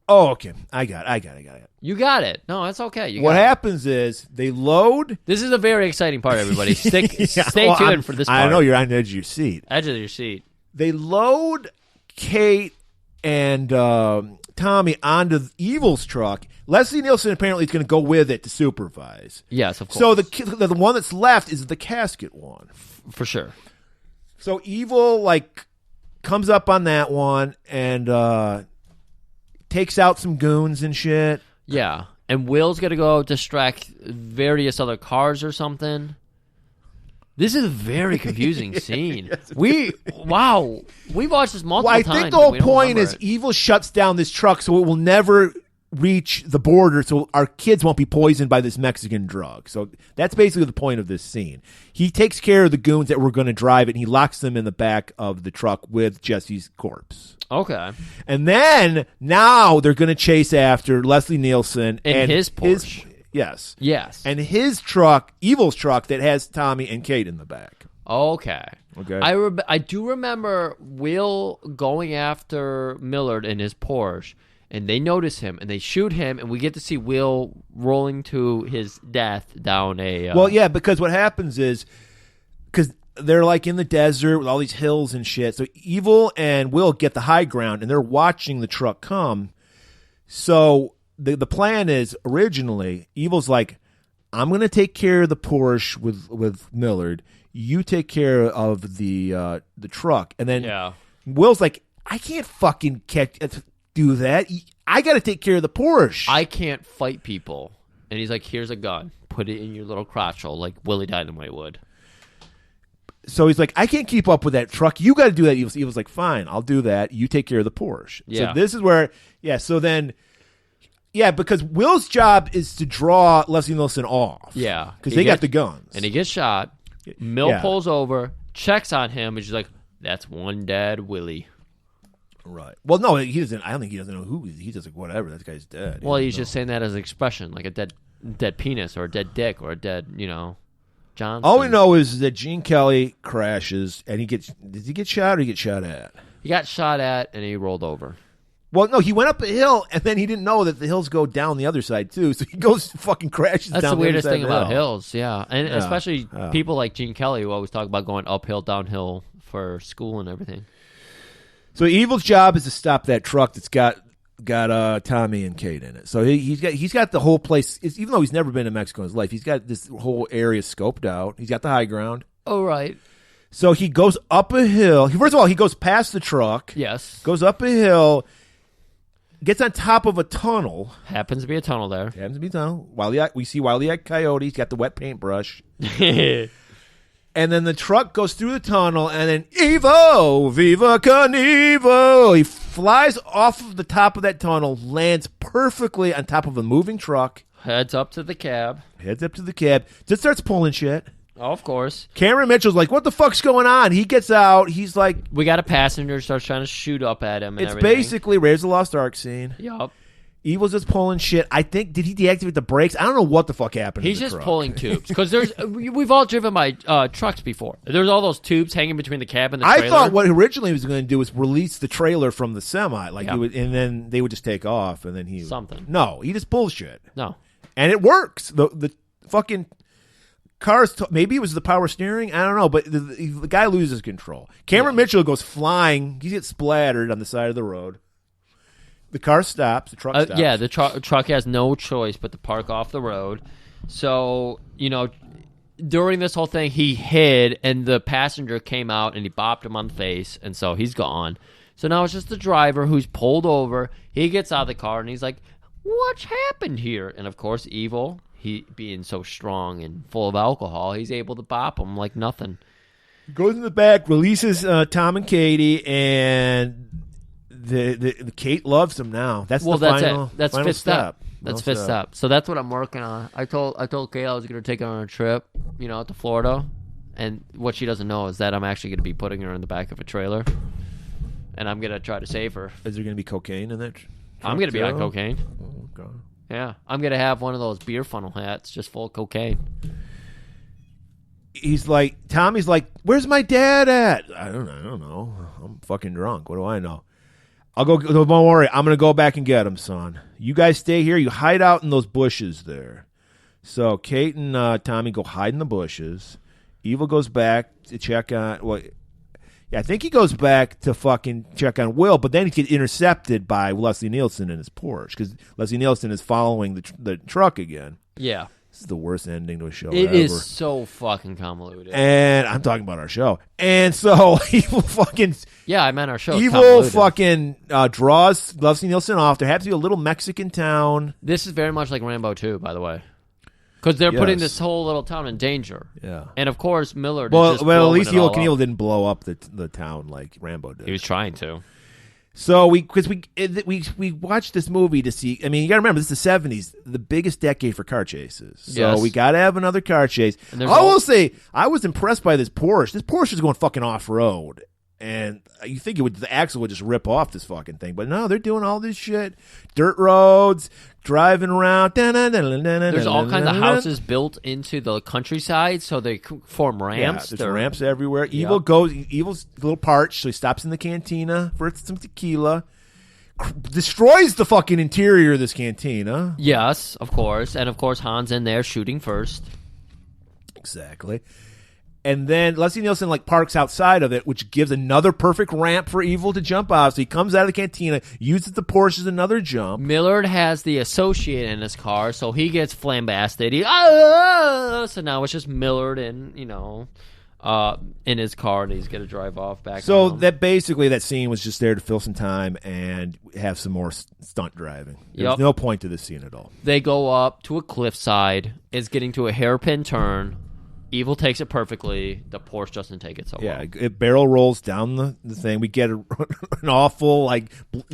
Oh, okay. I got it. You got it. No, it's okay. What happens is they load. This is a very exciting part, everybody. Stay tuned for this part. I know you're on the edge of your seat. Edge of your seat. They load Kate and Tommy onto Evil's truck. Leslie Nielsen apparently is going to go with it to supervise. Yes, of course. So the one that's left is the casket one. For sure. So Evil comes up on that one and takes out some goons and shit. Yeah. And Will's going to go distract various other cars or something. This is a very confusing scene. Yes, we watched this multiple times. I think the whole point is Evil shuts down this truck so it will never reach the border, so our kids won't be poisoned by this Mexican drug. So that's basically the point of this scene. He takes care of the goons that were going to drive it, and he locks them in the back of the truck with Jesse's corpse. Okay. And then now they're going to chase after Leslie Nielsen and his Porsche. Yes. And his truck, Evil's truck, that has Tommy and Kate in the back. Okay. I do remember Will going after Millard in his Porsche, and they notice him, and they shoot him, and we get to see Will rolling to his death down a... Well, yeah, because what happens is... Because they're in the desert with all these hills and shit, so Evil and Will get the high ground, and they're watching the truck come. So... The plan is, originally, Evil's like, I'm going to take care of the Porsche with Millard. You take care of the truck. And then Will's like, I can't fucking do that. I got to take care of the Porsche. I can't fight people. And he's like, here's a gun. Put it in your little crotch hole like Willie Dynamite would. So he's like, I can't keep up with that truck. You got to do that. Evil's like, fine, I'll do that. You take care of the Porsche. Yeah. So this is where, so then... Yeah, because Will's job is to draw Leslie Nielsen off. Yeah. Because they got the guns. And he gets shot. Mill pulls over, checks on him, and she's like, that's one dead Willie. Right. Well, no, he doesn't. I don't think he doesn't know who. He's just like, whatever, that guy's dead. Well, he's just saying that as an expression, like a dead penis or a dead dick or a dead, Johnson. All we know is that Gene Kelly crashes, and did he get shot or he get shot at? He got shot at, and he rolled over. Well, no, he went up a hill, and then he didn't know that the hills go down the other side, too. So he goes fucking crashes down the other side. That's the weirdest thing of the about hill. hills, yeah. And especially people like Gene Kelly who always talk about going uphill, downhill for school and everything. So Evil's job is to stop that truck that's got Tommy and Kate in it. So he's got the whole place, even though he's never been to Mexico in his life, he's got this whole area scoped out. He's got the high ground. Oh, right. So he goes up a hill. First of all, he goes past the truck. Yes. Goes up a hill. Gets on top of a tunnel. Happens to be a tunnel there. Happens to be a tunnel. We see Wile E. Coyote. He's got the wet paintbrush. And then the truck goes through the tunnel, and then Evo, Viva Knievel. He flies off of the top of that tunnel, lands perfectly on top of a moving truck. Heads up to the cab. Just starts pulling shit. Oh, of course. Cameron Mitchell's like, what the fuck's going on? He gets out. He's like... We got a passenger starts trying to shoot up at him and It's everything. basically Raiders of the Lost Ark scene. Yup. Evil's just pulling shit. I think, did he deactivate the brakes? I don't know what the fuck happened. He's to the just truck. pulling tubes. Because we've all driven by trucks before. There's all those tubes hanging between the cab and the trailer. I thought what originally he was going to do was release the trailer from the semi. And then they would just take off. And then he... Something. No, he just pulls shit. No. And it works. The fucking... Cars, maybe it was the power steering. I don't know, but the guy loses control. Cameron Mitchell goes flying. He gets splattered on the side of the road. The car stops. The truck stops. Yeah, the truck has no choice but to park off the road. So, during this whole thing, he hid, and the passenger came out, and he bopped him on the face, and so he's gone. So now it's just the driver who's pulled over. He gets out of the car, and he's like, what's happened here? And, of course, Evil, he being so strong and full of alcohol, he's able to bop him like nothing. Goes in the back, releases Tom and Katie, and the Kate loves him now. That's the final. That's final fifth step. Final That's fifth step. So that's what I'm working on. I told Kate I was going to take her on a trip, out to Florida, and what she doesn't know is that I'm actually going to be putting her in the back of a trailer, and I'm going to try to save her. Is there going to be cocaine in that? I'm going to be on cocaine. Oh, God. Yeah, I'm going to have one of those beer funnel hats just full of cocaine. Tommy's like, where's my dad at? I don't know. I'm fucking drunk. What do I know? I'll go. Don't worry. I'm going to go back and get him, son. You guys stay here. You hide out in those bushes there. So Kate and Tommy go hide in the bushes. Evil goes back to check on... I think he goes back to fucking check on Will, but then he gets intercepted by Leslie Nielsen in his Porsche because Leslie Nielsen is following the truck again. Yeah. This is the worst ending to a show It ever. is so fucking convoluted. And I'm talking about our show. And so Evil fucking... Yeah, I meant our show. Evil fucking draws Leslie Nielsen off. There happens to be a little Mexican town. This is very much like Rambo 2, by the way. Because they're putting this whole little town in danger. Yeah. And, of course, Millard Well, is just at least Evil Knievel didn't blow up the town like Rambo did. He was trying to. So we watched this movie to see. I mean, you got to remember this is the '70s, the biggest decade for car chases. So we got to have another car chase. I will say, I was impressed by this Porsche. This Porsche is going fucking off road, and you think the axle would just rip off this fucking thing, but no, they're doing all this shit, dirt roads, driving around. There's all kinds of houses built into the countryside, so they form ramps. Yeah, there's ramps everywhere. Evil's a little parched, so he stops in the cantina for some tequila. Destroys the fucking interior of this cantina. Yes, of course. And, of course, Han's in there shooting first. Exactly. And then Leslie Nielsen parks outside of it, which gives another perfect ramp for Evil to jump off. So he comes out of the cantina, uses the Porsche as another jump. Millard has the Associate in his car, so he gets flambasted. So now it's just Millard in his car, and he's going to drive off back home. That scene was just there to fill some time and have some more stunt driving. There's no point to this scene at all. They go up to a cliffside. It's getting to a hairpin turn. Evil takes it perfectly. The Porsche doesn't take it so well. Yeah, it barrel rolls down the thing. We get an awful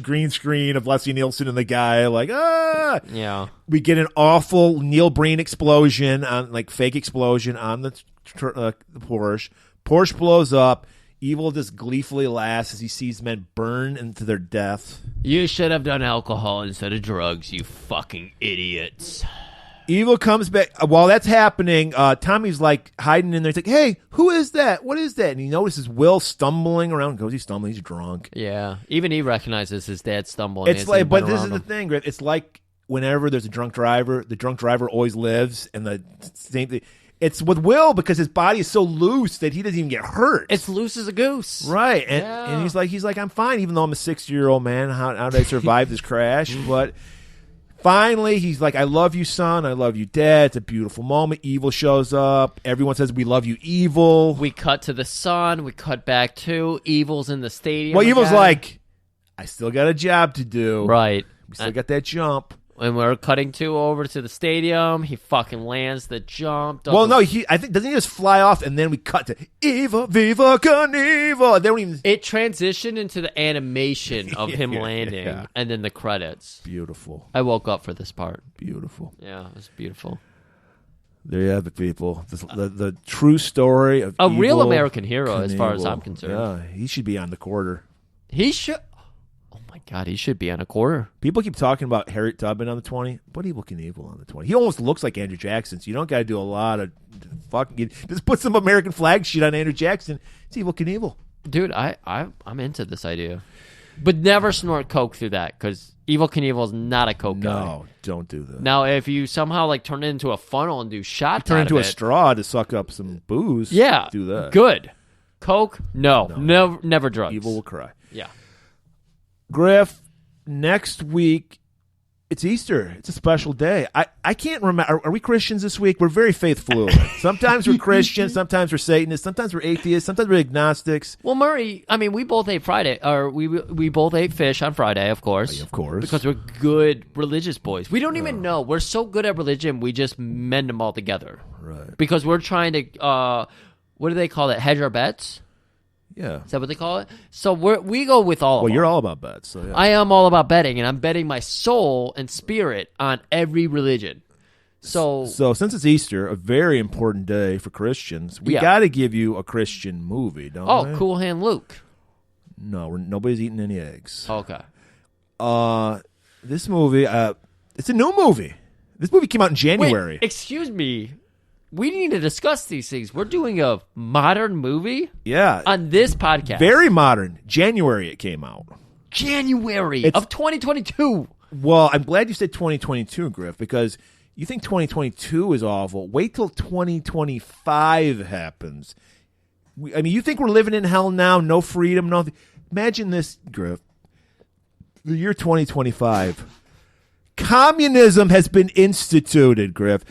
green screen of Leslie Nielsen and the guy Yeah. We get an awful Neil Breen explosion on fake explosion on the Porsche. Porsche blows up. Evil just gleefully laughs as he sees men burn into their death. You should have done alcohol instead of drugs, you fucking idiots. Evil comes back. While that's happening, Tommy's hiding in there. He's like, hey, who is that? What is that? And he notices Will stumbling around. Goes, he's stumbling. He's drunk. Yeah. Even he recognizes his dad stumbling. But this is the thing, Griff. It's like whenever there's a drunk driver, the drunk driver always lives. And the same thing. It's with Will because his body is so loose that he doesn't even get hurt. It's loose as a goose. Right. And he's like, I'm fine, even though I'm a 60-year-old man. How did I survive this crash? But... finally, he's like, I love you, son. I love you, Dad. It's a beautiful moment. Evil shows up. Everyone says, we love you, Evil. We cut to the sun. We cut back to Evil's in the stadium. Well, Evil's like, I still got a job to do. Right. We still got that jump. And we're cutting over to the stadium. He fucking lands the jump. Well, no, I think doesn't he just fly off and then we cut to Eva, Viva Knievel. They don't even. It transitioned into the animation of him landing and then the credits. Beautiful. I woke up for this part. Beautiful. Yeah, it was beautiful. There you have it, people. The true story of a real Evil American hero, Knievel. as far as I'm concerned. Yeah, he should be on the quarter. He should. Oh my God, he should be on a quarter. People keep talking about Harriet Tubman on the 20. Put Evil Knievel on the 20. He almost looks like Andrew Jackson, so you don't got to do a lot of fucking. Just put some American flag shit on Andrew Jackson. It's Evil Knievel. Dude, I'm into this idea. But never snort coke through that, because Evil Knievel is not a coke guy. No, don't do that. Now, if you somehow turn it into a funnel and do shots turn out into of a straw to suck up some booze. Yeah, do that. Good. Coke, no. Never drugs. Evil will cry. Yeah. Griff, next week It's Easter. It's a special day. I can't remember. Are we Christians this week? We're very faith fluid. Sometimes we're Christians. Sometimes we're Satanists. Sometimes we're atheists. Sometimes we're agnostics. Well, Murray, I mean, we both ate Friday, or we both ate fish on Friday, of course. Of course. Because we're good religious boys. We don't even know. We're so good at religion, we just mend them all together. Right. Because we're trying to, what do they call it? Hedge our bets? Yeah. Is that what they call it? So we go with all of them. Well, you're all about bets. So yeah. I am all about betting, and I'm betting my soul and spirit on every religion. So since it's Easter, a very important day for Christians, we got to give you a Christian movie, don't we? Cool Hand Luke. No, nobody's eating any eggs. Okay. This movie, it's a new movie. This movie came out in January. Wait, excuse me. We need to discuss these things. We're doing a modern movie? Yeah. On this podcast. Very modern. January it came out. January of 2022. Well, I'm glad you said 2022, Griff, because you think 2022 is awful. Wait till 2025 happens. You think we're living in hell now? No freedom? Nothing. Imagine this, Griff. The year 2025. Communism has been instituted, Griff.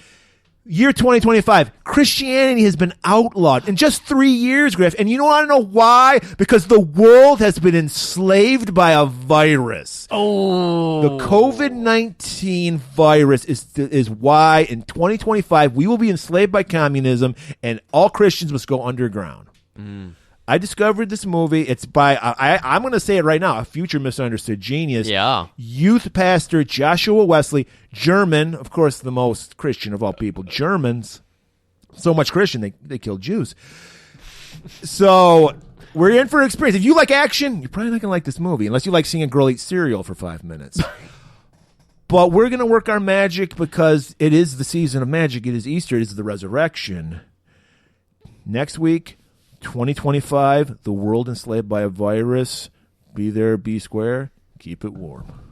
Year 2025, Christianity has been outlawed in just 3 years, Griff. And you want to know why? Because the world has been enslaved by a virus. Oh. The COVID-19 virus is why in 2025 we will be enslaved by communism and all Christians must go underground. I discovered this movie. It's by, I'm going to say it right now, a future misunderstood genius. Yeah. Youth pastor Joshua Wesley, German, of course, the most Christian of all people. Germans, so much Christian, they killed Jews. So we're in for an experience. If you like action, you're probably not going to like this movie, unless you like seeing a girl eat cereal for 5 minutes. But we're going to work our magic because it is the season of magic. It is Easter. It is the resurrection. Next week, 2025, the world enslaved by a virus. Be there, be square, keep it warm.